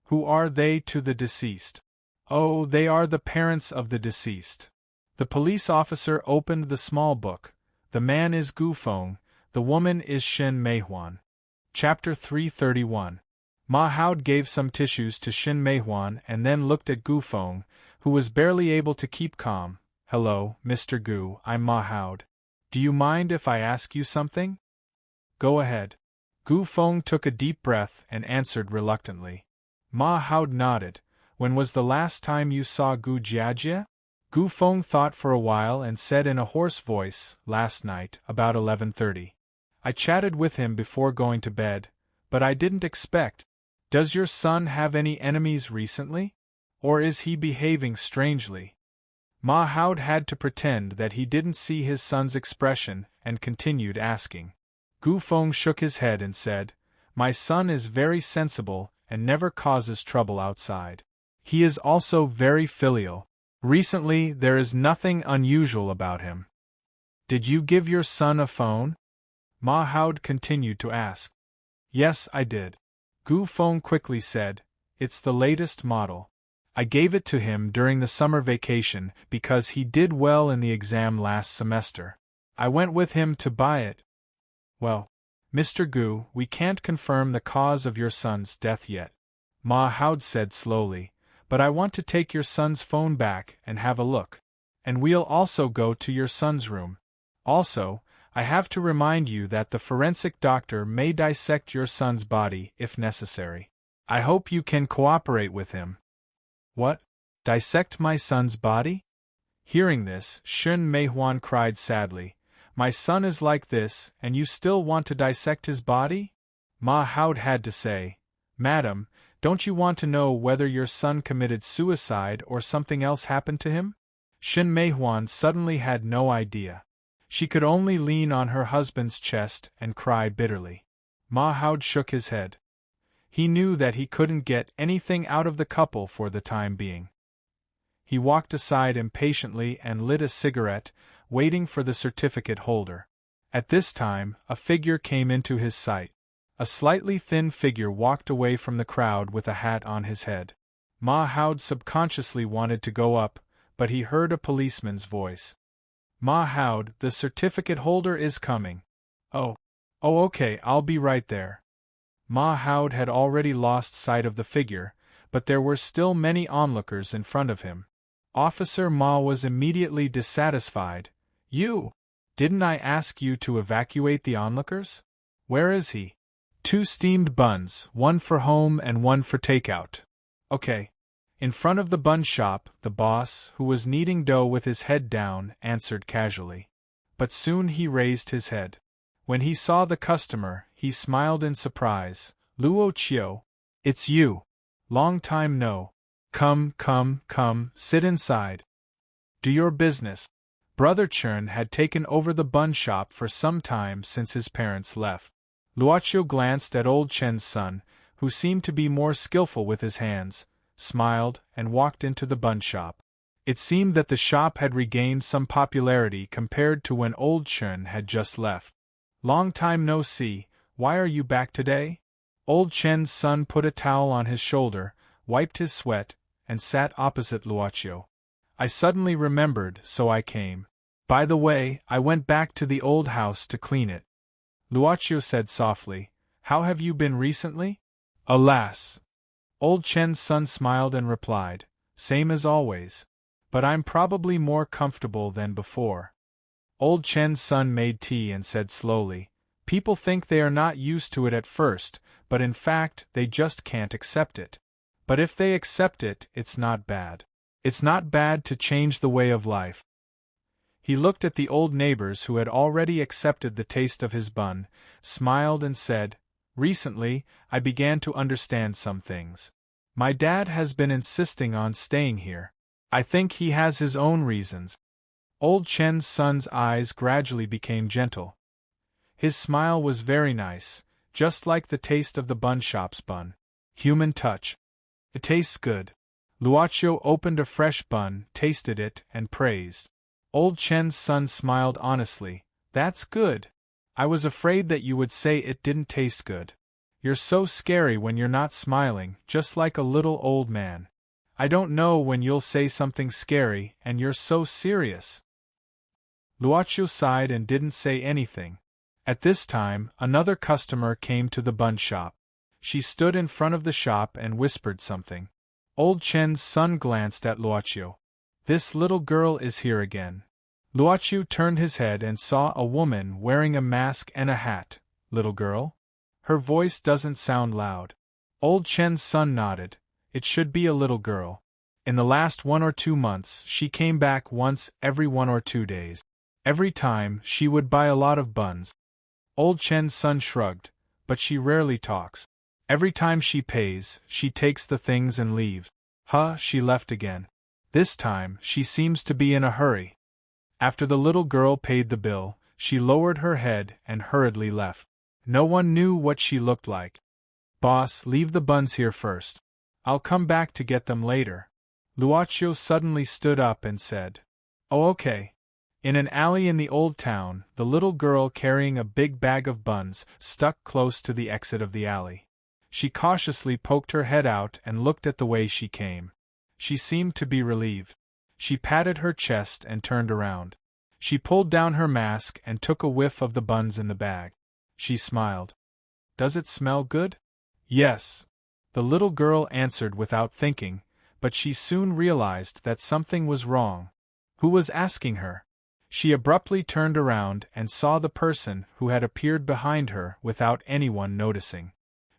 A: "Who are they to the deceased?" "Oh, they are the parents of the deceased." The police officer opened the small book. The man is Gu Feng, the woman is Shin Meihuan. Chapter 331. Ma Haud gave some tissues to Shin Meihuan and then looked at Gu Feng, who was barely able to keep calm. "Hello, Mr. Gu, I'm Ma Haud. Do you mind if I ask you something?" "Go ahead." Gu Feng took a deep breath and answered reluctantly. Ma Haud nodded. "When was the last time you saw Gu Jiajie?" Gu Feng thought for a while and said in a hoarse voice, "Last night, about 11:30. I chatted with him before going to bed, but I didn't expect. Does your son have any enemies recently? Or is he behaving strangely? Ma Hao had to pretend that he didn't see his son's expression and continued asking. Gu Feng shook his head and said, "My son is very sensible and never causes trouble outside. He is also very filial. Recently there is nothing unusual about him." "Did you give your son a phone?" Ma Hao continued to ask. "Yes, I did." Gu Feng quickly said, "It's the latest model. I gave it to him during the summer vacation because he did well in the exam last semester. I went with him to buy it." "Well, Mr. Gu, we can't confirm the cause of your son's death yet," Ma Hao said slowly, "but I want to take your son's phone back and have a look. And we'll also go to your son's room. Also, I have to remind you that the forensic doctor may dissect your son's body if necessary. I hope you can cooperate with him." "What? Dissect my son's body?" Hearing this, Shun Meihuan cried sadly, "My son is like this, and you still want to dissect his body?" Ma Hao had to say, "Madam, don't you want to know whether your son committed suicide or something else happened to him?" Shun Meihuan suddenly had no idea. She could only lean on her husband's chest and cry bitterly. Ma Hao shook his head. He knew that he couldn't get anything out of the couple for the time being. He walked aside impatiently and lit a cigarette, waiting for the certificate holder. At this time, a figure came into his sight. A slightly thin figure walked away from the crowd with a hat on his head. Ma Hao subconsciously wanted to go up, but he heard a policeman's voice. "Ma Hao, the certificate holder is coming." Oh, okay, I'll be right there." Ma Hao had already lost sight of the figure, but there were still many onlookers in front of him. Officer Ma was immediately dissatisfied. "You! Didn't I ask you to evacuate the onlookers? Where is he?" "2 steamed buns, 1 for home and 1 for takeout." "Okay." In front of the bun shop, the boss, who was kneading dough with his head down, answered casually. But soon he raised his head. When he saw the customer, he smiled in surprise. "Luo Chiu, it's you. Long time no. Come, sit inside. Do your business." Brother Chern had taken over the bun shop for some time since his parents left. Luoqiu glanced at old Chen's son, who seemed to be more skillful with his hands, smiled, and walked into the bun shop. It seemed that the shop had regained some popularity compared to when old Chen had just left. "Long time no see, why are you back today?" Old Chen's son put a towel on his shoulder, wiped his sweat, and sat opposite Luoqiu. "I suddenly remembered, so I came. By the way, I went back to the old house to clean it." Luoqiu said softly, "How have you been recently?" "Alas!" Old Chen's son smiled and replied, "Same as always. But I'm probably more comfortable than before." Old Chen's son made tea and said slowly, "People think they are not used to it at first, but in fact they just can't accept it. But if they accept it, it's not bad. It's not bad to change the way of life." He looked at the old neighbors who had already accepted the taste of his bun, smiled and said, "Recently, I began to understand some things. My dad has been insisting on staying here. I think he has his own reasons." Old Chen's son's eyes gradually became gentle. His smile was very nice, just like the taste of the bun shop's bun. Human touch. "It tastes good." Luoqiu opened a fresh bun, tasted it, and praised. Old Chen's son smiled honestly. "That's good. I was afraid that you would say it didn't taste good. You're so scary when you're not smiling, just like a little old man. I don't know when you'll say something scary, and you're so serious." Luoqiu sighed and didn't say anything. At this time, another customer came to the bun shop. She stood in front of the shop and whispered something. Old Chen's son glanced at Luoqiu. "This little girl is here again." Luoqiu turned his head and saw a woman wearing a mask and a hat. "Little girl?" Her voice doesn't sound loud. Old Chen's son nodded. "It should be a little girl. In the last 1 or 2 months, she came back once every 1 or 2 days. Every time, she would buy a lot of buns." Old Chen's son shrugged, "But she rarely talks. Every time she pays, she takes the things and leaves." She left again. This time, she seems to be in a hurry. After the little girl paid the bill, she lowered her head and hurriedly left. No one knew what she looked like. Boss, leave the buns here first. I'll come back to get them later. Luocio suddenly stood up and said, Oh, okay. In an alley in the old town, the little girl carrying a big bag of buns stuck close to the exit of the alley. She cautiously poked her head out and looked at the way she came. She seemed to be relieved. She patted her chest and turned around. She pulled down her mask and took a whiff of the buns in the bag. She smiled. Does it smell good? Yes. The little girl answered without thinking, but she soon realized that something was wrong. Who was asking her? She abruptly turned around and saw the person who had appeared behind her without anyone noticing.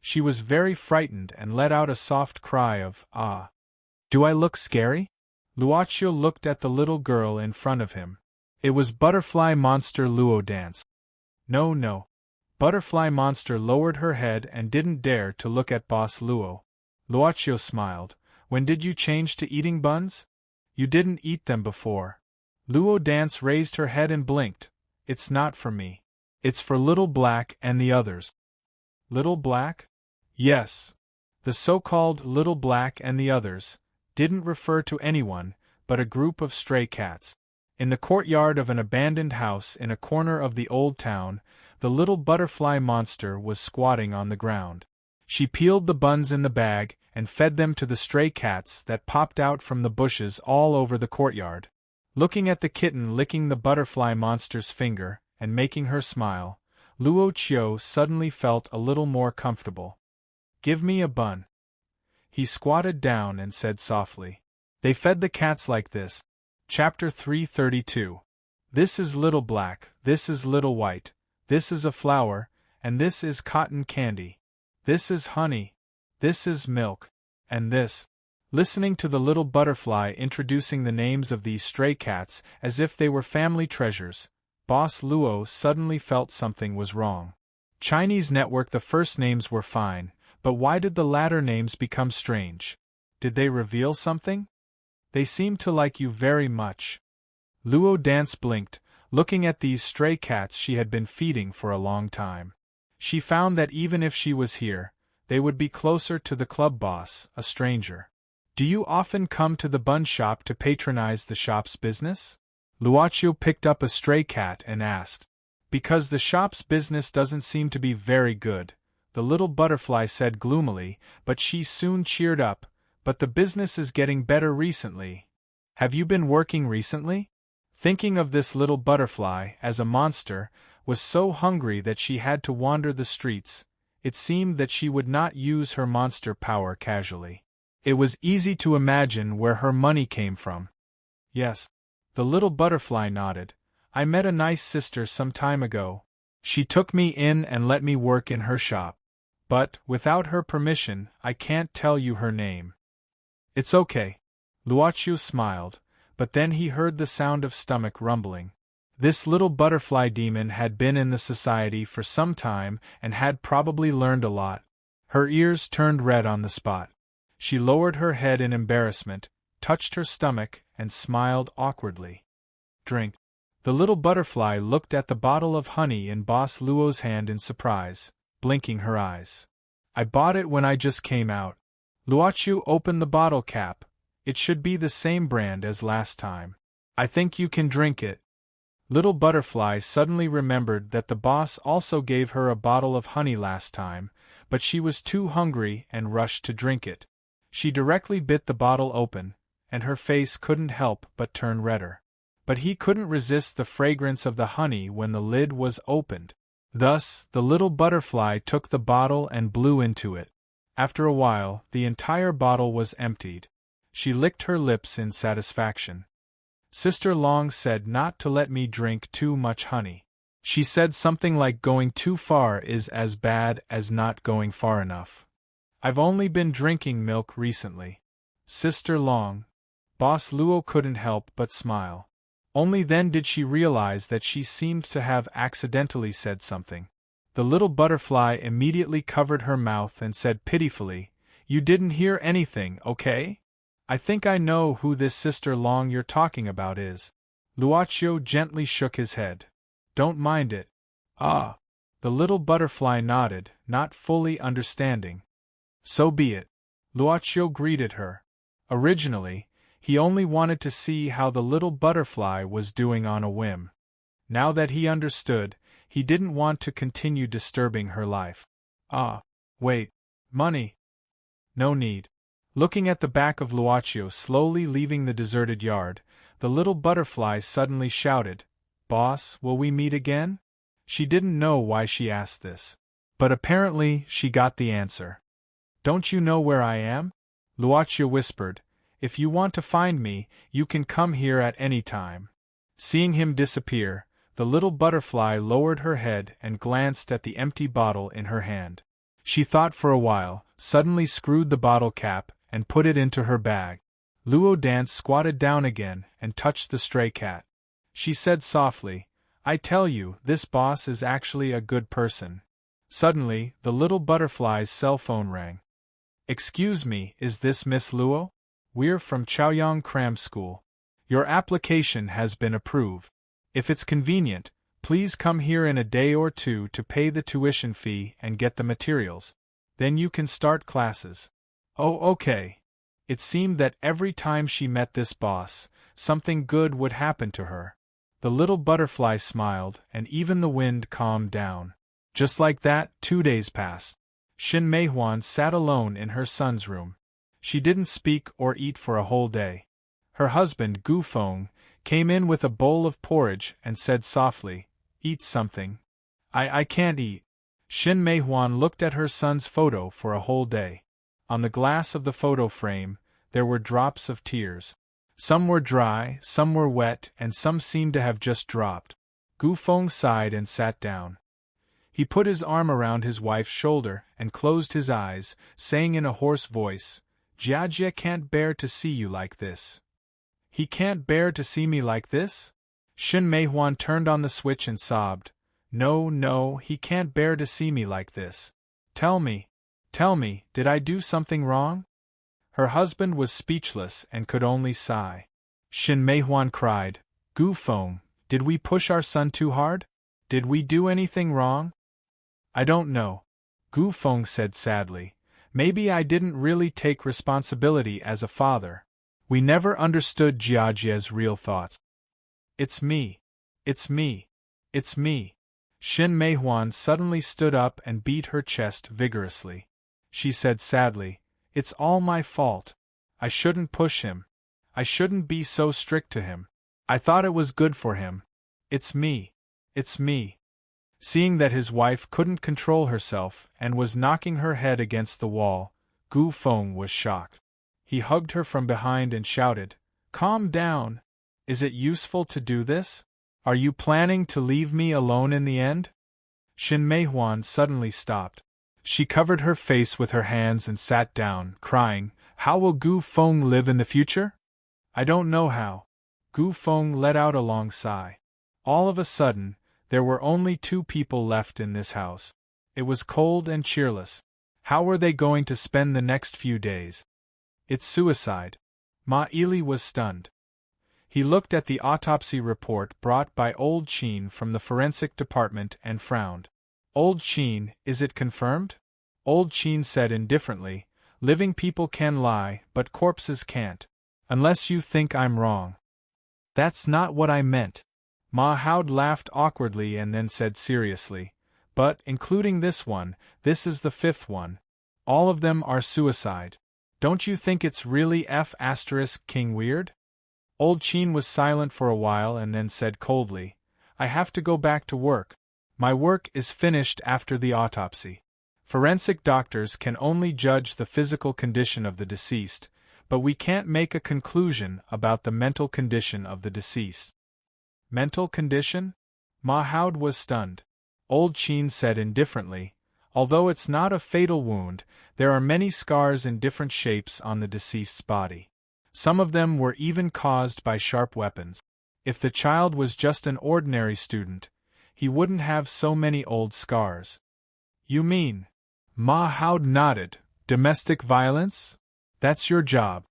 A: She was very frightened and let out a soft cry of, "Ah! Do I look scary?" Luocio looked at the little girl in front of him. It was Butterfly Monster Luo Dance. No. Butterfly Monster lowered her head and didn't dare to look at Boss Luo. Luocio smiled. When did you change to eating buns? You didn't eat them before. Luo Dance raised her head and blinked. It's not for me. It's for Little Black and the others. Little Black? Yes. The so-called Little Black and the others didn't refer to anyone, but a group of stray cats. In the courtyard of an abandoned house in a corner of the old town, the little butterfly monster was squatting on the ground. She peeled the buns in the bag and fed them to the stray cats that popped out from the bushes all over the courtyard. Looking at the kitten licking the butterfly monster's finger and making her smile, Luocio suddenly felt a little more comfortable. Give me a bun. He squatted down and said softly. They fed the cats like this. Chapter 332. This is Little Black, this is Little White, this is a flower, and this is cotton candy. This is honey, this is milk, and this. Listening to the little butterfly introducing the names of these stray cats as if they were family treasures, Boss Luo suddenly felt something was wrong. Chinese network, the first names were fine, but why did the latter names become strange? Did they reveal something? They seem to like you very much. Luo Dance blinked, looking at these stray cats she had been feeding for a long time. She found that even if she was here, they would be closer to the club boss, a stranger. Do you often come to the bun shop to patronize the shop's business? Luocio picked up a stray cat and asked. Because the shop's business doesn't seem to be very good, the little butterfly said gloomily, but she soon cheered up. But the business is getting better recently. Have you been working recently? Thinking of this little butterfly as a monster was so hungry that she had to wander the streets. It seemed that she would not use her monster power casually. It was easy to imagine where her money came from. Yes. The little butterfly nodded. I met a nice sister some time ago. She took me in and let me work in her shop. But, without her permission, I can't tell you her name. It's okay. Luocio smiled, but then he heard the sound of stomach rumbling. This little butterfly demon had been in the society for some time and had probably learned a lot. Her ears turned red on the spot. She lowered her head in embarrassment, touched her stomach, and smiled awkwardly. Drink. The little butterfly looked at the bottle of honey in Boss Luo's hand in surprise, blinking her eyes. I bought it when I just came out. Luocio opened the bottle cap. It should be the same brand as last time. I think you can drink it. Little Butterfly suddenly remembered that the boss also gave her a bottle of honey last time, but she was too hungry and rushed to drink it. She directly bit the bottle open, and her face couldn't help but turn redder. But he couldn't resist the fragrance of the honey when the lid was opened. Thus, the little butterfly took the bottle and blew into it. After a while, the entire bottle was emptied. She licked her lips in satisfaction. Sister Long said not to let me drink too much honey. She said something like going too far is as bad as not going far enough. I've only been drinking milk recently. Sister Long. Boss Luo couldn't help but smile. Only then did she realize that she seemed to have accidentally said something. The little butterfly immediately covered her mouth and said pitifully, You didn't hear anything, okay? I think I know who this Sister Long you're talking about is. Luocio gently shook his head. Don't mind it. Ah. The little butterfly nodded, not fully understanding. So be it. Luocio greeted her. Originally, he only wanted to see how the little butterfly was doing on a whim. Now that he understood, he didn't want to continue disturbing her life. Ah. Wait. Money. No need. Looking at the back of Luocio slowly leaving the deserted yard, the little butterfly suddenly shouted, Boss, will we meet again? She didn't know why she asked this. But apparently she got the answer. Don't you know where I am? Luocio whispered. If you want to find me, you can come here at any time. Seeing him disappear, the little butterfly lowered her head and glanced at the empty bottle in her hand. She thought for a while, suddenly screwed the bottle cap, and put it into her bag. Luo Dance squatted down again and touched the stray cat. She said softly, I tell you, this boss is actually a good person. Suddenly, the little butterfly's cell phone rang. Excuse me, is this Miss Luo? We're from Chaoyang Cram School. Your application has been approved. If it's convenient, please come here in a day or two to pay the tuition fee and get the materials. Then you can start classes. Oh, okay. It seemed that every time she met this boss, something good would happen to her. The little butterfly smiled, and even the wind calmed down. Just like that, 2 days passed. Shin Meihuan sat alone in her son's room. She didn't speak or eat for a whole day. Her husband, Gu Feng, came in with a bowl of porridge and said softly, Eat something. I can't eat. Shin Meihuan looked at her son's photo for a whole day. On the glass of the photo frame, there were drops of tears. Some were dry, some were wet, and some seemed to have just dropped. Gu Feng sighed and sat down. He put his arm around his wife's shoulder and closed his eyes, saying in a hoarse voice, Jiajie can't bear to see you like this. He can't bear to see me like this? Shin Meihuan turned on the switch and sobbed. No, he can't bear to see me like this. Tell me, did I do something wrong? Her husband was speechless and could only sigh. Shin Meihuan cried, Gu Feng, did we push our son too hard? Did we do anything wrong? I don't know. Gu Feng said sadly. Maybe I didn't really take responsibility as a father. We never understood Jiajie's real thoughts. It's me. Shin Meihuan suddenly stood up and beat her chest vigorously. She said sadly, It's all my fault. I shouldn't push him. I shouldn't be so strict to him. I thought it was good for him. It's me. Seeing that his wife couldn't control herself and was knocking her head against the wall, Gu Feng was shocked. He hugged her from behind and shouted, Calm down. Is it useful to do this? Are you planning to leave me alone in the end? Shin Meihuan suddenly stopped. She covered her face with her hands and sat down, crying, How will Gu Feng live in the future? I don't know how. Gu Feng let out a long sigh. All of a sudden, there were only 2 people left in this house. It was cold and cheerless. How were they going to spend the next few days? It's suicide. Ma Ili was stunned. He looked at the autopsy report brought by Old Qin from the forensic department and frowned. Old Qin, is it confirmed? Old Qin said indifferently, Living people can lie, but corpses can't. Unless you think I'm wrong. That's not what I meant. Ma Haud laughed awkwardly and then said seriously, But, including this one, this is the 5th one. All of them are suicide. Don't you think it's really King weird? Old Qin was silent for a while and then said coldly, I have to go back to work. My work is finished after the autopsy. Forensic doctors can only judge the physical condition of the deceased, but we can't make a conclusion about the mental condition of the deceased. Mental condition? Ma Haud was stunned. Old Qin said indifferently, Although it's not a fatal wound, there are many scars in different shapes on the deceased's body. Some of them were even caused by sharp weapons. If the child was just an ordinary student, he wouldn't have so many old scars. You mean? Ma Haud nodded. Domestic violence? That's your job.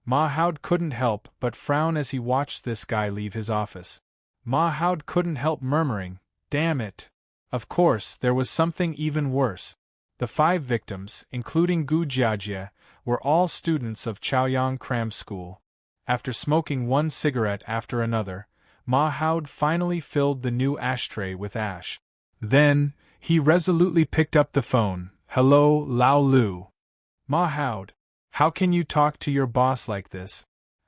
A: Mahoud couldn't help but frown as he watched this guy leave his office. Mahoud couldn't help murmuring, "Damn it." Of course, there was something even worse. The 5 victims, including Gu Jiajie, were all students of Chaoyang Cram School. After smoking one cigarette after another, Mahoud finally filled the new ashtray with ash. Then, he resolutely picked up the phone. "Hello, Lao Lu." "Mahoud, how can you talk to your boss like this?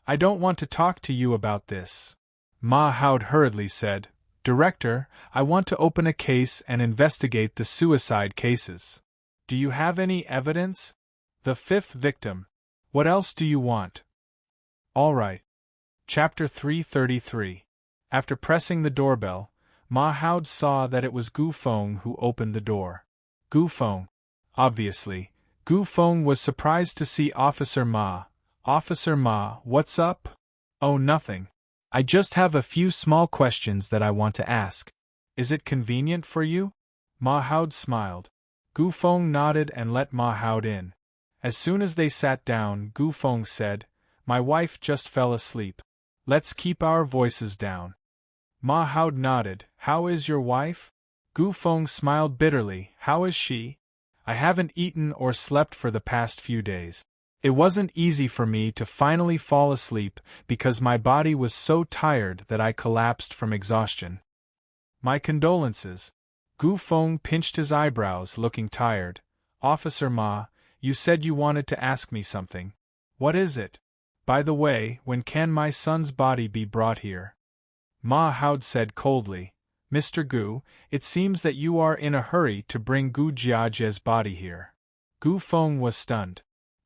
A: I don't want to talk to you about this." Mahoud hurriedly said, "Director, I want to open a case and investigate the suicide cases. Do you have any evidence? The 5th victim. What else do you want?" "All right." Chapter 333. After pressing the doorbell, Mahoud saw that it was Gu Feng who opened the door. Gu Feng. Obviously, Gu Feng was surprised to see Officer Ma. "Officer Ma, what's up?" "Oh, nothing. I just have a few small questions that I want to ask. Is it convenient for you?" Mahoud smiled. Gu Feng nodded and let Mahoud in. As soon as they sat down, Gu Feng said, "My wife just fell asleep. Let's keep our voices down." Mahoud nodded. "How is your wife?" Gu Feng smiled bitterly. "How is she? I haven't eaten or slept for the past few days. It wasn't easy for me to finally fall asleep because my body was so tired that I collapsed from exhaustion." "My condolences." Gu Feng pinched his eyebrows, looking tired. "Officer Ma, you said you wanted to ask me something. What is it? By the way, when can my son's body be brought here?" Mahoud said coldly, "Mr. Gu, it seems that you are in a hurry to bring Gu Jiajie's body here." Gu Feng was stunned.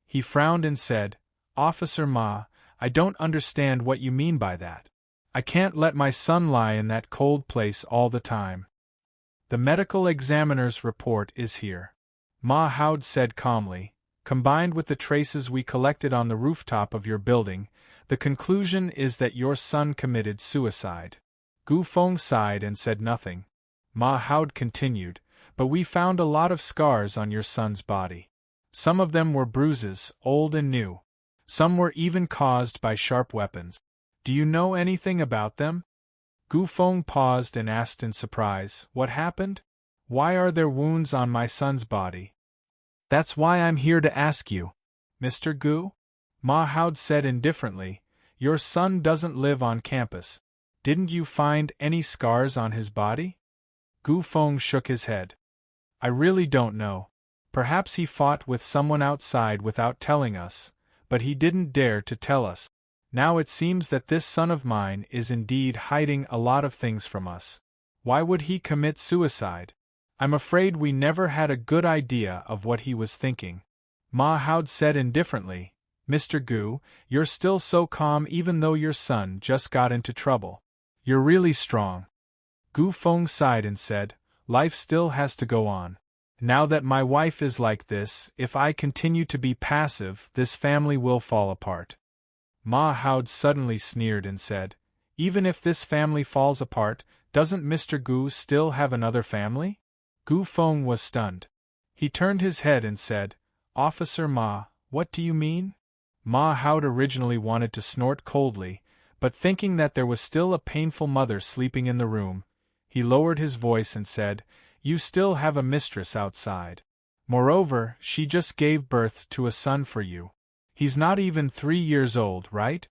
A: He frowned and said, "Officer Ma, I don't understand what you mean by that. I can't let my son lie in that cold place all the time." "The medical examiner's report is here," Mahoud said calmly. "Combined with the traces we collected on the rooftop of your building, the conclusion is that your son committed suicide." Gu Feng sighed and said nothing. Mahoud continued, "But we found a lot of scars on your son's body. Some of them were bruises, old and new. Some were even caused by sharp weapons. Do you know anything about them?" Gu Feng paused and asked in surprise, "What happened? Why are there wounds on my son's body?" "That's why I'm here to ask you, Mr. Gu," Mahoud said indifferently. "Your son doesn't live on campus. Didn't you find any scars on his body?" Gu Feng shook his head. "I really don't know. Perhaps he fought with someone outside without telling us, but he didn't dare to tell us. Now it seems that this son of mine is indeed hiding a lot of things from us. Why would he commit suicide? I'm afraid we never had a good idea of what he was thinking." Mahoud said indifferently, "Mr. Gu, you're still so calm even though your son just got into trouble. You're really strong." Gu Feng sighed and said, "Life still has to go on. Now that my wife is like this, if I continue to be passive, this family will fall apart." Mahoud suddenly sneered and said, "Even if this family falls apart, doesn't Mr. Gu still have another family?" Gu Feng was stunned. He turned his head and said, "Officer Ma, what do you mean?" Mahoud originally wanted to snort coldly, but thinking that there was still a painful mother sleeping in the room, he lowered his voice and said, "You still have a mistress outside. Moreover, she just gave birth to a son for you. He's not even 3 years old, right?"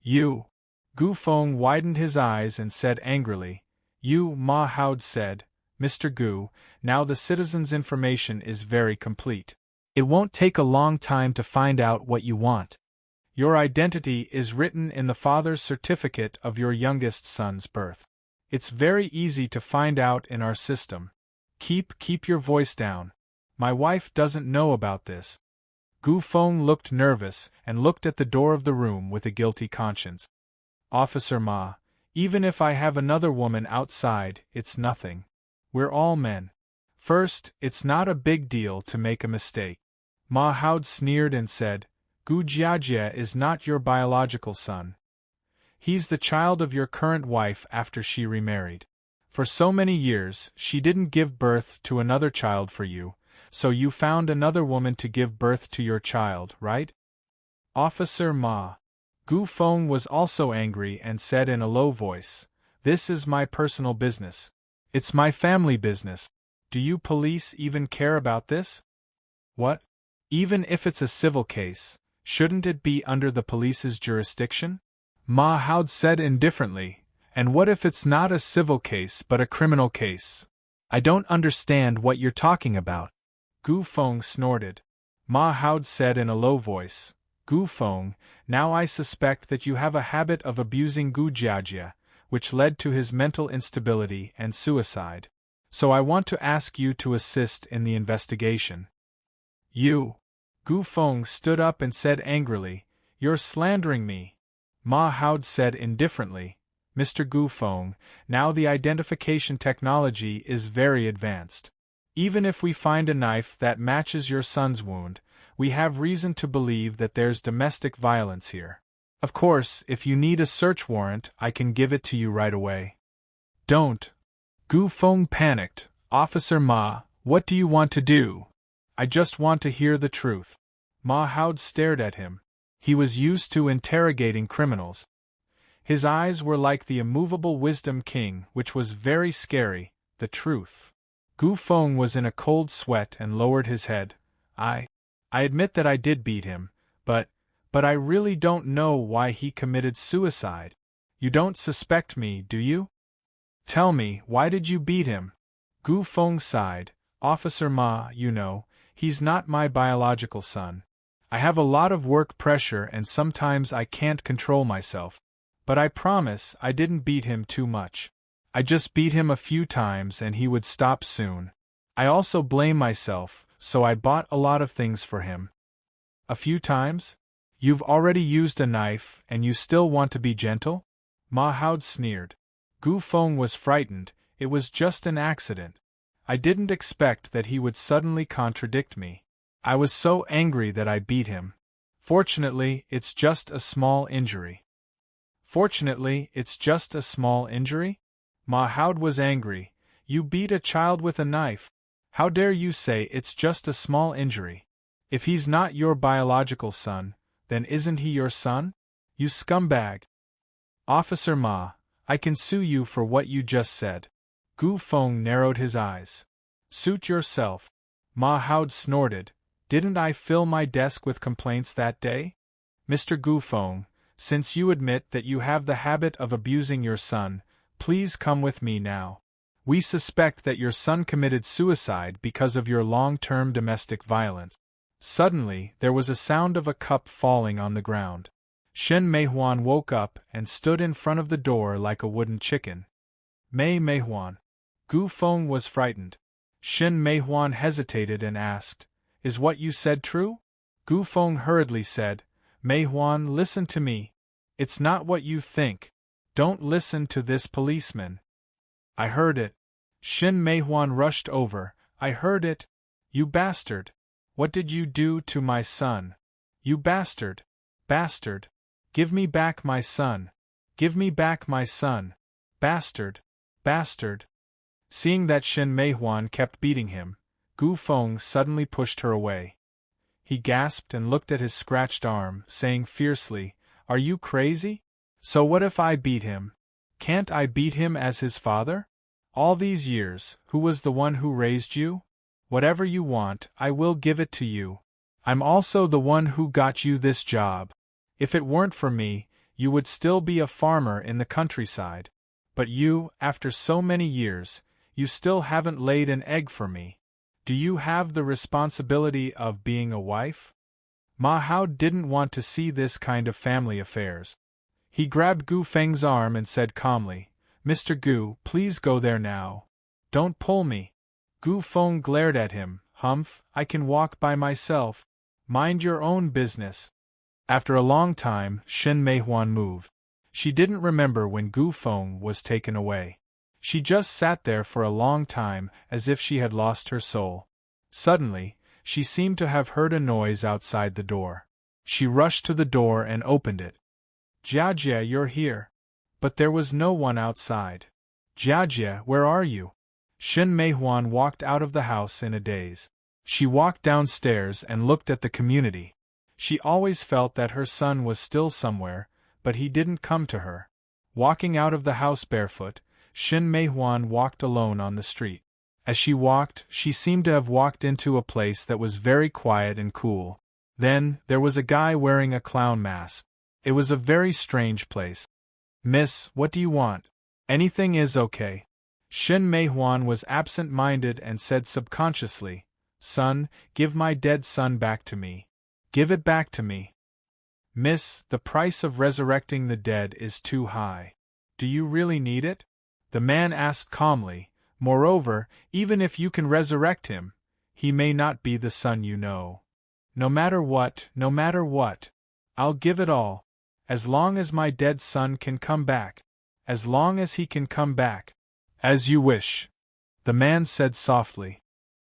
A: "You." Gu Feng widened his eyes and said angrily, "You." Mahoud said, "Mr. Gu, now the citizen's information is very complete. It won't take a long time to find out what you want. Your identity is written in the father's certificate of your youngest son's birth. It's very easy to find out in our system. Keep your voice down. My wife doesn't know about this." Gu Feng looked nervous and looked at the door of the room with a guilty conscience. "Officer Ma, even if I have another woman outside, it's nothing. We're all men. First, it's not a big deal to make a mistake." Mahoud sneered and said, "Gu Jiajie is not your biological son. He's the child of your current wife after she remarried. For so many years, she didn't give birth to another child for you, so you found another woman to give birth to your child, right?" Officer Ma. Gu Feng was also angry and said in a low voice, "This is my personal business. It's my family business. Do you police even care about this?" "What? Even if it's a civil case, shouldn't it be under the police's jurisdiction?" Ma Hao said indifferently, "And what if it's not a civil case but a criminal case?" "I don't understand what you're talking about." Gu Feng snorted. Ma Hao said in a low voice, "Gu Feng, now I suspect that you have a habit of abusing Gu Jiajia, which led to his mental instability and suicide. So I want to ask you to assist in the investigation." "You?" Gu Feng stood up and said angrily, "You're slandering me." Ma Hao said indifferently, "Mr. Gu Feng, now the identification technology is very advanced. Even if we find a knife that matches your son's wound, we have reason to believe that there's domestic violence here. Of course, if you need a search warrant, I can give it to you right away." "Don't." Gu Feng panicked. "Officer Ma, what do you want to do?" "I just want to hear the truth." Ma Hao stared at him. He was used to interrogating criminals. His eyes were like the immovable Wisdom King, which was very scary, the truth. Gu Feng was in a cold sweat and lowered his head. I admit that I did beat him, but I really don't know why he committed suicide. You don't suspect me, do you? Tell me, why did you beat him?" Gu Feng sighed. "Officer Ma, you know, he's not my biological son. I have a lot of work pressure and sometimes I can't control myself. But I promise I didn't beat him too much. I just beat him a few times and he would stop soon. I also blame myself, so I bought a lot of things for him." "A few times? You've already used a knife and you still want to be gentle?" Ma Hao sneered. Gu Feng was frightened. It was just an accident. I didn't expect that he would suddenly contradict me. I was so angry that I beat him. Fortunately, it's just a small injury. "Fortunately, it's just a small injury?" Ma Hao was angry. "You beat a child with a knife. How dare you say it's just a small injury? If he's not your biological son, then isn't he your son? You scumbag!" "Officer Ma, I can sue you for what you just said." Gu Feng narrowed his eyes. "Suit yourself." Ma Hao snorted. "Didn't I fill my desk with complaints that day?" "Mr. Gu Feng, since you admit that you have the habit of abusing your son, please come with me now. We suspect that your son committed suicide because of your long-term domestic violence." Suddenly, there was a sound of a cup falling on the ground. Shen Meihuan woke up and stood in front of the door like a wooden chicken. Meihuan." Gu Feng was frightened. Shen Meihuan hesitated and asked, "Is what you said true?" Gu Feng hurriedly said, "Meihuan, listen to me. It's not what you think. Don't listen to this policeman." "I heard it." Shen Meihuan rushed over. "I heard it. You bastard! What did you do to my son? You bastard! Bastard! Give me back my son! Give me back my son! Bastard! Bastard!" Seeing that Shen Meihuan kept beating him, Gu Feng suddenly pushed her away. He gasped and looked at his scratched arm, saying fiercely, "Are you crazy? So what if I beat him? Can't I beat him as his father? All these years, who was the one who raised you? Whatever you want, I will give it to you. I'm also the one who got you this job. If it weren't for me, you would still be a farmer in the countryside. But you, after so many years, you still haven't laid an egg for me. Do you have the responsibility of being a wife?" Ma Hao didn't want to see this kind of family affairs. He grabbed Gu Feng's arm and said calmly, "Mr. Gu, please go there now. Don't pull me." Gu Feng glared at him. "Humph, I can walk by myself. Mind your own business." After a long time, Shen Meihuan moved. She didn't remember when Gu Feng was taken away. She just sat there for a long time, as if she had lost her soul. Suddenly, she seemed to have heard a noise outside the door. She rushed to the door and opened it. "Jiajie, you're here." But there was no one outside. "Jiajie, where are you?" Shen Meihuan walked out of the house in a daze. She walked downstairs and looked at the community. She always felt that her son was still somewhere, but he didn't come to her. Walking out of the house barefoot, Shin Mei-hwan walked alone on the street. As she walked, she seemed to have walked into a place that was very quiet and cool. Then, there was a guy wearing a clown mask. It was a very strange place. "Miss, what do you want?" "Anything is okay." Shin Mei-hwan was absent-minded and said subconsciously, "Son, give my dead son back to me. Give it back to me." "Miss, the price of resurrecting the dead is too high. Do you really need it?" The man asked calmly. "Moreover, even if you can resurrect him, he may not be the son you know. No matter what, I'll give it all. As long as my dead son can come back. As long as he can come back." "As you wish," the man said softly.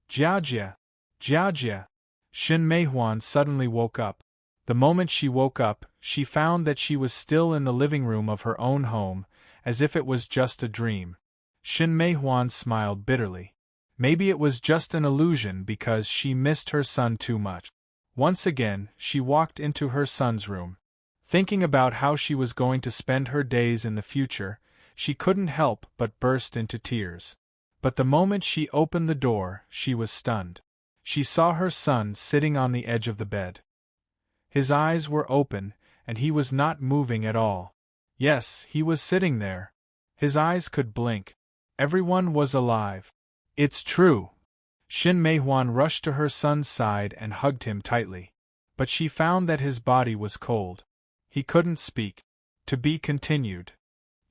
A: "Jiajia! Jiajia!" Shin Mei-hwan suddenly woke up. The moment she woke up, she found that she was still in the living room of her own home, as if it was just a dream. Shin Mei-hwan smiled bitterly. Maybe it was just an illusion because she missed her son too much. Once again, she walked into her son's room. Thinking about how she was going to spend her days in the future, she couldn't help but burst into tears. But the moment she opened the door, she was stunned. She saw her son sitting on the edge of the bed. His eyes were open, and he was not moving at all. Yes, he was sitting there. His eyes could blink. Everyone was alive. "It's true." Shin Mei-hwan rushed to her son's side and hugged him tightly. But she found that his body was cold. He couldn't speak. To be continued.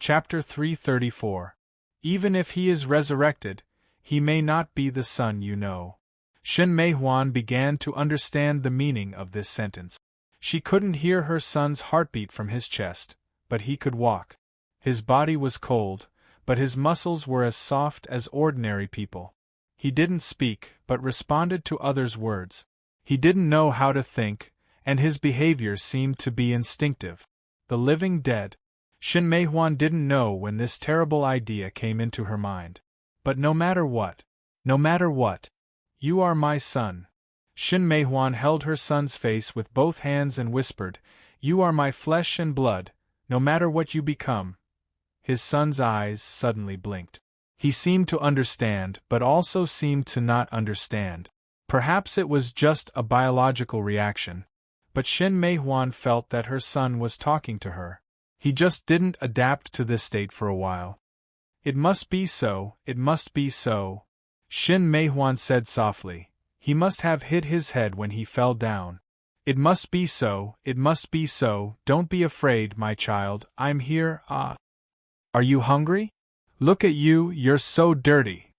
A: Chapter 334. Even if he is resurrected, he may not be the son you know. Shin Mei-hwan began to understand the meaning of this sentence. She couldn't hear her son's heartbeat from his chest, but he could walk. His body was cold, but his muscles were as soft as ordinary people. He didn't speak, but responded to others' words. He didn't know how to think, and his behavior seemed to be instinctive. The living dead. Shin Mei-hwan didn't know when this terrible idea came into her mind. But no matter what, you are my son. Shin Mei-hwan held her son's face with both hands and whispered, "You are my flesh and blood, no matter what you become." His son's eyes suddenly blinked. He seemed to understand, but also seemed to not understand. Perhaps it was just a biological reaction. But Shin Mei-hwan felt that her son was talking to her. He just didn't adapt to this state for a while. "It must be so, it must be so," Shin Mei-hwan said softly. "He must have hit his head when he fell down. It must be so, it must be so. Don't be afraid, my child, I'm here. Are you hungry? Look at you, you're so dirty.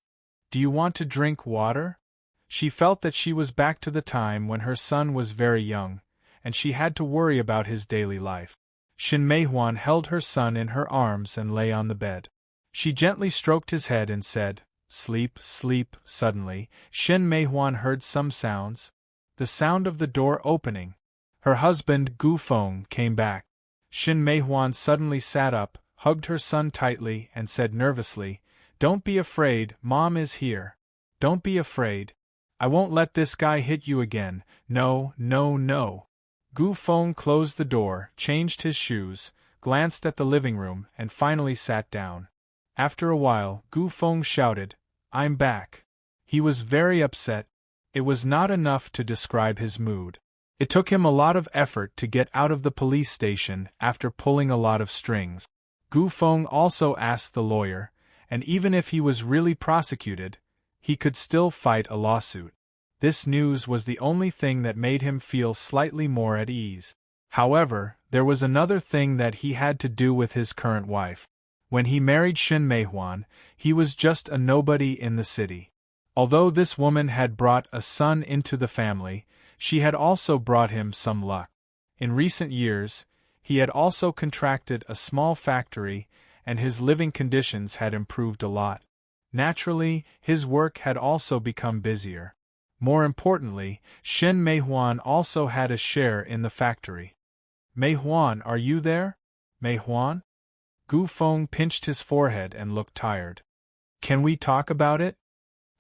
A: Do you want to drink water?" She felt that she was back to the time when her son was very young, and she had to worry about his daily life. Shin Mei-hwan held her son in her arms and lay on the bed. She gently stroked his head and said, "Sleep, sleep." Suddenly, Shin Mei-hwan heard some sounds. The sound of the door opening. Her husband, Gu Feng, came back. Shin Mei-hwan suddenly sat up, hugged her son tightly, and said nervously, "Don't be afraid, Mom is here. Don't be afraid. I won't let this guy hit you again. No, no, no." Gu Feng closed the door, changed his shoes, glanced at the living room, and finally sat down. After a while, Gu Feng shouted, "I'm back." He was very upset. It was not enough to describe his mood. It took him a lot of effort to get out of the police station after pulling a lot of strings. Gu Feng also asked the lawyer, and even if he was really prosecuted, he could still fight a lawsuit. This news was the only thing that made him feel slightly more at ease. However, there was another thing that he had to do with his current wife. When he married Shin Mei-hwan, he was just a nobody in the city. Although this woman had brought a son into the family, she had also brought him some luck. In recent years, he had also contracted a small factory, and his living conditions had improved a lot. Naturally, his work had also become busier. More importantly, Shin Mei-hwan also had a share in the factory. "Mei-hwan, are you there? Mei-hwan?" Gu Feng pinched his forehead and looked tired. "Can we talk about it?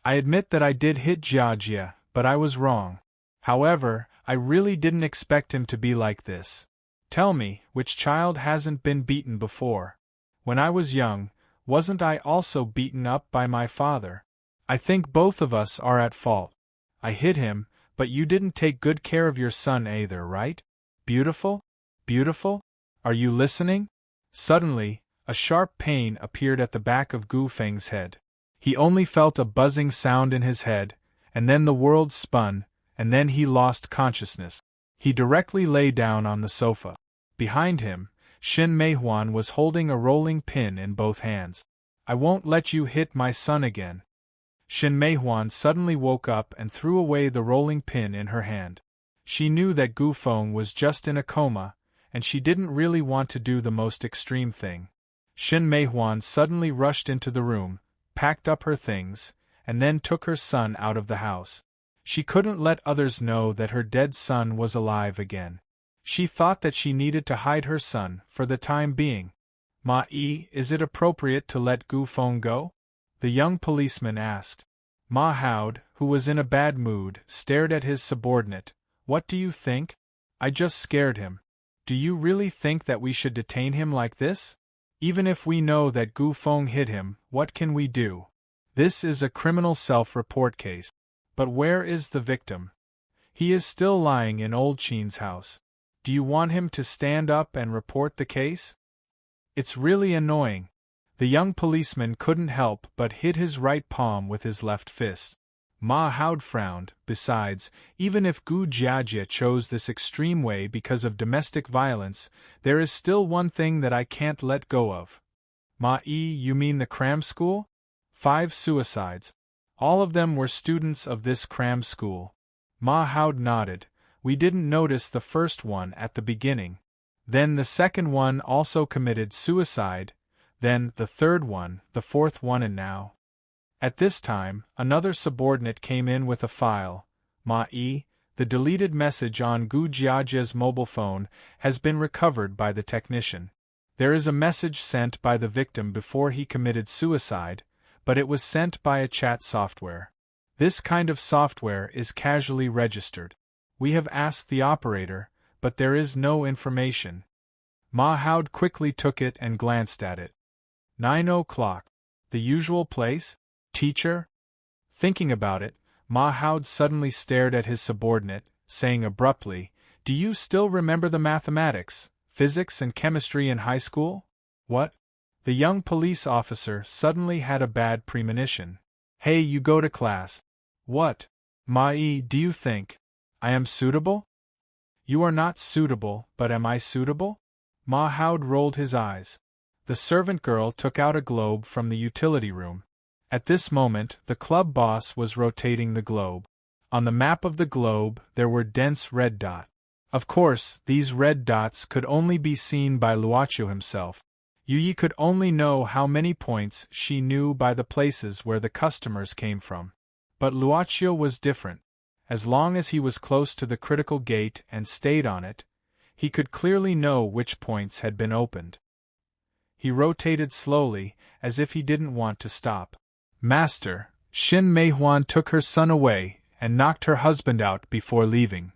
A: I admit that I did hit Jiajia, but I was wrong. However, I really didn't expect him to be like this. Tell me, which child hasn't been beaten before? When I was young, wasn't I also beaten up by my father? I think both of us are at fault. I hit him, but you didn't take good care of your son either, right? Beautiful? Beautiful? Are you listening? Suddenly, a sharp pain appeared at the back of Gu Feng's head. He only felt a buzzing sound in his head, and then the world spun, and then he lost consciousness. He directly lay down on the sofa. Behind him, Shin Meihuan was holding a rolling pin in both hands. I won't let you hit my son again. Shin Meihuan suddenly woke up and threw away the rolling pin in her hand. She knew that Gu Feng was just in a coma, and she didn't really want to do the most extreme thing. Shin Meihuan suddenly rushed into the room, packed up her things, and then took her son out of the house. She couldn't let others know that her dead son was alive again. She thought that she needed to hide her son for the time being. Ma-yi, is it appropriate to let Gu Feng go? The young policeman asked. Ma Haud, who was in a bad mood, stared at his subordinate. What do you think? I just scared him. Do you really think that we should detain him like this? Even if we know that Gu Feng hit him, what can we do? This is a criminal self-report case. But where is the victim? He is still lying in Old Chin's house. Do you want him to stand up and report the case? It's really annoying. The young policeman couldn't help but hit his right palm with his left fist. Ma Haud frowned. Besides, even if Gu Jiajie chose this extreme way because of domestic violence, there is still one thing that I can't let go of. Ma-yi, you mean the cram school? 5 suicides. All of them were students of this cram school. Ma Haud nodded. We didn't notice the first one at the beginning. Then the second one also committed suicide, then the third one, the fourth one, and now. At this time, another subordinate came in with a file. Ma-yi, the deleted message on Gu Jiajie's mobile phone has been recovered by the technician. There is a message sent by the victim before he committed suicide, but it was sent by a chat software. This kind of software is casually registered. We have asked the operator, but there is no information. Ma Haud quickly took it and glanced at it. 9 o'clock. The usual place? Teacher? Thinking about it, Ma Haud suddenly stared at his subordinate, saying abruptly, Do you still remember the mathematics, physics and chemistry in high school? What? The young police officer suddenly had a bad premonition. Hey, you go to class. What? Ma-yi, do you think I am suitable? You are not suitable, but am I suitable? Ma Haud rolled his eyes. The servant girl took out a globe from the utility room. At this moment, the club boss was rotating the globe. On the map of the globe, there were dense red dots. Of course, these red dots could only be seen by Luoqiu himself. Yi could only know how many points she knew by the places where the customers came from. But Luoqiu was different. As long as he was close to the critical gate and stayed on it, he could clearly know which points had been opened. He rotated slowly, as if he didn't want to stop. Master, Shin Meihuan took her son away and knocked her husband out before leaving.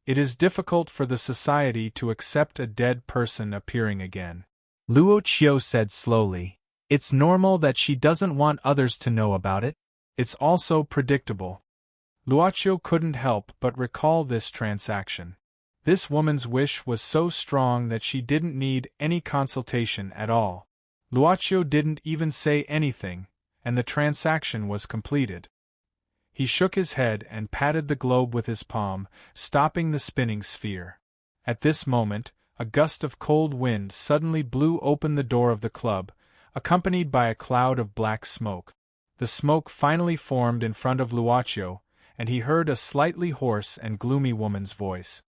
A: It is difficult for the society to accept a dead person appearing again. Luoqiu said slowly. It's normal that she doesn't want others to know about it. It's also predictable. Luoqiu couldn't help but recall this transaction. This woman's wish was so strong that she didn't need any consultation at all. Luoqiu didn't even say anything, and the transaction was completed. He shook his head and patted the globe with his palm, stopping the spinning sphere. At this moment, a gust of cold wind suddenly blew open the door of the club, accompanied by a cloud of black smoke. The smoke finally formed in front of Luoqiu, and he heard a slightly hoarse and gloomy woman's voice.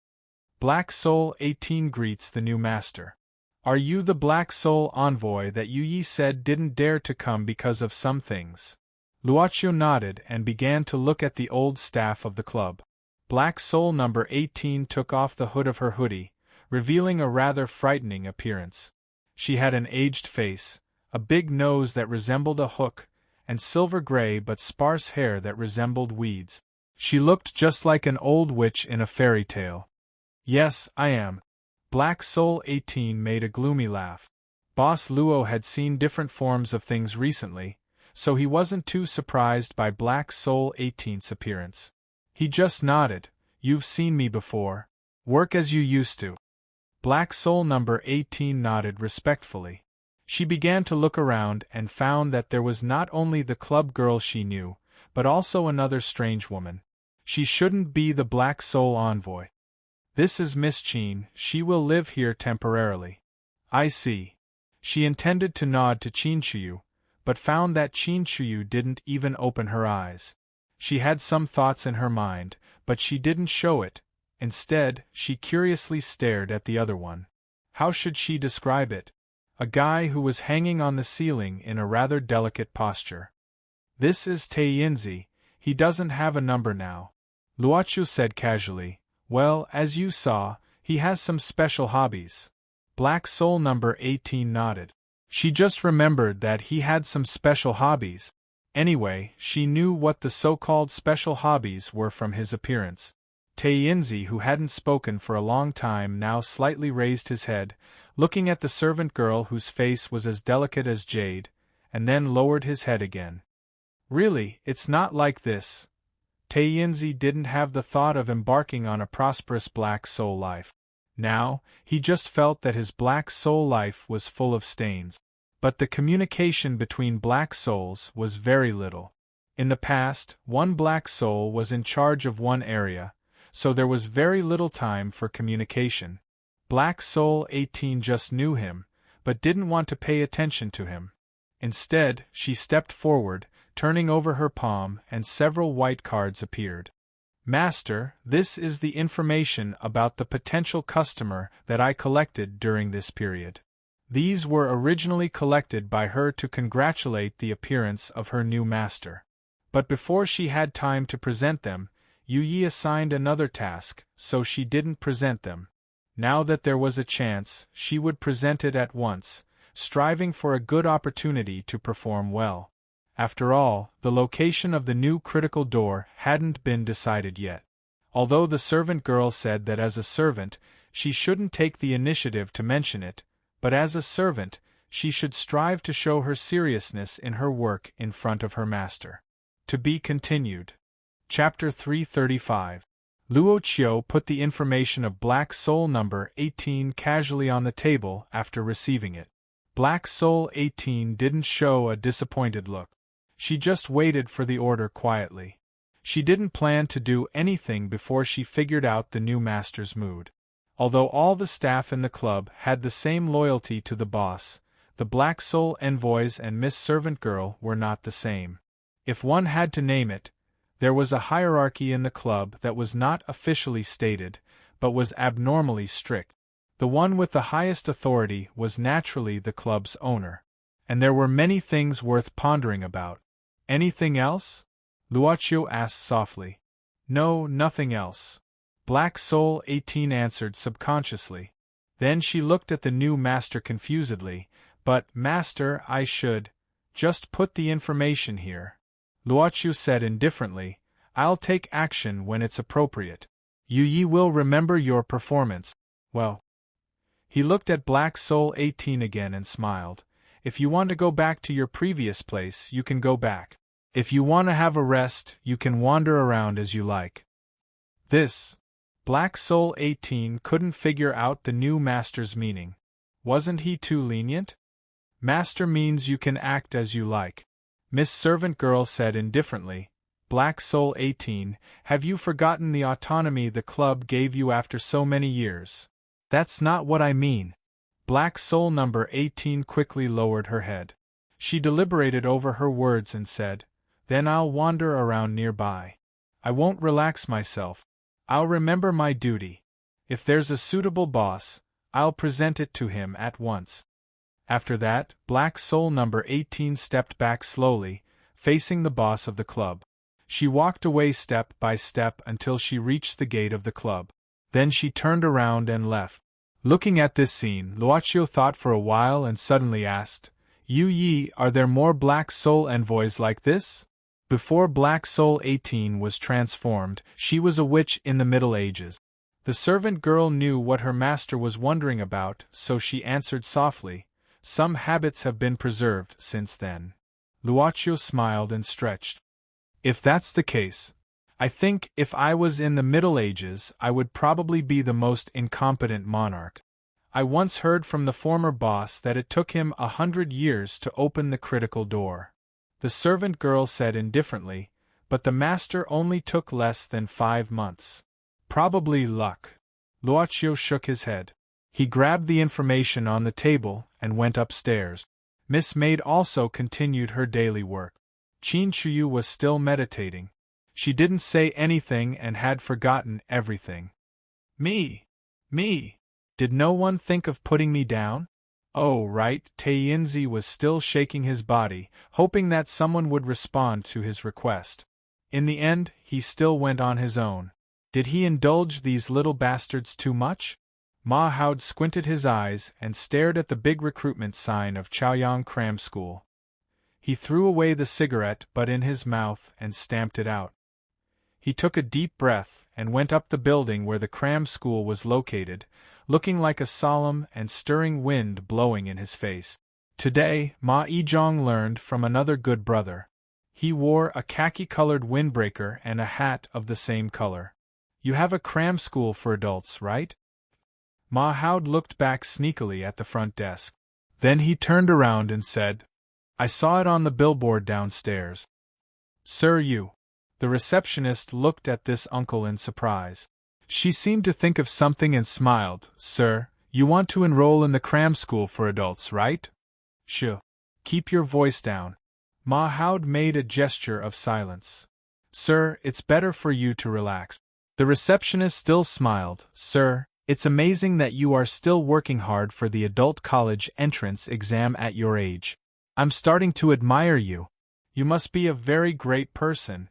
A: Black Soul 18 greets the new master. Are you the Black Soul envoy that Yi said didn't dare to come because of some things? Luoqiu nodded and began to look at the old staff of the club. Black Soul number 18 took off the hood of her hoodie, revealing a rather frightening appearance. She had an aged face, a big nose that resembled a hook, and silver-gray but sparse hair that resembled weeds. She looked just like an old witch in a fairy tale. Yes, I am. Black Soul 18 made a gloomy laugh. Boss Luo had seen different forms of things recently, so he wasn't too surprised by Black Soul 18's appearance. He just nodded. You've seen me before. Work as you used to. Black Soul number 18 nodded respectfully. She began to look around and found that there was not only the club girl she knew, but also another strange woman. She shouldn't be the Black Soul envoy. This is Miss Qin, she will live here temporarily. I see. She intended to nod to Qin Chuyu, but found that Qin Chuyu didn't even open her eyes. She had some thoughts in her mind, but she didn't show it. Instead, she curiously stared at the other one. How should she describe it? A guy who was hanging on the ceiling in a rather delicate posture. This is Taiyinzi, he doesn't have a number now. Luochu said casually. Well, as you saw, he has some special hobbies. Black Soul number 18 nodded. She just remembered that he had some special hobbies. Anyway, she knew what the so-called special hobbies were from his appearance. Taiyinzi, who hadn't spoken for a long time, now slightly raised his head, looking at the servant girl whose face was as delicate as jade, and then lowered his head again. Really, it's not like this. Taiyinzi didn't have the thought of embarking on a prosperous Black Soul life. Now, he just felt that his Black Soul life was full of stains. But the communication between Black Souls was very little. In the past, one Black Soul was in charge of one area, so there was very little time for communication. Black Soul 18 just knew him, but didn't want to pay attention to him. Instead, she stepped forward, turning over her palm, and several white cards appeared. Master, this is the information about the potential customer that I collected during this period. These were originally collected by her to congratulate the appearance of her new master. But before she had time to present them, Yu Yi assigned another task, so she didn't present them. Now that there was a chance, she would present it at once, striving for a good opportunity to perform well. After all, the location of the new critical door hadn't been decided yet. Although the servant girl said that as a servant, she shouldn't take the initiative to mention it, but as a servant, she should strive to show her seriousness in her work in front of her master. To be continued. Chapter 335. Luo Qiu put the information of Black Soul number 18 casually on the table after receiving it. Black Soul 18 didn't show a disappointed look. She just waited for the order quietly. She didn't plan to do anything before she figured out the new master's mood. Although all the staff in the club had the same loyalty to the boss, the Black Soul envoys and Miss Servant Girl were not the same. If one had to name it, there was a hierarchy in the club that was not officially stated, but was abnormally strict. The one with the highest authority was naturally the club's owner. And there were many things worth pondering about. Anything else? Luoqiu asked softly. No, nothing else. Black Soul 18 answered subconsciously. Then she looked at the new master confusedly. But, master, I should just put the information here. Luoqiu said indifferently. I'll take action when it's appropriate. Yu Yi will remember your performance. Well. He looked at Black Soul 18 again and smiled. If you want to go back to your previous place, you can go back. If you want to have a rest, you can wander around as you like. This. Black Soul 18 couldn't figure out the new master's meaning. Wasn't he too lenient? Master means you can act as you like. Miss Servant Girl said indifferently. Black Soul 18, have you forgotten the autonomy the club gave you after so many years? That's not what I mean. Black Soul number 18 quickly lowered her head. She deliberated over her words and said, Then I'll wander around nearby. I won't relax myself. I'll remember my duty. If there's a suitable boss, I'll present it to him at once. After that, Black Soul number 18 stepped back slowly, facing the boss of the club. She walked away step by step until she reached the gate of the club. Then she turned around and left. Looking at this scene, Luoqiu thought for a while and suddenly asked, Yu Yi, are there more Black Soul envoys like this? Before Black Soul 18 was transformed, she was a witch in the Middle Ages. The servant girl knew what her master was wondering about, so she answered softly, "Some habits have been preserved since then." Luaccio smiled and stretched. "If that's the case, I think if I was in the Middle Ages I would probably be the most incompetent monarch. I once heard from the former boss that it took him 100 years to open the critical door." The servant girl said indifferently, "But the master only took less than 5 months. Probably luck." Luaccio shook his head. He grabbed the information on the table and went upstairs. Miss Maid also continued her daily work. Qin Chuyu was still meditating. She didn't say anything and had forgotten everything. Me. Did no one think of putting me down? Oh, right, Taiyinzi was still shaking his body, hoping that someone would respond to his request. In the end, he still went on his own. Did he indulge these little bastards too much? Ma Haud squinted his eyes and stared at the big recruitment sign of Chaoyang Cram School. He threw away the cigarette butt in his mouth and stamped it out. He took a deep breath and went up the building where the cram school was located, looking like a solemn and stirring wind blowing in his face. Today, Ma Yizhong learned from another good brother. He wore a khaki-colored windbreaker and a hat of the same color. "You have a cram school for adults, right?" Ma Haud looked back sneakily at the front desk. Then he turned around and said, "I saw it on the billboard downstairs." "Sir, you." The receptionist looked at this uncle in surprise. She seemed to think of something and smiled. "Sir, you want to enroll in the cram school for adults, right?" "Shh. Keep your voice down." Ma Haud made a gesture of silence. "Sir, it's better for you to relax." The receptionist still smiled. "Sir, it's amazing that you are still working hard for the adult college entrance exam at your age. I'm starting to admire you. You must be a very great person."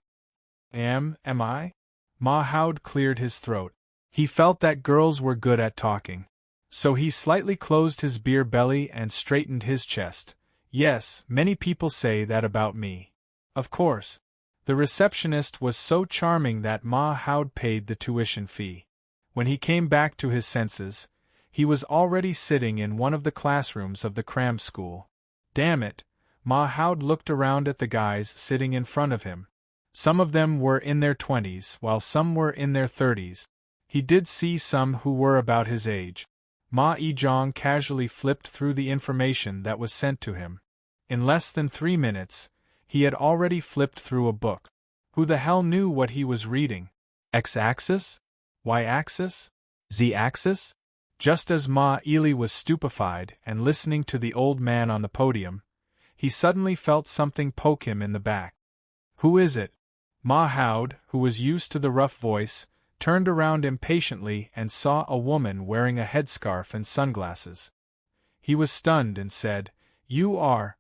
A: Am I? Ma Haud cleared his throat. He felt that girls were good at talking. So he slightly closed his beer belly and straightened his chest. "Yes, many people say that about me." Of course. The receptionist was so charming that Ma Haud paid the tuition fee. When he came back to his senses, he was already sitting in one of the classrooms of the cram school. Damn it! Ma Haud looked around at the guys sitting in front of him. Some of them were in their 20s, while some were in their 30s. He did see some who were about his age. Ma Yizhong casually flipped through the information that was sent to him. In less than 3 minutes, he had already flipped through a book. Who the hell knew what he was reading? X-axis? Y-axis? Z-axis? Just as Ma Ili was stupefied and listening to the old man on the podium, he suddenly felt something poke him in the back. "Who is it?" Ma Haud, who was used to the rough voice, turned around impatiently and saw a woman wearing a headscarf and sunglasses. He was stunned and said, "You are—"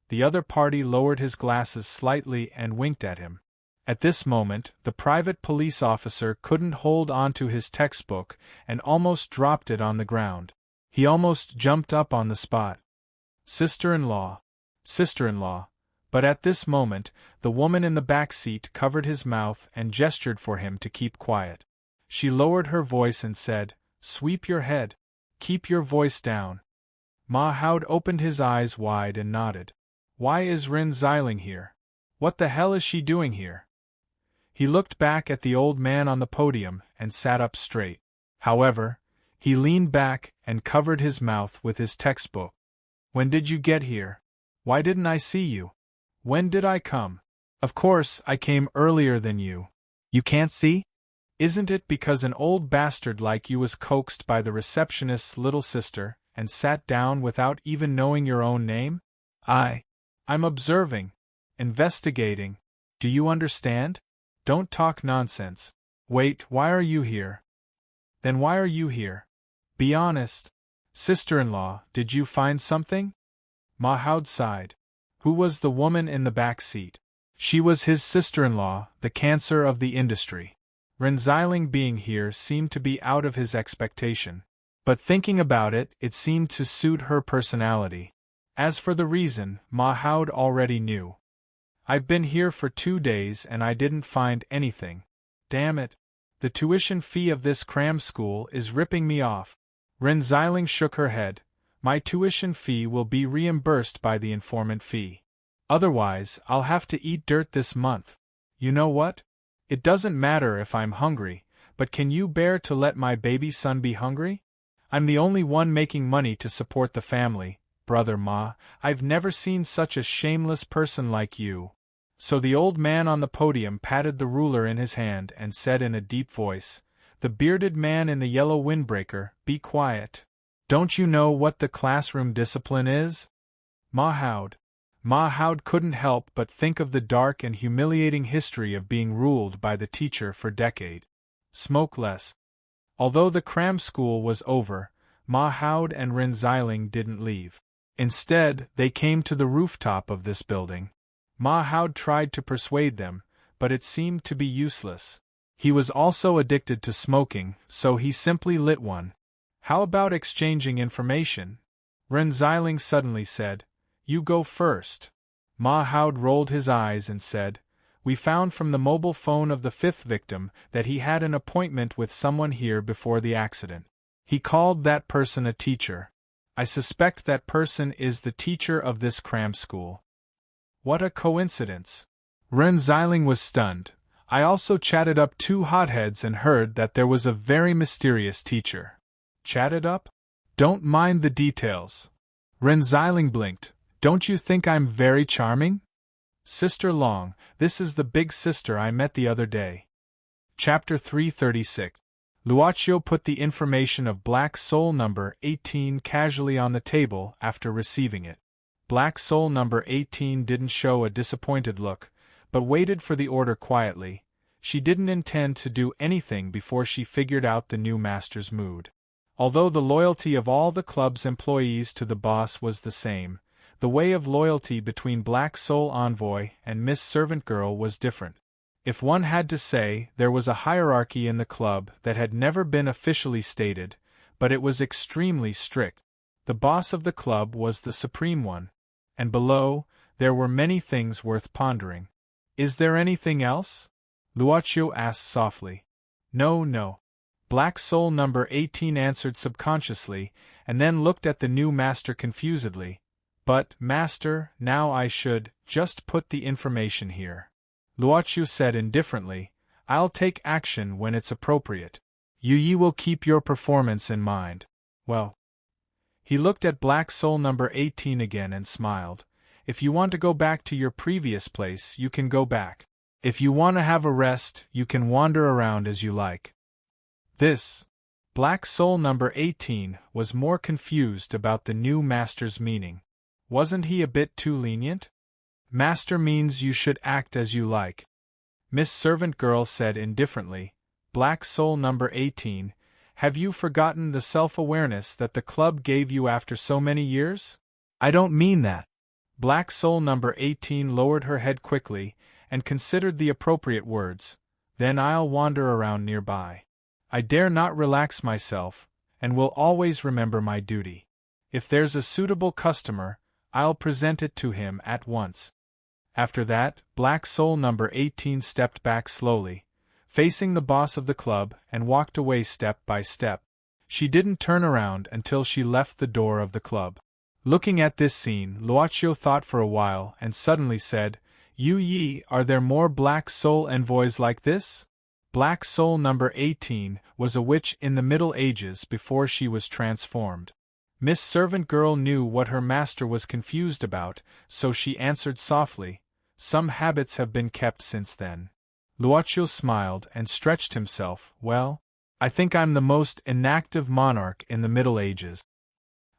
A: The other party lowered his glasses slightly and winked at him. At this moment, the private police officer couldn't hold onto his textbook and almost dropped it on the ground. He almost jumped up on the spot. Sister-in-law. Sister-in-law. But at this moment, the woman in the back seat covered his mouth and gestured for him to keep quiet. She lowered her voice and said, "Sweep your head. Keep your voice down." Ma Haud opened his eyes wide and nodded. "Why is Rin Xiling here? What the hell is she doing here?" He looked back at the old man on the podium and sat up straight. However, he leaned back and covered his mouth with his textbook. "When did you get here? Why didn't I see you? When did I come? Of course, I came earlier than you. You can't see? Isn't it because an old bastard like you was coaxed by the receptionist's little sister and sat down without even knowing your own name? I'm observing. Investigating. Do you understand? Don't talk nonsense. Wait, why are you here? Then why are you here? Be honest. Sister-in-law, did you find something?" Ma Haud sighed. Who was the woman in the back seat? She was his sister-in-law, the cancer of the industry. Rin Xiling being here seemed to be out of his expectation. But thinking about it, it seemed to suit her personality. As for the reason, Ma Haud already knew. I've been here for 2 days and I didn't find anything. Damn it. The tuition fee of this cram school is ripping me off. Ren Xiling shook her head. My tuition fee will be reimbursed by the informant fee. Otherwise, I'll have to eat dirt this month. You know what? It doesn't matter if I'm hungry, but can you bear to let my baby son be hungry? I'm the only one making money to support the family, brother Ma. I've never seen such a shameless person like you. So the old man on the podium patted the ruler in his hand and said in a deep voice, "The bearded man in the yellow windbreaker, be quiet. Don't you know what the classroom discipline is?" Ma Howd couldn't help but think of the dark and humiliating history of being ruled by the teacher for decades. Smoke less. Although the cram school was over, Ma Howd and Ren Xiling didn't leave. Instead, they came to the rooftop of this building. Ma Howd tried to persuade them, but it seemed to be useless. He was also addicted to smoking, so he simply lit one. "How about exchanging information?" Ren Xiling suddenly said. "You go first." Ma Howd rolled his eyes and said, "We found from the mobile phone of the 5th victim that he had an appointment with someone here before the accident. He called that person a teacher. I suspect that person is the teacher of this cram school." What a coincidence! Ren Xiling was stunned. I also chatted up 2 hotheads and heard that there was a very mysterious teacher. Chatted up? Don't mind the details. Ren Xiling blinked. Don't you think I'm very charming? Sister Long, this is the big sister I met the other day. Chapter 336. Luochio put the information of Black Soul number 18 casually on the table after receiving it. Black Soul number 18 didn't show a disappointed look, but waited for the order quietly. She didn't intend to do anything before she figured out the new master's mood. Although the loyalty of all the club's employees to the boss was the same, the way of loyalty between Black Soul Envoy and Miss Servant Girl was different. If one had to say, there was a hierarchy in the club that had never been officially stated, but it was extremely strict. The boss of the club was the supreme one. And below, there were many things worth pondering. "Is there anything else?" Luochio asked softly. No. Black Soul number 18 answered subconsciously, and then looked at the new master confusedly. "But, master, now I should just put the information here." Luochio said indifferently, "I'll take action when it's appropriate. You will keep your performance in mind." Well. He looked at Black Soul number 18 again and smiled. "If you want to go back to your previous place, you can go back. If you want to have a rest, you can wander around as you like." This. Black Soul number 18 was more confused about the new master's meaning. Wasn't he a bit too lenient? "Master means you should act as you like," Miss Servant Girl said indifferently. "Black Soul number 18, have you forgotten the self-awareness that the club gave you after so many years?" "I don't mean that." Black Soul number 18 lowered her head quickly and considered the appropriate words. "Then I'll wander around nearby. I dare not relax myself, and will always remember my duty. If there's a suitable customer, I'll present it to him at once." After that, Black Soul number 18 stepped back slowly, facing the boss of the club, and walked away step by step. She didn't turn around until she left the door of the club. Looking at this scene, Luochio thought for a while and suddenly said, Are there more Black Soul envoys like this?" Black Soul number 18 was a witch in the Middle Ages before she was transformed. Miss Servant Girl knew what her master was confused about, so she answered softly, "Some habits have been kept since then." Luochio smiled and stretched himself. "Well, I think I'm the most inactive monarch in the Middle Ages.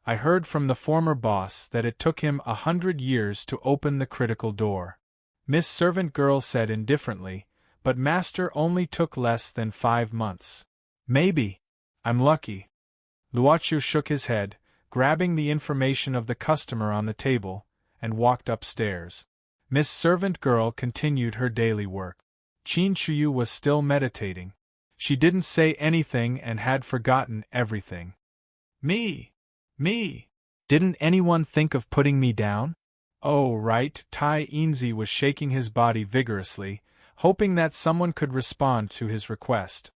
A: I heard from the former boss that it took him 100 years to open the critical door." Miss Servant Girl said indifferently, "But master only took less than 5 months. Maybe. I'm lucky." Luochio shook his head, grabbing the information of the customer on the table, and walked upstairs. Miss Servant Girl continued her daily work. Qin Chuyu was still meditating. She didn't say anything and had forgotten everything. Me! Didn't anyone think of putting me down?" Oh, right, Tai Inzi was shaking his body vigorously, hoping that someone could respond to his request.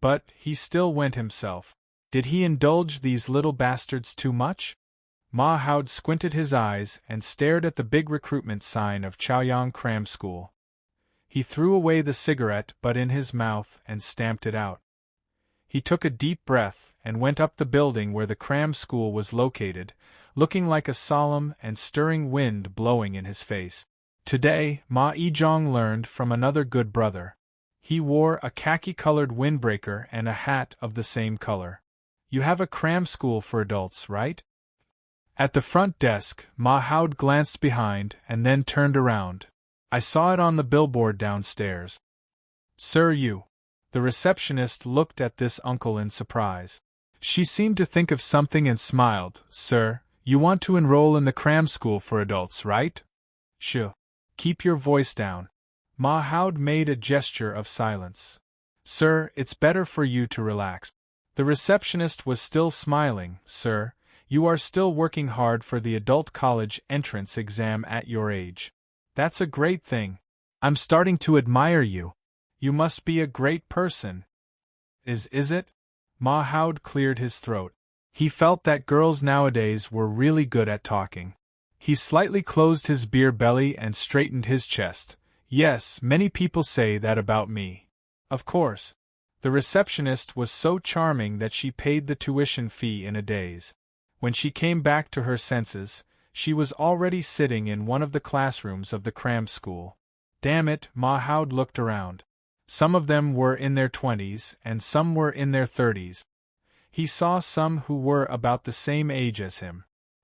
A: But he still went himself. Did he indulge these little bastards too much? Ma Howd squinted his eyes and stared at the big recruitment sign of Chaoyang Cram School. He threw away the cigarette butt in his mouth and stamped it out. He took a deep breath and went up the building where the cram school was located, looking like a solemn and stirring wind blowing in his face. Today, Ma Yizhong learned from another good brother. He wore a khaki-colored windbreaker and a hat of the same color. You have a cram school for adults, right? At the front desk, Ma Howd glanced behind and then turned around. I saw it on the billboard downstairs. Sir, you. The receptionist looked at this uncle in surprise. She seemed to think of something and smiled. Sir, you want to enroll in the cram school for adults, right? Shh. Keep your voice down. Ma Howd made a gesture of silence. Sir, it's better for you to relax. The receptionist was still smiling. Sir, you are still working hard for the adult college entrance exam at your age. That's a great thing. I'm starting to admire you. You must be a great person. Is it? Ma Howd cleared his throat. He felt that girls nowadays were really good at talking. He slightly closed his beer belly and straightened his chest. Yes, many people say that about me. Of course. The receptionist was so charming that she paid the tuition fee in a daze. When she came back to her senses, she was already sitting in one of the classrooms of the cram school. Damn it, Ma Howd looked around. Some of them were in their 20s and some were in their 30s. He saw some who were about the same age as him.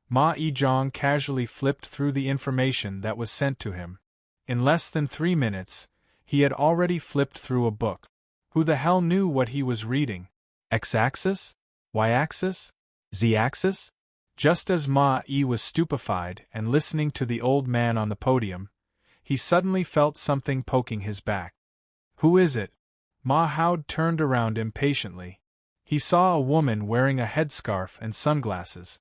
A: Ma Yizhong casually flipped through the information that was sent to him. In less than 3 minutes, he had already flipped through a book. Who the hell knew what he was reading? X-axis? Y-axis? Z-axis? Just as Ma Yi was stupefied and listening to the old man on the podium, he suddenly felt something poking his back. Who is it? Ma Howd turned around impatiently. He saw a woman wearing a headscarf and sunglasses.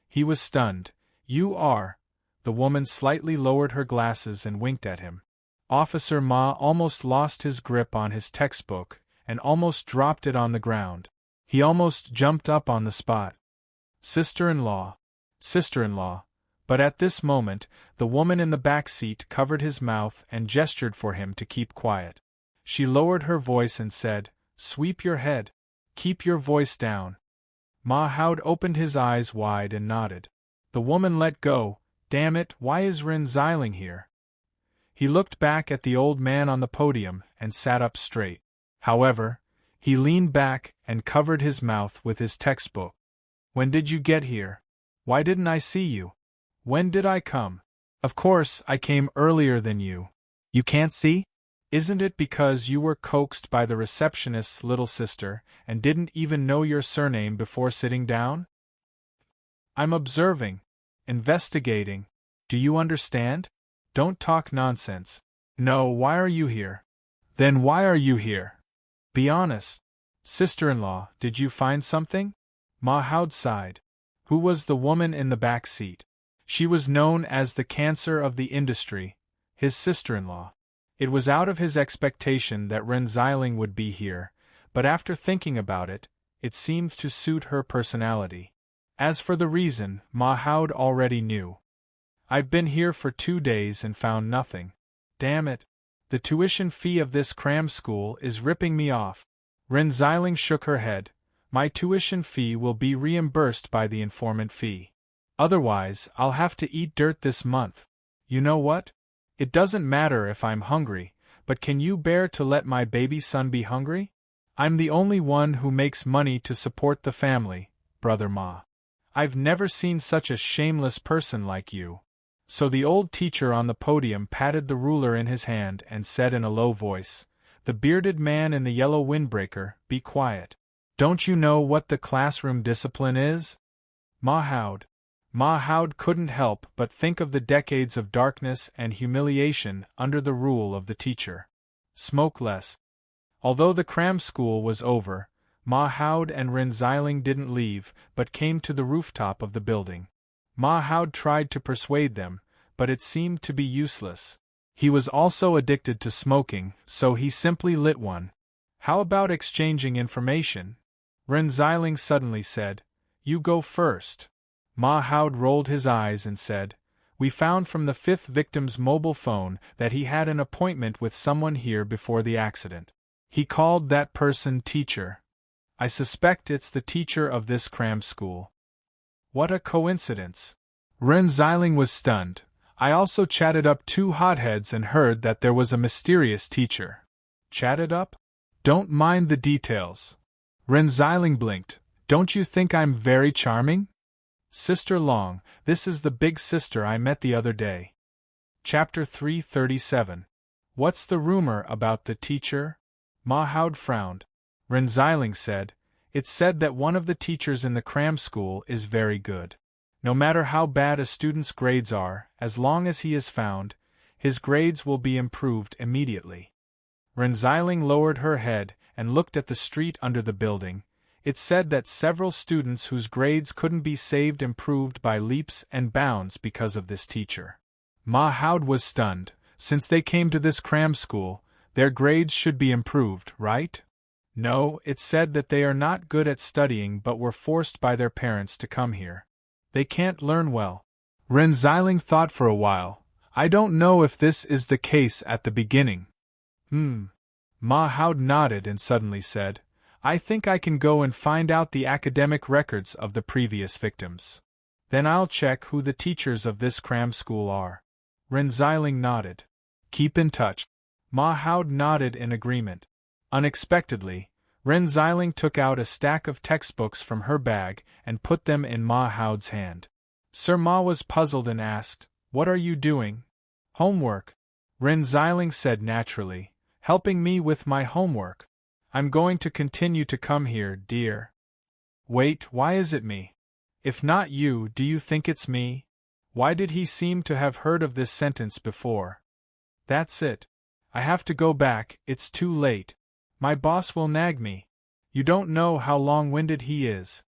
A: He was stunned. You are. The woman slightly lowered her glasses and winked at him. Officer Ma almost lost his grip on his textbook and almost dropped it on the ground. He almost jumped up on the spot. Sister-in-law. Sister-in-law. But at this moment, the woman in the back seat covered his mouth and gestured for him to keep quiet. She lowered her voice and said, Sweep your head. Keep your voice down. Ma Howd opened his eyes wide and nodded. The woman let go. Damn it, why is Ren Xiling here? He looked back at the old man on the podium and sat up straight. However, he leaned back and covered his mouth with his textbook. When did you get here? Why didn't I see you? When did I come? Of course, I came earlier than you. You can't see? Isn't it because you were coaxed by the receptionist's little sister and didn't even know your surname before sitting down? I'm observing. Investigating. Do you understand? Don't talk nonsense. No, why are you here? Then why are you here? Be honest. Sister-in-law, did you find something? Ma Howd sighed. Who was the woman in the back seat? She was known as the cancer of the industry, his sister-in-law. It was out of his expectation that Ren Xiling would be here, but after thinking about it, it seemed to suit her personality. As for the reason, Ma Howd already knew. I've been here for 2 days and found nothing. Damn it. The tuition fee of this cram school is ripping me off. Ren Xiling shook her head. My tuition fee will be reimbursed by the informant fee. Otherwise, I'll have to eat dirt this month. You know what? It doesn't matter if I'm hungry, but can you bear to let my baby son be hungry? I'm the only one who makes money to support the family, Brother Ma. I've never seen such a shameless person like you. So the old teacher on the podium patted the ruler in his hand and said in a low voice, The bearded man in the yellow windbreaker, be quiet. Don't you know what the classroom discipline is? Ma Howd couldn't help but think of the decades of darkness and humiliation under the rule of the teacher. Smoke less. Although the cram school was over, Ma Howd and Ren Xiling didn't leave but came to the rooftop of the building. Ma Howd tried to persuade them, but it seemed to be useless. He was also addicted to smoking, so he simply lit one. How about exchanging information? Ren Xiling suddenly said. You go first. Ma Haud rolled his eyes and said, We found from the fifth victim's mobile phone that he had an appointment with someone here before the accident. He called that person teacher. I suspect it's the teacher of this cram school. What a coincidence. Ren Xiling was stunned. I also chatted up 2 hotheads and heard that there was a mysterious teacher. Chatted up? Don't mind the details. Ren Xiling blinked. Don't you think I'm very charming? Sister Long, this is the big sister I met the other day. Chapter 337. What's the rumor about the teacher? Ma Haud frowned. Ren Xiling said, It's said that one of the teachers in the cram school is very good. No matter how bad a student's grades are, as long as he is found, his grades will be improved immediately. Ren Xiling lowered her head and looked at the street under the building. It said that several students whose grades couldn't be saved improved by leaps and bounds because of this teacher. Ma Haud was stunned. Since they came to this cram school, their grades should be improved, right? No, it said that they are not good at studying but were forced by their parents to come here. They can't learn well. Ren Xiling thought for a while. I don't know if this is the case at the beginning. Ma Haud nodded and suddenly said, I think I can go and find out the academic records of the previous victims. Then I'll check who the teachers of this cram school are. Ren Xiling nodded. Keep in touch. Ma Haud nodded in agreement. Unexpectedly, Ren Xiling took out a stack of textbooks from her bag and put them in Ma Haud's hand. Sir Ma was puzzled and asked, What are you doing? Homework. Ren Xiling said naturally, Helping me with my homework. I'm going to continue to come here, dear. Wait, why is it me? If not you, do you think it's me? Why did he seem to have heard of this sentence before? That's it. I have to go back, it's too late. My boss will nag me. You don't know how long-winded he is.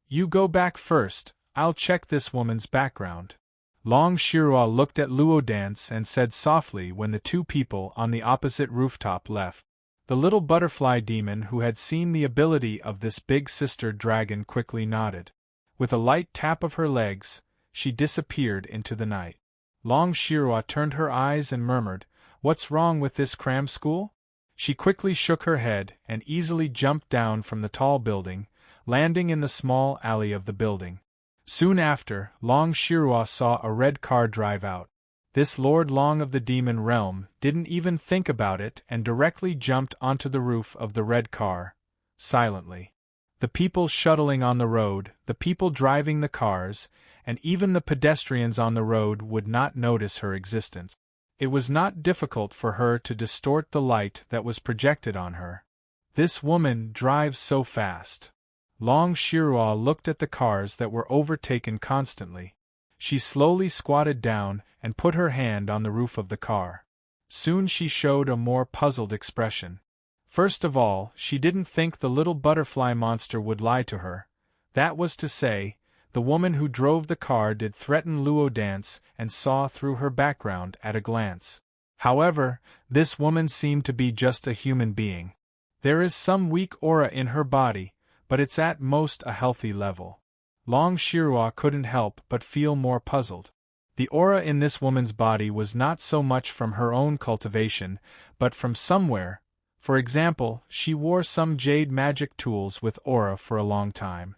A: You go back first, I'll check this woman's background. Long Shirua looked at Luo Dance and said softly when the 2 people on the opposite rooftop left. The little butterfly demon who had seen the ability of this big sister dragon quickly nodded. With a light tap of her legs, she disappeared into the night. Long Shirua turned her eyes and murmured, What's wrong with this cram school? She quickly shook her head and easily jumped down from the tall building, landing in the small alley of the building. Soon after, Long Shirua saw a red car drive out. This Lord Long of the Demon Realm didn't even think about it and directly jumped onto the roof of the red car, silently. The people shuttling on the road, the people driving the cars, and even the pedestrians on the road would not notice her existence. It was not difficult for her to distort the light that was projected on her. This woman drives so fast. Long Shirua looked at the cars that were overtaken constantly. She slowly squatted down and put her hand on the roof of the car. Soon she showed a more puzzled expression. First of all, she didn't think the little butterfly monster would lie to her. That was to say, the woman who drove the car did threaten Luo Dance and saw through her background at a glance. However, this woman seemed to be just a human being. There is some weak aura in her body, but it's at most a healthy level. Long Shirua couldn't help but feel more puzzled. The aura in this woman's body was not so much from her own cultivation, but from somewhere. For example, she wore some jade magic tools with aura for a long time.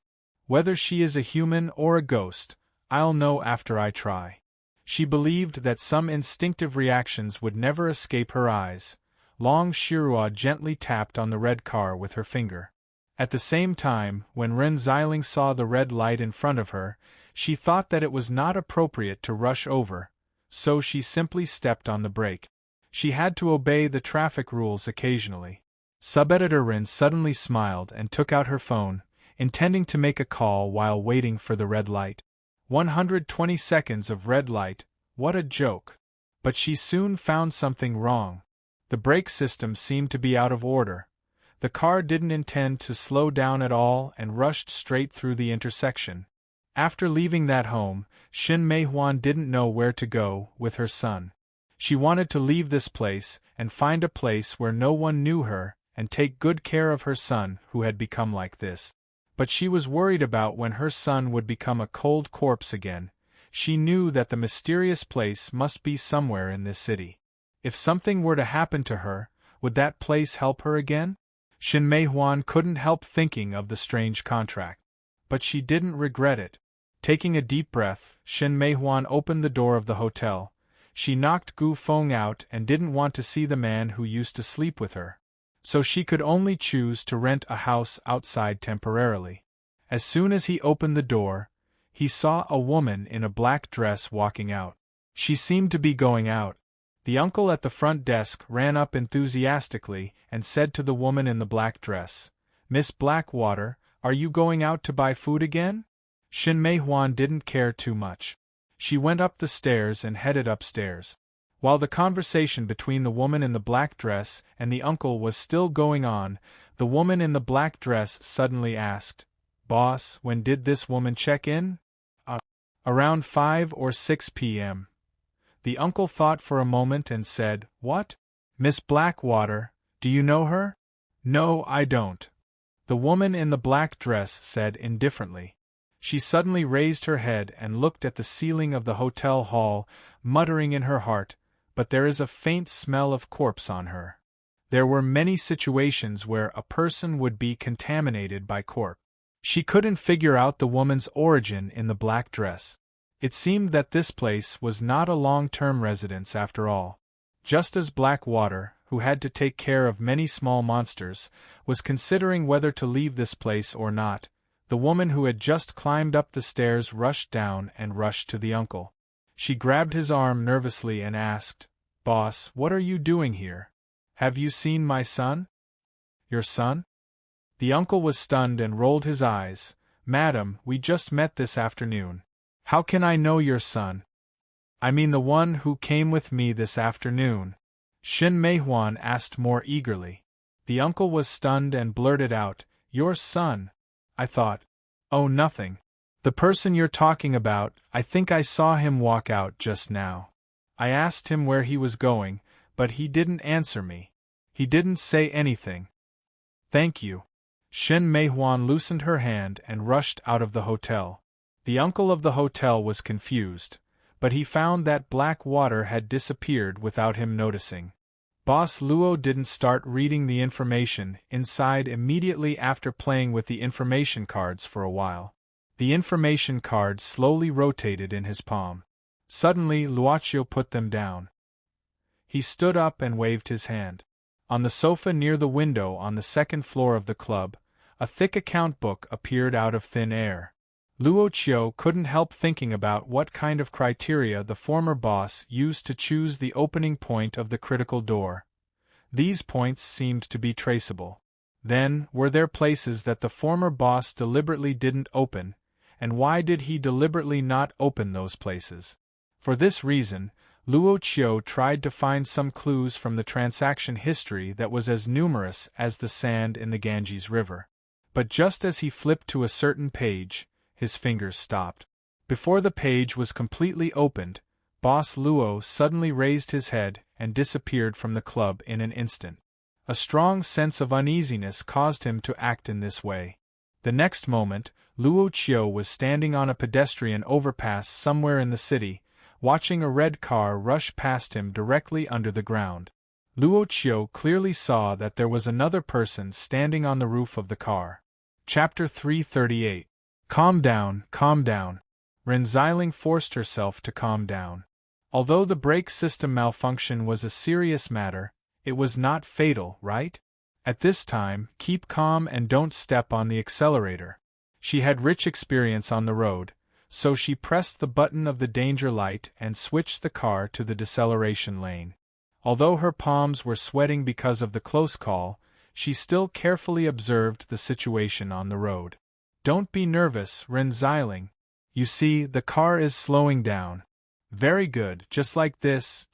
A: Whether she is a human or a ghost, I'll know after I try. She believed that some instinctive reactions would never escape her eyes. Long Shirua gently tapped on the red car with her finger. At the same time, when Ren Xiling saw the red light in front of her, she thought that it was not appropriate to rush over, so she simply stepped on the brake. She had to obey the traffic rules occasionally. Sub-editor Ren suddenly smiled and took out her phone, intending to make a call while waiting for the red light. 120 seconds of red light, what a joke. But she soon found something wrong. The brake system seemed to be out of order. The car didn't intend to slow down at all and rushed straight through the intersection. After leaving that home, Shin Mei-hwan didn't know where to go with her son. She wanted to leave this place and find a place where no one knew her and take good care of her son who had become like this. But she was worried about when her son would become a cold corpse again. She knew that the mysterious place must be somewhere in this city. If something were to happen to her, would that place help her again? Shin Mei-hwan couldn't help thinking of the strange contract. But she didn't regret it. Taking a deep breath, Shin Mei-hwan opened the door of the hotel. She knocked Gu Feng out and didn't want to see the man who used to sleep with her. So she could only choose to rent a house outside temporarily. As soon as he opened the door, he saw a woman in a black dress walking out. She seemed to be going out. The uncle at the front desk ran up enthusiastically and said to the woman in the black dress, "Miss Blackwater, are you going out to buy food again?" Shin Mei-hwan didn't care too much. She went up the stairs and headed upstairs. While the conversation between the woman in the black dress and the uncle was still going on, the woman in the black dress suddenly asked, "Boss, when did this woman check in?" Around 5 or 6 p.m. The uncle thought for a moment and said, "What? Miss Blackwater, do you know her?" "No, I don't," the woman in the black dress said indifferently. She suddenly raised her head and looked at the ceiling of the hotel hall, muttering in her heart, "But there is a faint smell of corpse on her." There were many situations where a person would be contaminated by corpse. She couldn't figure out the woman's origin in the black dress. It seemed that this place was not a long-term residence after all. Just as Blackwater, who had to take care of many small monsters, was considering whether to leave this place or not, the woman who had just climbed up the stairs rushed down and rushed to the uncle. She grabbed his arm nervously and asked, "Boss, what are you doing here? Have you seen my son?" "Your son?" The uncle was stunned and rolled his eyes. "Madam, we just met this afternoon. How can I know your son?" "I mean the one who came with me this afternoon," Shin Mei-hwan asked more eagerly. The uncle was stunned and blurted out, "Your son? I thought. Oh, nothing. The person you're talking about, I think I saw him walk out just now. I asked him where he was going, but he didn't answer me. He didn't say anything." "Thank you." Shin Mei-hwan loosened her hand and rushed out of the hotel. The uncle of the hotel was confused, but he found that Blackwater had disappeared without him noticing. Boss Luo didn't start reading the information inside immediately after playing with the information cards for a while. The information cards slowly rotated in his palm. Suddenly Luochio put them down. He stood up and waved his hand. On the sofa near the window on the second floor of the club, a thick account book appeared out of thin air. Luochio couldn't help thinking about what kind of criteria the former boss used to choose the opening point of the critical door. These points seemed to be traceable. Then, were there places that the former boss deliberately didn't open, and why did he deliberately not open those places? For this reason, Luochio tried to find some clues from the transaction history that was as numerous as the sand in the Ganges River. But just as he flipped to a certain page, his fingers stopped. Before the page was completely opened, Boss Luo suddenly raised his head and disappeared from the club in an instant. A strong sense of uneasiness caused him to act in this way. The next moment, Luochio was standing on a pedestrian overpass somewhere in the city, watching a red car rush past him directly under the ground. Luochio clearly saw that there was another person standing on the roof of the car. Chapter 338. Calm down, calm down. Ren Xiling forced herself to calm down. Although the brake system malfunction was a serious matter, it was not fatal, right? At this time, keep calm and don't step on the accelerator. She had rich experience on the road, so she pressed the button of the danger light and switched the car to the deceleration lane. Although her palms were sweating because of the close call, she still carefully observed the situation on the road. "Don't be nervous, Ren Xiling. You see, the car is slowing down. Very good, just like this,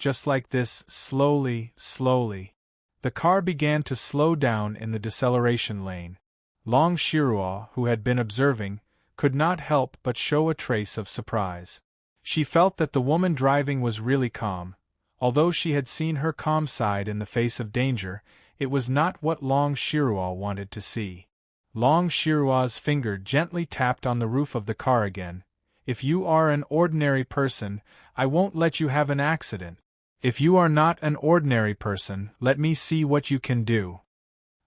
A: slowly, slowly." The car began to slow down in the deceleration lane. Long Shiruo, who had been observing, could not help but show a trace of surprise. She felt that the woman driving was really calm. Although she had seen her calm side in the face of danger, it was not what Long Shiruo wanted to see. Long Shiruo's finger gently tapped on the roof of the car again. If you are an ordinary person, I won't let you have an accident. If you are not an ordinary person, let me see what you can do.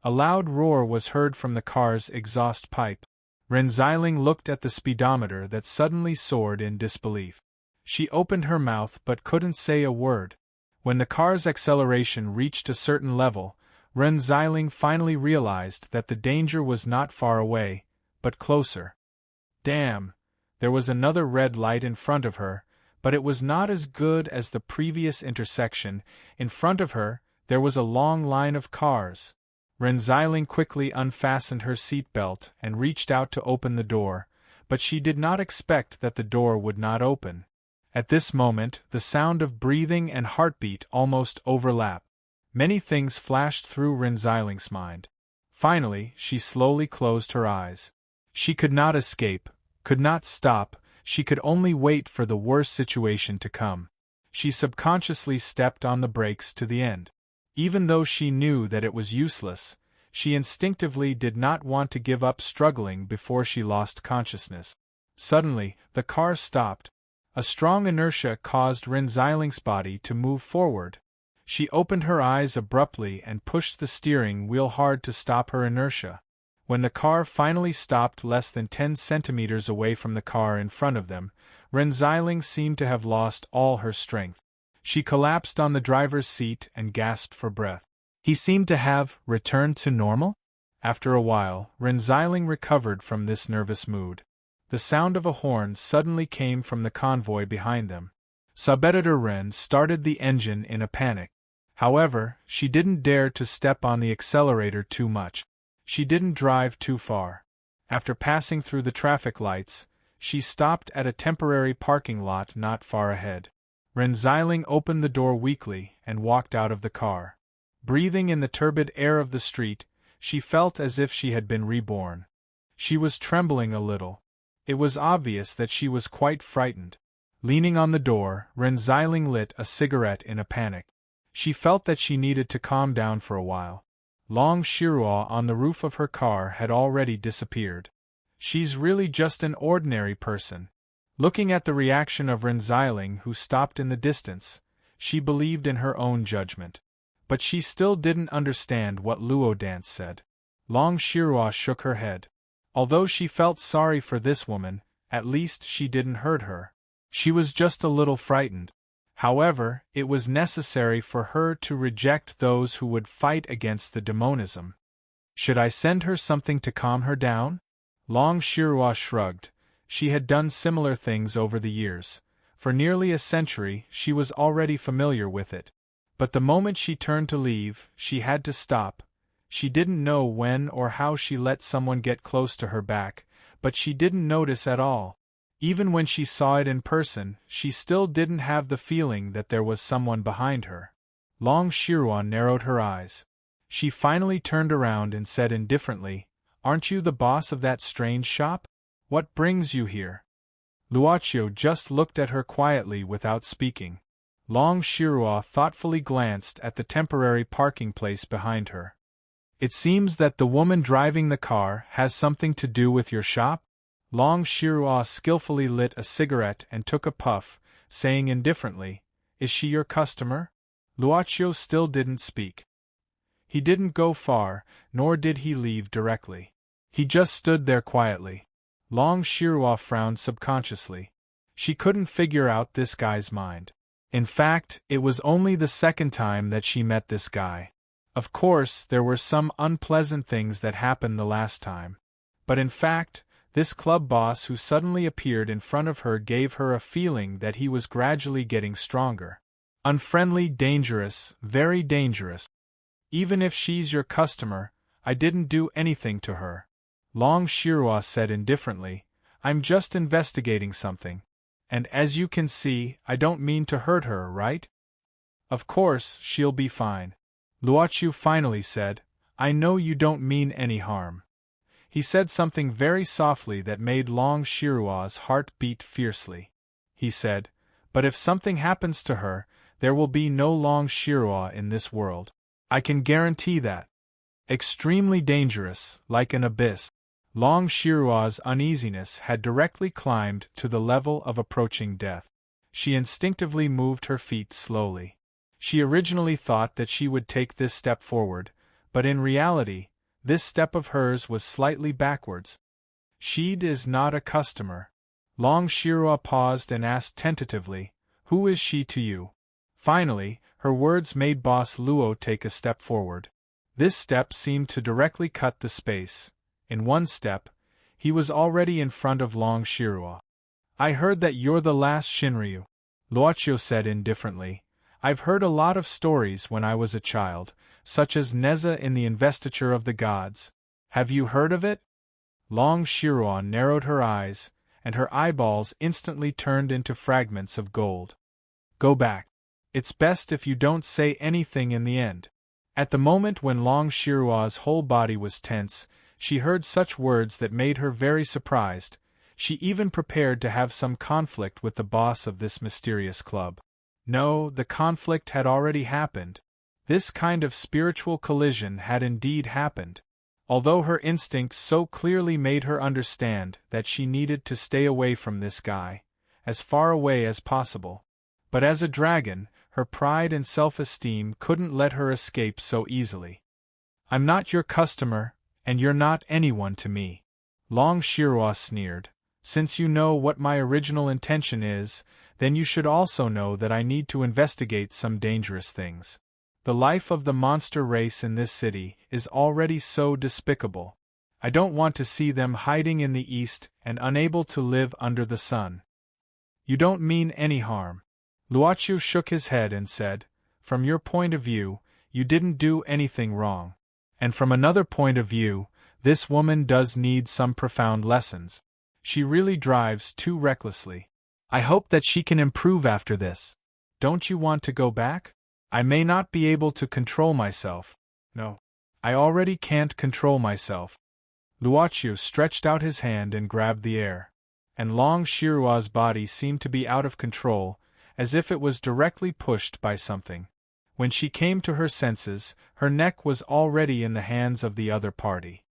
A: A loud roar was heard from the car's exhaust pipe. Ren Xiling looked at the speedometer that suddenly soared in disbelief. She opened her mouth but couldn't say a word. When the car's acceleration reached a certain level, Ren Xiling finally realized that the danger was not far away, but closer. Damn! There was another red light in front of her, but it was not as good as the previous intersection. In front of her, there was a long line of cars. Ren Xiling quickly unfastened her seatbelt and reached out to open the door, but she did not expect that the door would not open. At this moment, the sound of breathing and heartbeat almost overlapped. Many things flashed through Ren Xiling's mind. Finally, she slowly closed her eyes. She could not escape, could not stop, she could only wait for the worst situation to come. She subconsciously stepped on the brakes to the end. Even though she knew that it was useless, she instinctively did not want to give up struggling before she lost consciousness. Suddenly, the car stopped. A strong inertia caused Ren Xiling's body to move forward. She opened her eyes abruptly and pushed the steering wheel hard to stop her inertia. When the car finally stopped less than 10 centimeters away from the car in front of them, Ren Xiling seemed to have lost all her strength. She collapsed on the driver's seat and gasped for breath. He seemed to have returned to normal? After a while, Ren Xiling recovered from this nervous mood. The sound of a horn suddenly came from the convoy behind them. Subeditor Ren started the engine in a panic. However, she didn't dare to step on the accelerator too much. She didn't drive too far. After passing through the traffic lights, she stopped at a temporary parking lot not far ahead. Ren Xiling opened the door weakly and walked out of the car. Breathing in the turbid air of the street, she felt as if she had been reborn. She was trembling a little. It was obvious that she was quite frightened. Leaning on the door, Ren Xiling lit a cigarette in a panic. She felt that she needed to calm down for a while. Long Shiruo on the roof of her car had already disappeared. She's really just an ordinary person. Looking at the reaction of Ren Xiling, who stopped in the distance, she believed in her own judgment. But she still didn't understand what Luo Dance said. Long Shiruo shook her head. Although she felt sorry for this woman, at least she didn't hurt her. She was just a little frightened. However, it was necessary for her to reject those who would fight against the demonism. Should I send her something to calm her down? Long Shiruo shrugged. She had done similar things over the years. For nearly a century, she was already familiar with it. But the moment she turned to leave, she had to stop. She didn't know when or how she let someone get close to her back, but she didn't notice at all. Even when she saw it in person, she still didn't have the feeling that there was someone behind her. Long Shiruo narrowed her eyes. She finally turned around and said indifferently, "Aren't you the boss of that strange shop? What brings you here?" Luochio just looked at her quietly without speaking. Long Shiruo thoughtfully glanced at the temporary parking place behind her. "It seems that the woman driving the car has something to do with your shop?" Long Shiruo skillfully lit a cigarette and took a puff, saying indifferently, "Is she your customer?" Luochio still didn't speak. He didn't go far, nor did he leave directly. He just stood there quietly. Long Shiruo frowned subconsciously. She couldn't figure out this guy's mind. In fact, it was only the second time that she met this guy. Of course, there were some unpleasant things that happened the last time. But in fact, this club boss who suddenly appeared in front of her gave her a feeling that he was gradually getting stronger. Unfriendly, dangerous, very dangerous. "Even if she's your customer, I didn't do anything to her," Long Shiruo said indifferently. "I'm just investigating something. And as you can see, I don't mean to hurt her, right?" "Of course, she'll be fine," Luochio finally said. "I know you don't mean any harm." He said something very softly that made Long Shirua's heart beat fiercely. He said, "But if something happens to her, there will be no Long Shirua in this world. I can guarantee that. Extremely dangerous, like an abyss." Long Shirua's uneasiness had directly climbed to the level of approaching death. She instinctively moved her feet slowly. She originally thought that she would take this step forward, but in reality, this step of hers was slightly backwards. "Sheed is not a customer." Long Shirua paused and asked tentatively, "Who is she to you?" Finally, her words made Boss Luo take a step forward. This step seemed to directly cut the space. In one step, he was already in front of Long Shirua. "I heard that you're the last Shinryu," Luochio said indifferently. "I've heard a lot of stories when I was a child, such as Neza in the Investiture of the Gods. Have you heard of it?" Long Shirua narrowed her eyes, and her eyeballs instantly turned into fragments of gold. "Go back. It's best if you don't say anything in the end." At the moment when Long Shirua's whole body was tense, she heard such words that made her very surprised. She even prepared to have some conflict with the boss of this mysterious club. No, the conflict had already happened. This kind of spiritual collision had indeed happened. Although her instincts so clearly made her understand that she needed to stay away from this guy, as far away as possible. But as a dragon, her pride and self-esteem couldn't let her escape so easily. "I'm not your customer, and you're not anyone to me," Long Shirua sneered. "Since you know what my original intention is, then you should also know that I need to investigate some dangerous things. The life of the monster race in this city is already so despicable. I don't want to see them hiding in the east and unable to live under the sun." "You don't mean any harm." Luochu shook his head and said, "From your point of view, you didn't do anything wrong. And from another point of view, this woman does need some profound lessons. She really drives too recklessly. I hope that she can improve after this. Don't you want to go back? I may not be able to control myself." "No. I already can't control myself." Luochu stretched out his hand and grabbed the air. And Long Shirua's body seemed to be out of control, as if it was directly pushed by something. When she came to her senses, her neck was already in the hands of the other party.